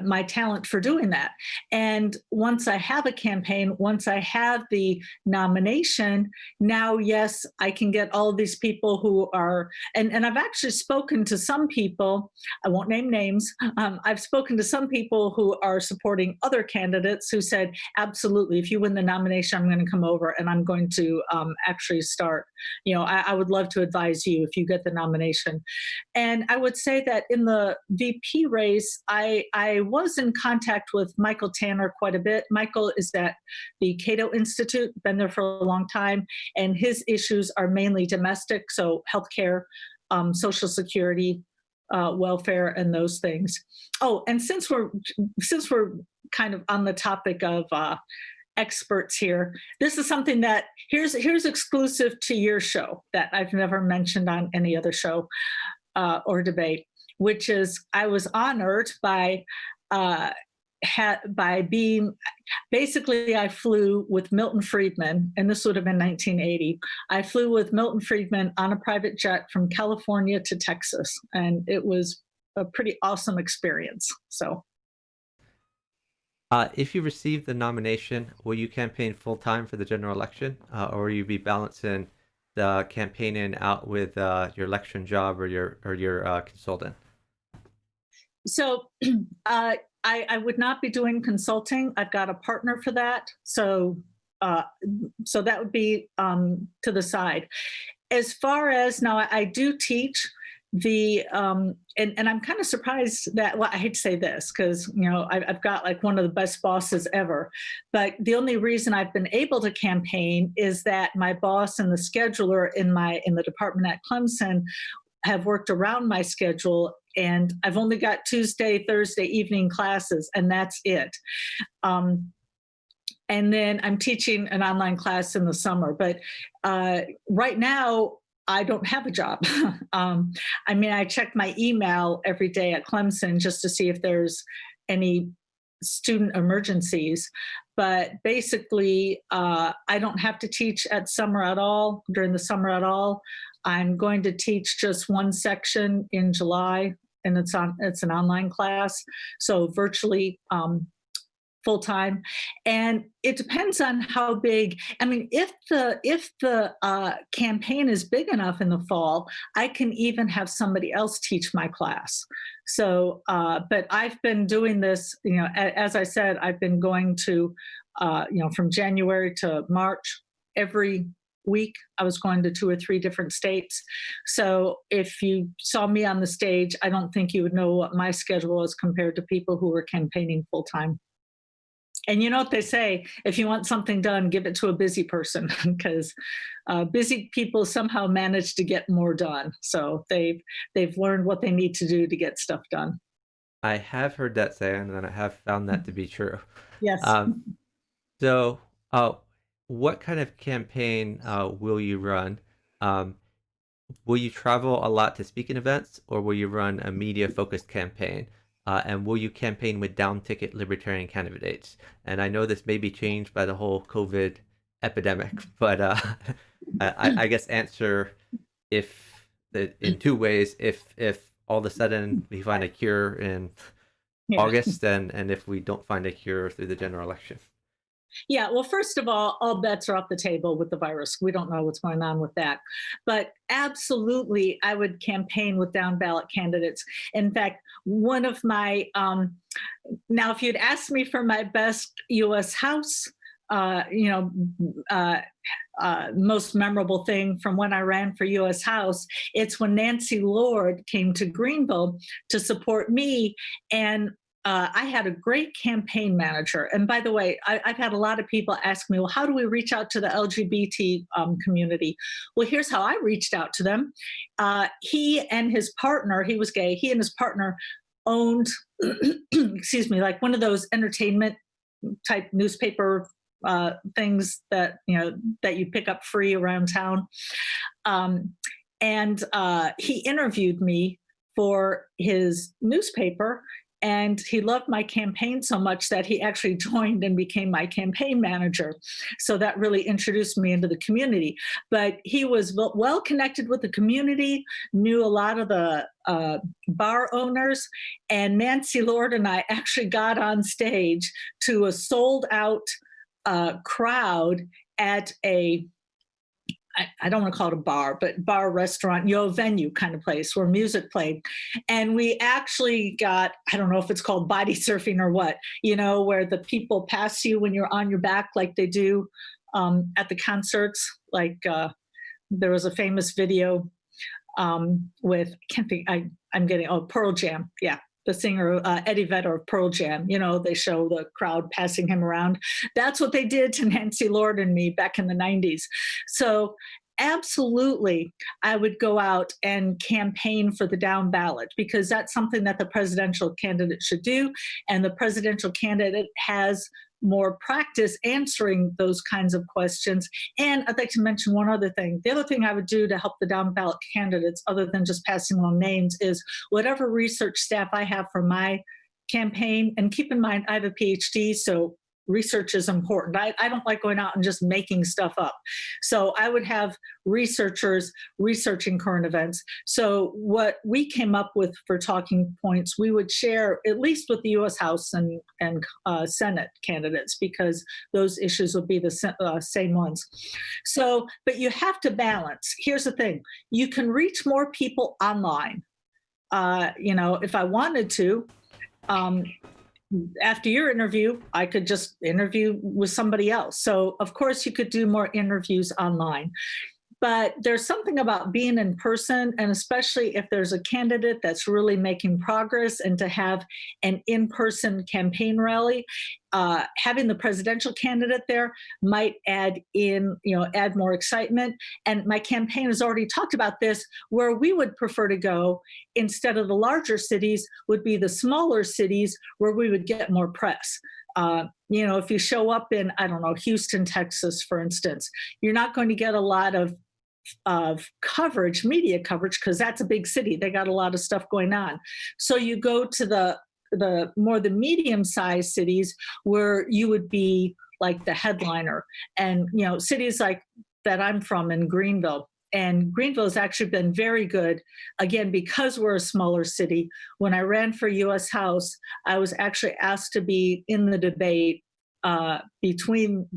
my talent for doing that. And once I have a campaign, once I have the nomination, now, yes, I can get all of these people who are, and I've actually spoken to some people, I won't name names, I've spoken to some people who are supporting other candidates who said, absolutely, if you win the nomination, I'm going to come over and I'm going to actually start. I would love to advise you if you get the nomination. And I would say that in the VP race, I was in contact with Michael Tanner quite a bit. Michael is at the Cato Institute, been there for a long time, and his issues are mainly domestic, so healthcare, Social Security, welfare, and those things. Oh, and since we're kind of on the topic of experts here, this is something that here's exclusive to your show that I've never mentioned on any other show or debate, which is I was honored by being, basically I flew with Milton Friedman, and this would have been 1980. I flew with Milton Friedman on a private jet from California to Texas, and it was a pretty awesome experience. So. If you receive the nomination, will you campaign full-time for the general election, or will you be balancing the campaigning out with your election job or your consultant? So I would not be doing consulting. I've got a partner for that. So that would be to the side. As far as now, I do teach the and I'm kind of surprised that, well, I hate to say this because I've got like one of the best bosses ever, but the only reason I've been able to campaign is that my boss and the scheduler in the department at Clemson have worked around my schedule, and I've only got Tuesday, Thursday evening classes, and that's it. And then I'm teaching an online class in the summer, but right now I don't have a job. I check my email every day at Clemson just to see if there's any student emergencies, but basically I don't have to teach at summer at all, during the summer at all. I'm going to teach just one section in July, and it's an online class, so virtually full time. And it depends on how big. If the campaign is big enough in the fall, I can even have somebody else teach my class. So, but I've been doing this, as I said, I've been going to, from January to March, every week I was going to 2 or 3 different states. So if you saw me on the stage, I don't think you would know what my schedule was compared to people who were campaigning full time. And you know what they say, if you want something done, give it to a busy person, because busy people somehow manage to get more done. So they've learned what they need to do to get stuff done. I have heard that saying, and I have found that to be true. Yes. Um, so, what kind of campaign will you run? Um, will you travel a lot to speaking events, or will you run a media-focused campaign? And will you campaign with down-ticket libertarian candidates? And I know this may be changed by the whole COVID epidemic, but I guess answer if in two ways. If all of a sudden we find a cure in Yeah. August, and if we don't find a cure through the general election. Yeah, well, first of all bets are off the table with the virus. We don't know what's going on with that. But absolutely, I would campaign with down ballot candidates. In fact, one of my, now, if you'd asked me for my best US House, uh, you know, uh, most memorable thing from when I ran for US House, it's when Nancy Lord came to Greenville to support me. And I had a great campaign manager. And by the way, I've had a lot of people ask me, well, how do we reach out to the LGBT community? Well, here's how I reached out to them. He and his partner, he was gay, he and his partner owned, excuse me, like one of those entertainment type newspaper things that that you pick up free around town. Um, and he interviewed me for his newspaper, and he loved my campaign so much that he actually joined and became my campaign manager. So that really introduced me into the community. But he was well connected with the community, knew a lot of the bar owners, and Nancy Lord and I actually got on stage to a sold out crowd at I don't want to call it a bar, but bar, restaurant, venue kind of place where music played. And we actually got, I don't know if it's called body surfing or what, where the people pass you when you're on your back, like they do at the concerts. Like there was a famous video with, I can't think, I'm getting, Pearl Jam. Yeah. The singer Eddie Vedder of Pearl Jam, they show the crowd passing him around. That's what they did to Nancy Lord and me back in the 90s. So absolutely, I would go out and campaign for the down ballot, because that's something that the presidential candidate should do. And the presidential candidate has more practice answering those kinds of questions. And I'd like to mention one other thing. The other thing I would do to help the down ballot candidates, other than just passing along names, is whatever research staff I have for my campaign, and keep in mind I have a PhD, so research is important. I don't like going out and just making stuff up. So I would have researchers researching current events. So what we came up with for talking points, we would share at least with the U.S. House and Senate candidates, because those issues would be the same ones. So, but you have to balance. Here's the thing. You can reach more people online. If I wanted to, after your interview, I could just interview with somebody else. So, of course, you could do more interviews online. But there's something about being in person, and especially if there's a candidate that's really making progress, and to have an in-person campaign rally, having the presidential candidate there might add more excitement. And my campaign has already talked about this, where we would prefer to go instead of the larger cities would be the smaller cities where we would get more press. If you show up in, I don't know, Houston, Texas, for instance, you're not going to get a lot of coverage, media coverage, because that's a big city. They got a lot of stuff going on. So you go to the more the medium-sized cities where you would be like the headliner. And cities like that I'm from in Greenville. And Greenville has actually been very good, again, because we're a smaller city. When I ran for U.S. House, I was actually asked to be in the debate between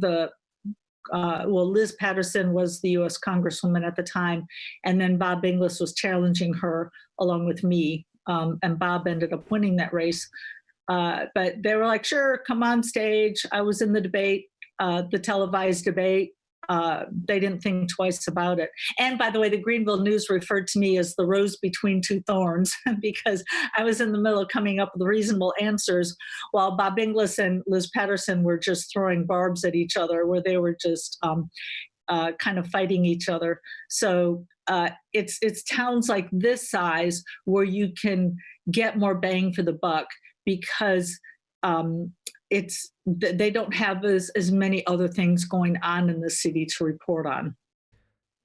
Liz Patterson was the U.S. Congresswoman at the time, and then Bob Inglis was challenging her along with me, and Bob ended up winning that race. But they were like, sure, come on stage. I was in the debate, the televised debate. they didn't think twice about it. And by the way, the Greenville News referred to me as the rose between two thorns because I was in the middle of coming up with reasonable answers while Bob Inglis and Liz Patterson were just throwing barbs at each other, where they were just kind of fighting each other. So it's towns like this size where you can get more bang for the buck because they don't have as many other things going on in the city to report on.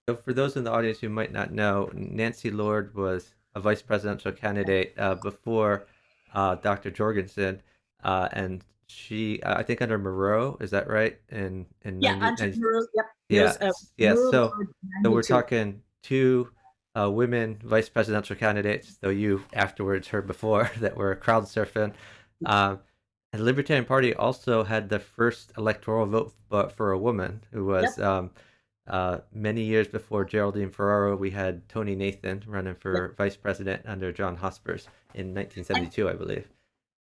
So for those in the audience who might not know, Nancy Lord was a vice presidential candidate before Dr. Jorgensen, and she, I think, under Moreau, is that right? In Yeah, 90, Andre Moreau, yep. yeah, yeah. Moreau So Lord, so we're 92. talking two women vice presidential candidates, though you afterwards heard before that were crowd surfing. And the Libertarian Party also had the first electoral vote for a woman who was Yep. many years before Geraldine Ferraro. We had Tony Nathan running for Yep. vice president under John Hospers in And 1972, I believe.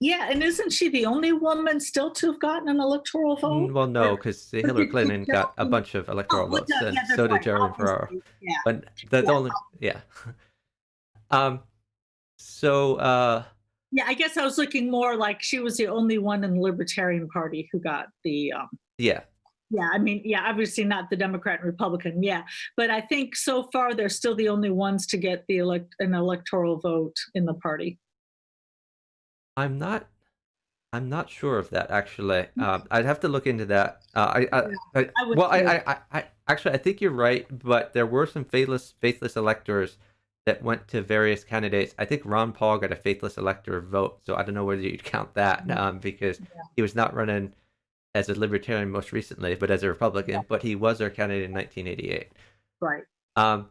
yeah, and isn't she the only woman still to have gotten an electoral vote? Well, no, because Or Hillary did Clinton got a bunch of oh, electoral well, votes, and yeah, that's so did right. Geraldine Ferraro. Obviously, yeah, But the yeah. only, yeah. Um. So, Yeah, I guess I was looking more like she was the only one in the Libertarian Party who got the yeah. yeah, I mean, yeah, obviously not the Democrat and Republican, yeah. But I think so far they're still the only ones to get an electoral vote in the party. I'm not. I'm not sure of that actually. I'd have to look into that. Yeah, I would Well, too. I actually I think you're right, but there were some faithless electors that went to various candidates. I think Ron Paul got a faithless elector vote, so I don't know whether you'd count that because Yeah, he was not running as a libertarian most recently, but as a yeah, Republican. But he was our candidate in 1988. right. Um,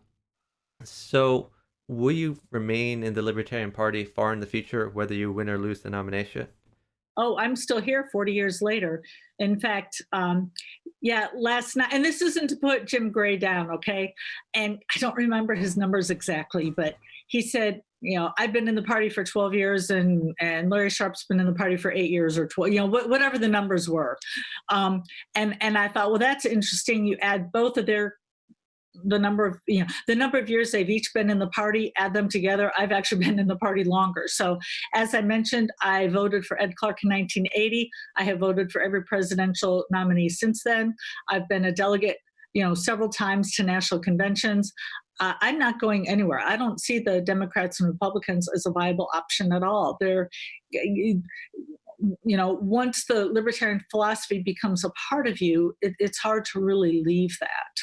so will you remain in the Libertarian Party far in the future, whether you win or lose the nomination? Oh, I'm still here 40 years later. In fact, yeah, last night, and this isn't to put Jim Gray down, okay? And I don't remember his numbers exactly, but he said, I've been in the party for 12 years and Larry Sharp's been in the party for 8 years or 12, whatever the numbers were. And I thought, well, that's interesting. You add both of the number of years they've each been in the party, add them together, I've actually been in the party longer. So as I mentioned, I voted for Ed Clark in 1980. I have voted for every presidential nominee since then. I've been a delegate several times to national conventions. I'm not going anywhere. I don't see the Democrats and Republicans as a viable option at all. Once the libertarian philosophy becomes a part of you, it's hard to really leave that.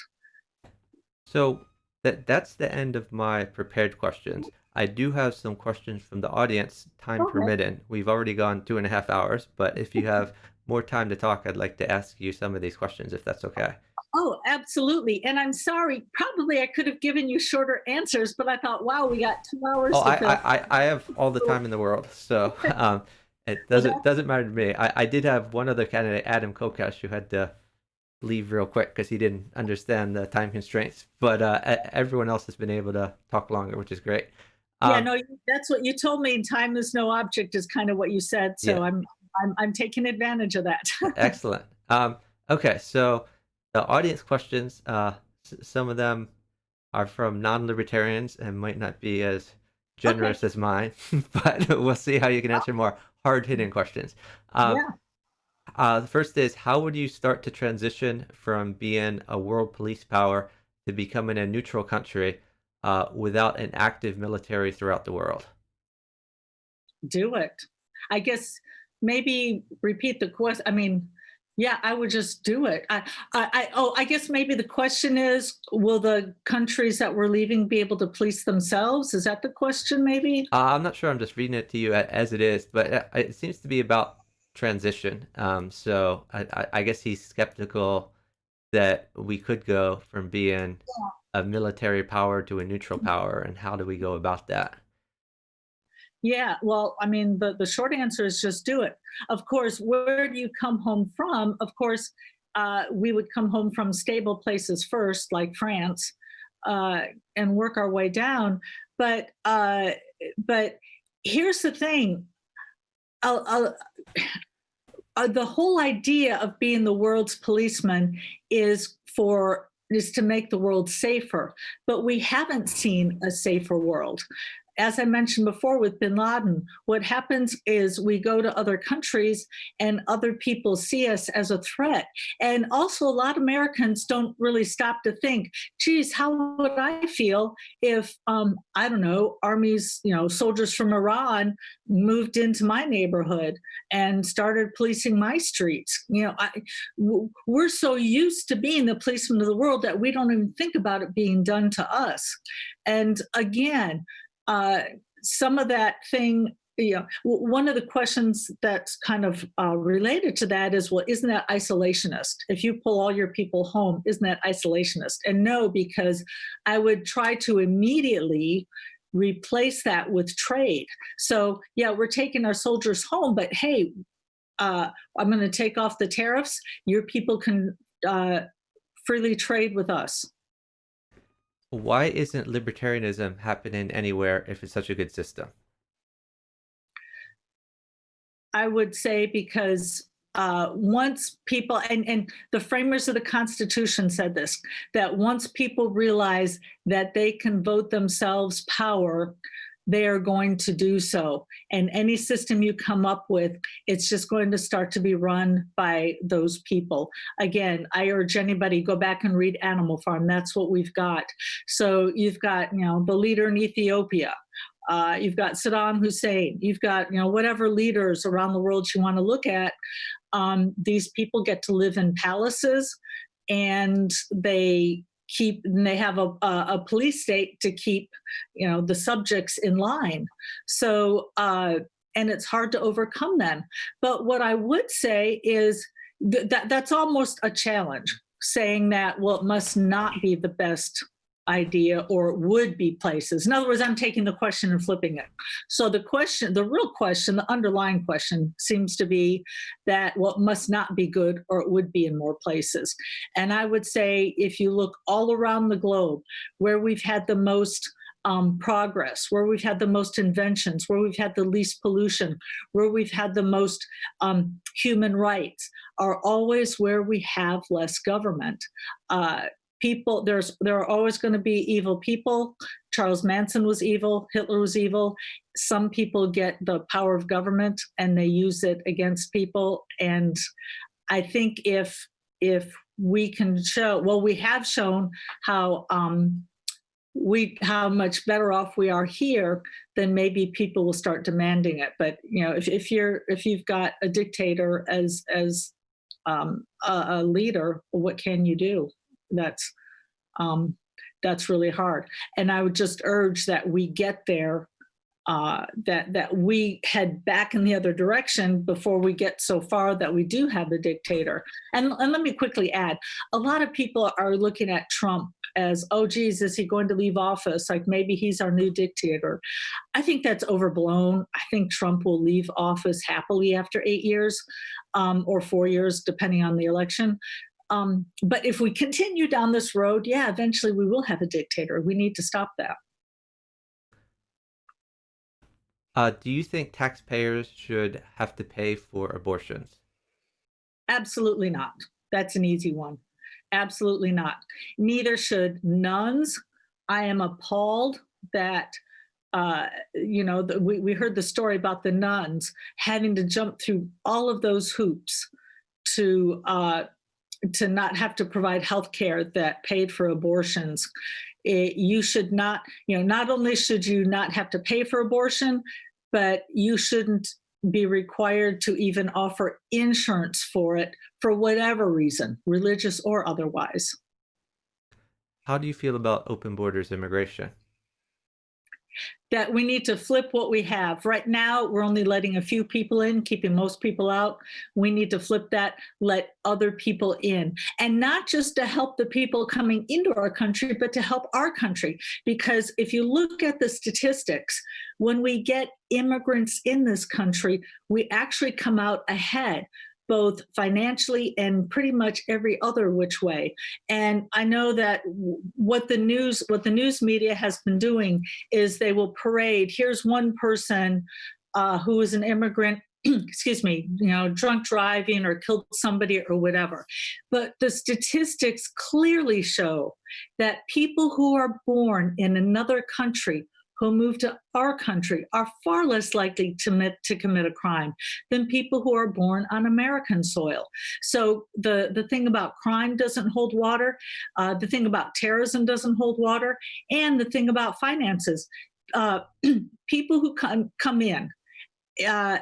So that's the end of my prepared questions. I do have some questions from the audience, time Okay. permitting. We've already gone 2.5 hours, but if you have more time to talk, I'd like to ask you some of these questions, if that's okay. Oh, absolutely. And I'm sorry, probably I could have given you shorter answers, but I thought, wow, we got 2 hours Oh, to fill. I have all the time in the world, so it doesn't matter to me. I did have one other candidate, Adam Kokesh, who had to leave real quick because he didn't understand the time constraints. But everyone else has been able to talk longer, which is great. Yeah, no, that's what you told me. Time is no object is kind of what you said. So Yeah, I'm taking advantage of that. excellent. Okay, so the audience questions, some of them are from non-libertarians and might not be as generous Okay. as mine, but we'll see how you can answer more hard-hitting questions. Yeah. The first is, how would you start to transition from being a world police power to becoming a neutral country without an active military throughout the world? Do it. I guess maybe repeat the question. I mean, yeah, I would just do it. I guess maybe the question is, will the countries that we're leaving be able to police themselves? Is that the question? Maybe. I'm not sure. I'm just reading it to you as it is, but it seems to be about transition. So I guess he's skeptical that we could go from being a military power to a neutral power, and how do we go about that? Yeah, well, I mean, the short answer is just do it. Of course, where do you come home from? Of course, we would come home from stable places first, like France, uh, and work our way down. But but here's the thing: a, a, the whole idea of being the world's policeman is to make the world safer, but we haven't seen a safer world. As I mentioned before with bin Laden, what happens is we go to other countries and other people see us as a threat. And also, a lot of Americans don't really stop to think, geez, how would I feel if, I don't know, armies, soldiers from Iran moved into my neighborhood and started policing my streets? We're so used to being the policeman of the world that we don't even think about it being done to us. And again, some of that thing, one of the questions that's kind of related to that is, well, isn't that isolationist? If you pull all your people home, isn't that isolationist? And no, because I would try to immediately replace that with trade. So yeah, we're taking our soldiers home, but hey, I'm going to take off the tariffs. Your people can freely trade with us. Why isn't libertarianism happening anywhere if it's such a good system? I would say because once people, and the framers of the Constitution said this, that once people realize that they can vote themselves power, they are going to do so. And any system you come up with, it's just going to start to be run by those people. Again, I urge anybody, go back and read Animal Farm. That's what we've got. So you've got, the leader in Ethiopia. You've got Saddam Hussein. You've got, whatever leaders around the world you want to look at. These people get to live in palaces, and they have a police state to keep, the subjects in line. So, and it's hard to overcome them. But what I would say is that's almost a challenge, saying that, well, it must not be the best idea, or it would be places. In other words, I'm taking the question and flipping it. So the real question, the underlying question seems to be that what must not be good, or it would be in more places. And I would say, if you look all around the globe, where we've had the most progress, where we've had the most inventions, where we've had the least pollution, where we've had the most human rights, are always where we have less government. People, there are always going to be evil people. Charles Manson was evil. Hitler was evil. Some people get the power of government and they use it against people. And I think if we can show, well, we have shown how much better off we are here, then maybe people will start demanding it. But if you've got a dictator as a leader, what can you do? That's really hard. And I would just urge that we get there, that we head back in the other direction before we get so far that we do have a dictator. And let me quickly add, a lot of people are looking at Trump as, oh, geez, is he going to leave office? Like maybe he's our new dictator. I think that's overblown. I think Trump will leave office happily after 8 years, or 4 years, depending on the election. But if we continue down this road, yeah, eventually we will have a dictator. We need to stop that. Do you think taxpayers should have to pay for abortions? Absolutely not. That's an easy one. Absolutely not. Neither should nuns. I am appalled that, we heard the story about the nuns having to jump through all of those hoops to not have to provide health care that paid for abortions. You should not, not only should you not have to pay for abortion, but you shouldn't be required to even offer insurance for it for whatever reason, religious or otherwise. How do you feel about open borders immigration? That we need to flip what we have. Right now, we're only letting a few people in, keeping most people out. We need to flip that, let other people in. And not just to help the people coming into our country, but to help our country. Because if you look at the statistics, when we get immigrants in this country, we actually come out ahead, both financially and pretty much every other which way. And I know that what the news media has been doing is they will parade, here's one person who is an immigrant excuse me, drunk driving or killed somebody or whatever. But the statistics clearly show that people who are born in another country who move to our country are far less likely to commit a crime than people who are born on American soil. So the thing about crime doesn't hold water, the thing about terrorism doesn't hold water, and the thing about finances. Uh, People who come in, uh,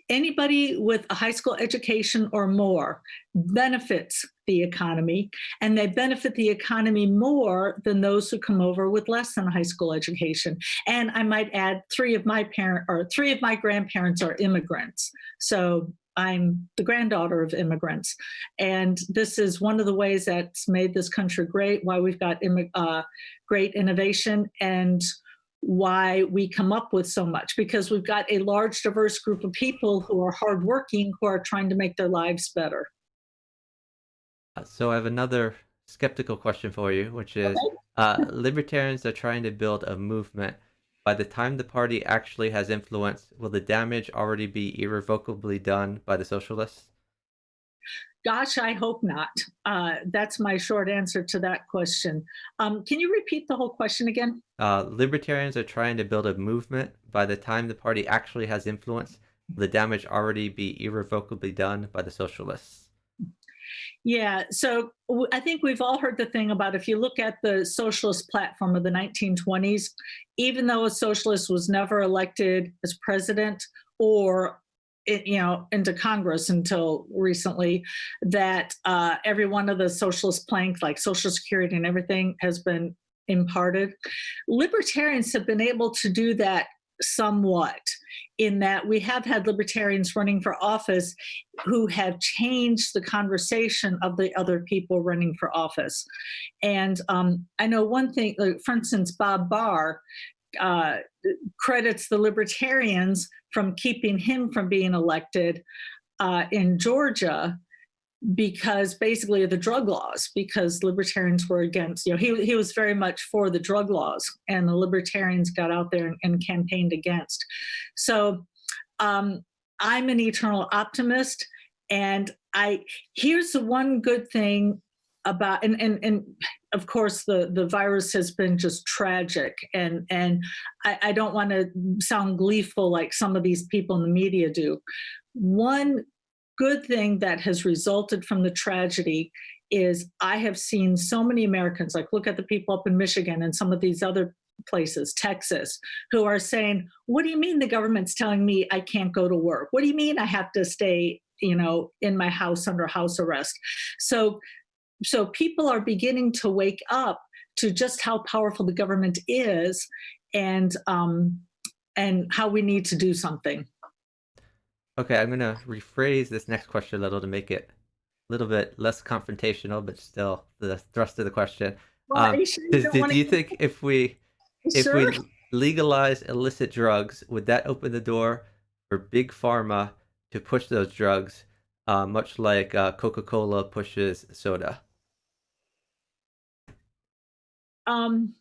anybody with a high school education or more benefits the economy, and they benefit the economy more than those who come over with less than a high school education. And I might add, three of my grandparents are immigrants. So I'm the granddaughter of immigrants. And this is one of the ways that's made this country great, why we've got great innovation, and why we come up with so much, because we've got a large, diverse group of people who are hardworking, who are trying to make their lives better. So I have another skeptical question for you, which is Okay. libertarians are trying to build a movement. By the time the party actually has influence, will the damage already be irrevocably done by the socialists? Gosh, I hope not. That's my short answer to that question. Can you repeat the whole question again? Libertarians are trying to build a movement. By the time the party actually has influence, will the damage already be irrevocably done by the socialists? Yeah, so I think we've all heard the thing about, if you look at the socialist platform of the 1920s, even though a socialist was never elected as president or into Congress until recently, that every one of the socialist planks, like Social Security and everything, has been imparted. Libertarians have been able to do that somewhat, in that we have had libertarians running for office who have changed the conversation of the other people running for office. And I know one thing, like, for instance, Bob Barr uh, credits the libertarians from keeping him from being elected in Georgia, because basically of the drug laws, because libertarians were against, he was very much for the drug laws, and the libertarians got out there and campaigned against. So I'm an eternal optimist, and here's the one good thing about, and of course the virus has been just tragic, and I don't want to sound gleeful like some of these people in the media do. One good thing that has resulted from the tragedy is I have seen so many Americans, like look at the people up in Michigan and some of these other places, Texas, who are saying, what do you mean the government's telling me I can't go to work? What do you mean I have to stay, in my house under house arrest? So people are beginning to wake up to just how powerful the government is, and how we need to do something. Okay, I'm going to rephrase this next question a little to make it a little bit less confrontational, but still the thrust of the question. Well, are you sure you don't Do want you to? think if we Sure. legalize illicit drugs, would that open the door for big pharma to push those drugs, much like Coca-Cola pushes soda? Um,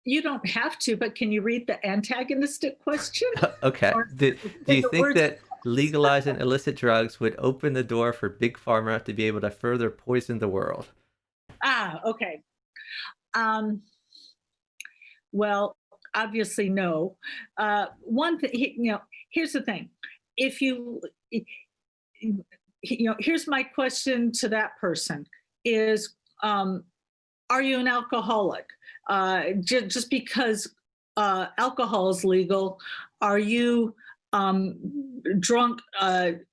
you don't have to, but can you read the antagonistic question? Okay. Or Do you the think words? that legalizing illicit drugs would open the door for big pharma to be able to further poison the world? Okay. Um, well, obviously, no. One thing, here's the thing. If here's my question to that person: is are you an alcoholic? Just because alcohol is legal, are you drunk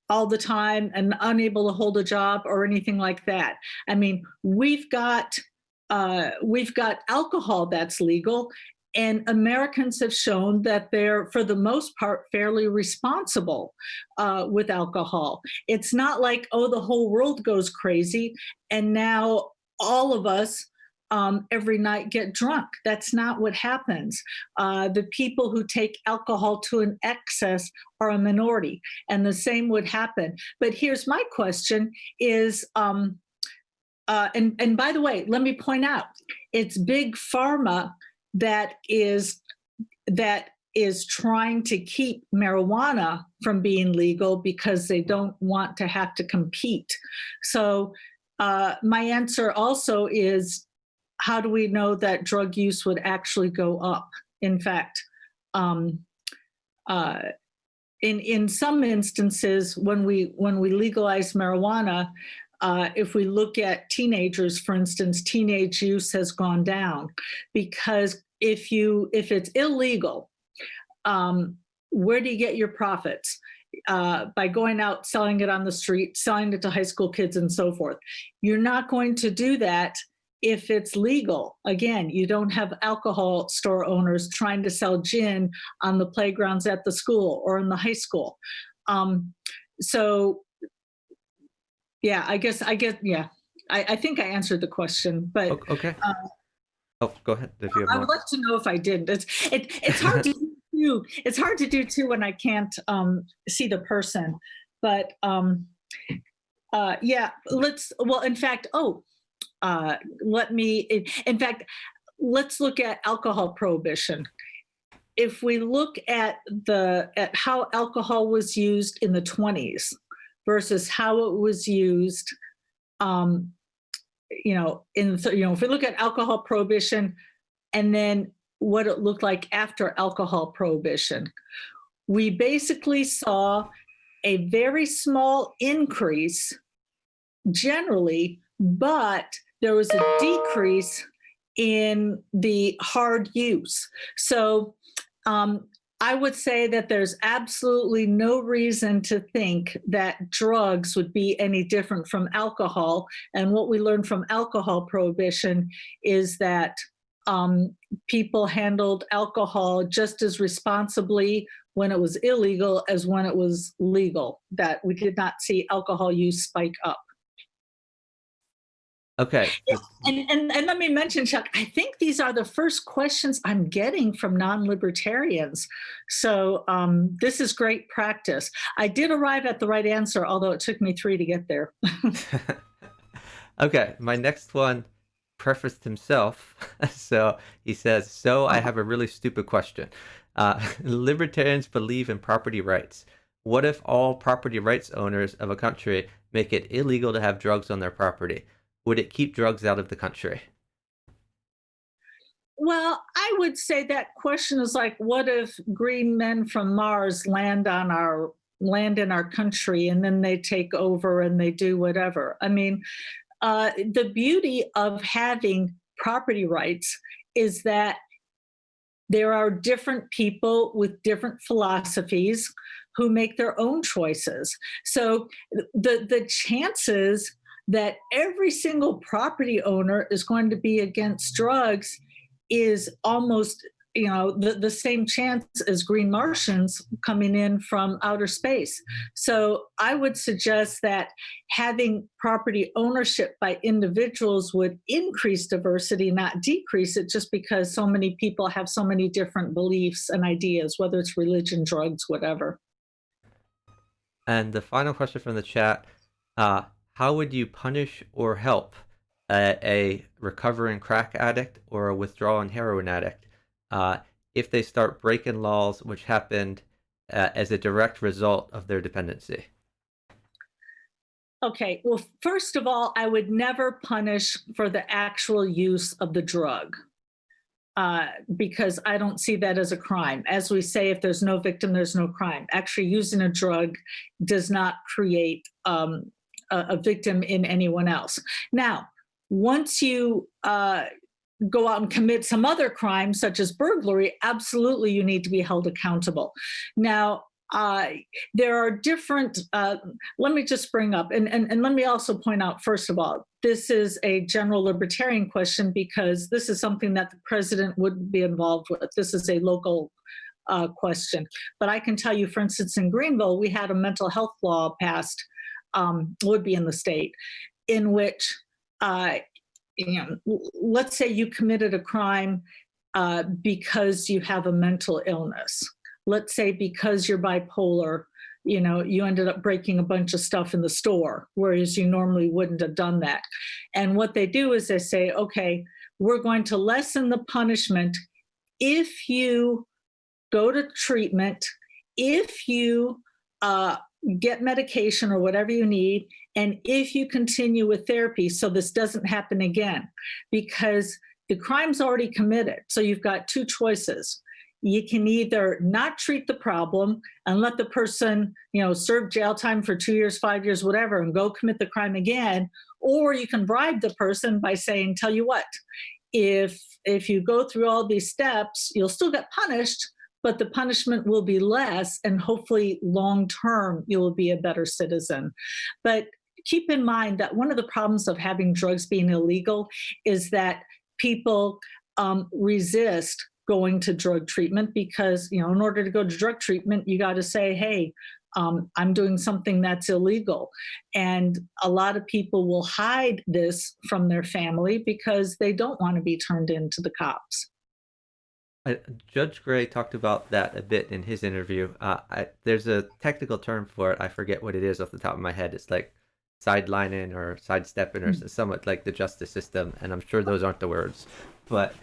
all the time and unable to hold a job or anything like that? I mean, we've got alcohol that's legal, and Americans have shown that they're, for the most part, fairly responsible with alcohol. It's not like, oh, the whole world goes crazy and now all of us every night get drunk. That's not what happens. The people who take alcohol to an excess are a minority, and the same would happen. But here's my question: is and by the way, let me point out, it's big pharma that is trying to keep marijuana from being legal because they don't want to have to compete. So my answer also is, how do we know that drug use would actually go up? In fact, in some instances, when we legalize marijuana, if we look at teenagers, for instance, teenage use has gone down, because if it's illegal, where do you get your profits? By going out, selling it on the street, selling it to high school kids and so forth. You're not going to do that if it's legal. Again, you don't have alcohol store owners trying to sell gin on the playgrounds at the school or in the high school. So yeah, I think I answered the question, but Okay. Oh, go ahead if you have I more. would like to know if I did. It's hard to do. It's hard to do too when I can't see the person. But yeah, in fact, let's look at alcohol prohibition. If we look at how alcohol was used in the 20s versus how it was used, if we look at alcohol prohibition and then what it looked like after alcohol prohibition, we basically saw a very small increase generally, but there was a decrease in the hard use. So I would say that there's absolutely no reason to think that drugs would be any different from alcohol. And what we learned from alcohol prohibition is that people handled alcohol just as responsibly when it was illegal as when it was legal, that we did not see alcohol use spike up. Okay. Yeah, and let me mention, Chuck, I think these are the first questions I'm getting from non-libertarians. So this is great practice. I did arrive at the right answer, although it took me 3 to get there. Okay, my next one prefaced himself. So he says, so I have a really stupid question. Libertarians believe in property rights. What if all property rights owners of a country make it illegal to have drugs on their property? Would it keep drugs out of the country? Well, I would say that question is like, what if green men from Mars land in our country and then they take over and they do whatever? I mean, the beauty of having property rights is that there are different people with different philosophies who make their own choices. So the chances that every single property owner is going to be against drugs is almost, the same chance as green Martians coming in from outer space. So I would suggest that having property ownership by individuals would increase diversity, not decrease it, just because so many people have so many different beliefs and ideas, whether it's religion, drugs, whatever. And the final question from the chat, how would you punish or help a recovering crack addict or a withdrawing heroin addict if they start breaking laws which happened as a direct result of their dependency? Okay, well, first of all, I would never punish for the actual use of the drug. Because I don't see that as a crime. As we say, if there's no victim, there's no crime. Actually, using a drug does not create a victim in anyone else. Now, once you go out and commit some other crime, such as burglary, absolutely you need to be held accountable. Now, there are different, let me just bring up, and let me also point out, first of all, this is a general libertarian question because this is something that the president wouldn't be involved with. This is a local question. But I can tell you, for instance, in Greenville, we had a mental health law passed, would be in the state, in which, let's say you committed a crime because you have a mental illness. Let's say because you're bipolar, you ended up breaking a bunch of stuff in the store, whereas you normally wouldn't have done that. And what they do is they say, okay, we're going to lessen the punishment if you go to treatment. If you uh, get medication or whatever you need, and if you continue with therapy, so this doesn't happen again, because the crime's already committed. So you've got two choices. You can either not treat the problem and let the person, serve jail time for 2 years, 5 years, whatever, and go commit the crime again, or you can bribe the person by saying, "Tell you what, if you go through all these steps, you'll still get punished, but the punishment will be less, and hopefully long term you'll be a better citizen." But keep in mind that one of the problems of having drugs being illegal is that people resist going to drug treatment because, in order to go to drug treatment, you got to say, "Hey, I'm doing something that's illegal." And a lot of people will hide this from their family because they don't want to be turned into the cops. Judge Gray talked about that a bit in his interview. There's a technical term for it. I forget what it is off the top of my head. It's like sidelining or sidestepping or somewhat like the justice system, and I'm sure those aren't the words. But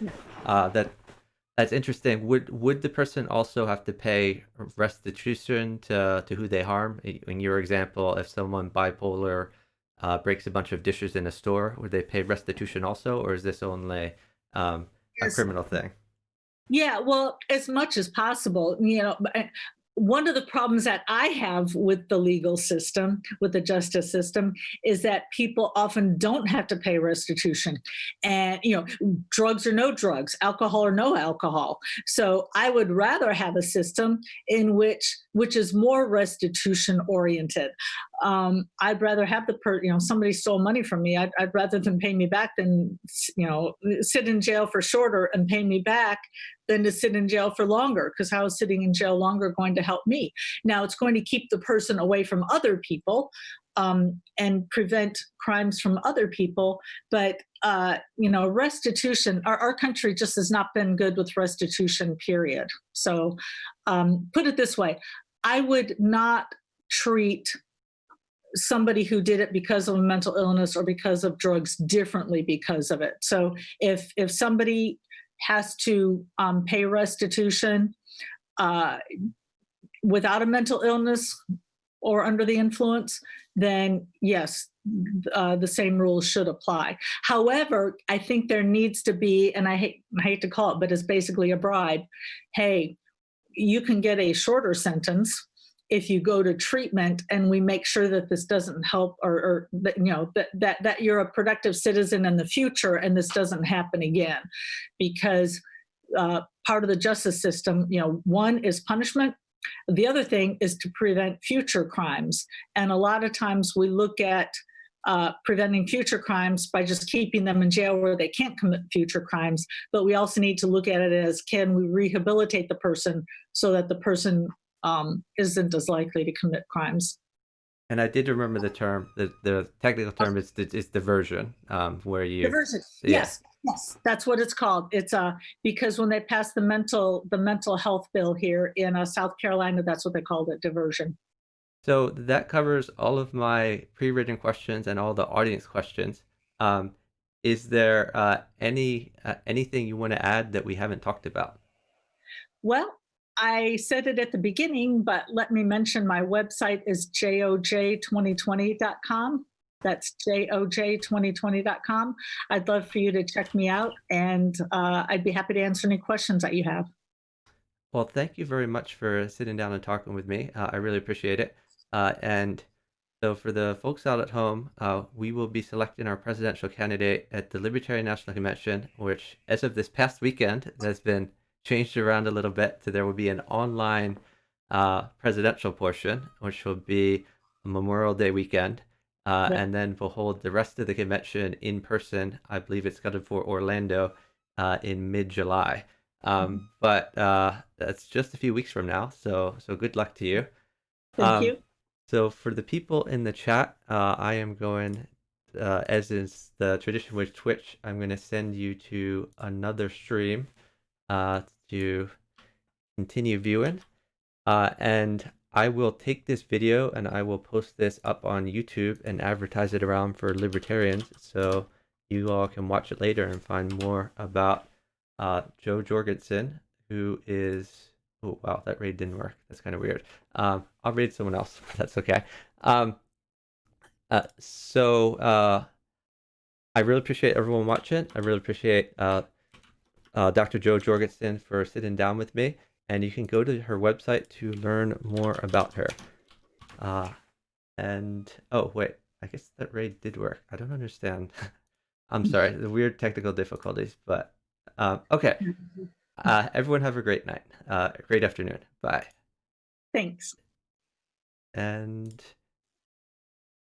that's interesting. Would the person also have to pay restitution to who they harm? In your example, if someone bipolar breaks a bunch of dishes in a store, would they pay restitution also, or is this only a Yes. criminal thing? Yeah, well, as much as possible. One of the problems that I have with the legal system, with the justice system, is that people often don't have to pay restitution. And, drugs or no drugs, alcohol or no alcohol. So I would rather have a system in which is more restitution oriented. I'd rather have somebody stole money from me. I'd rather them pay me back than, sit in jail for shorter and pay me back than to sit in jail for longer, because how is sitting in jail longer going to help me? Now, it's going to keep the person away from other people and prevent crimes from other people. But, restitution, our country just has not been good with restitution, period. So put it this way, I would not treat somebody who did it because of a mental illness or because of drugs differently because of it. So if somebody has to pay restitution uh, without a mental illness or under the influence, then yes, the same rules should apply. However, I think there needs to be, and I hate to call it, but it's basically a bribe. Hey, you can get a shorter sentence if you go to treatment, and we make sure that this doesn't help, or that you're a productive citizen in the future and this doesn't happen again. Because part of the justice system, one is punishment. The other thing is to prevent future crimes. And a lot of times we look at preventing future crimes by just keeping them in jail where they can't commit future crimes. But we also need to look at it as, can we rehabilitate the person so that the person isn't as likely to commit crimes? And I did remember the term. The technical term is diversion, where you. Diversion. Yeah. Yes, that's what it's called. It's because when they passed the mental health bill here in South Carolina, that's what they called it, diversion. So that covers all of my pre-written questions and all the audience questions. Is there anything you want to add that we haven't talked about? Well, I said it at the beginning, but let me mention my website is joj2020.com. That's joj2020.com. I'd love for you to check me out, and I'd be happy to answer any questions that you have. Well, thank you very much for sitting down and talking with me. I really appreciate it. And so for the folks out at home, we will be selecting our presidential candidate at the Libertarian National Convention, which, as of this past weekend, has been changed around a little bit. So there will be an online presidential portion, which will be a Memorial Day weekend. And then we'll hold the rest of the convention in person. I believe it's scheduled for Orlando in mid-July. But that's just a few weeks from now. So good luck to you. Thank you. So for the people in the chat, I am going, as is the tradition with Twitch, I'm going to send you to another stream to continue viewing. And I will take this video and I will post this up on YouTube and advertise it around for libertarians, so you all can watch it later and find more about Joe Jorgensen, who Oh, wow, that raid didn't work. That's kind of weird. I'll raid someone else. That's okay. Um, so I really appreciate everyone watching. I really appreciate Dr. Jo Jorgensen for sitting down with me. And you can go to her website to learn more about her. And oh, wait, I guess that raid did work. I don't understand. I'm sorry, the weird technical difficulties, but okay. Everyone have a great night, great afternoon. Bye. Thanks. And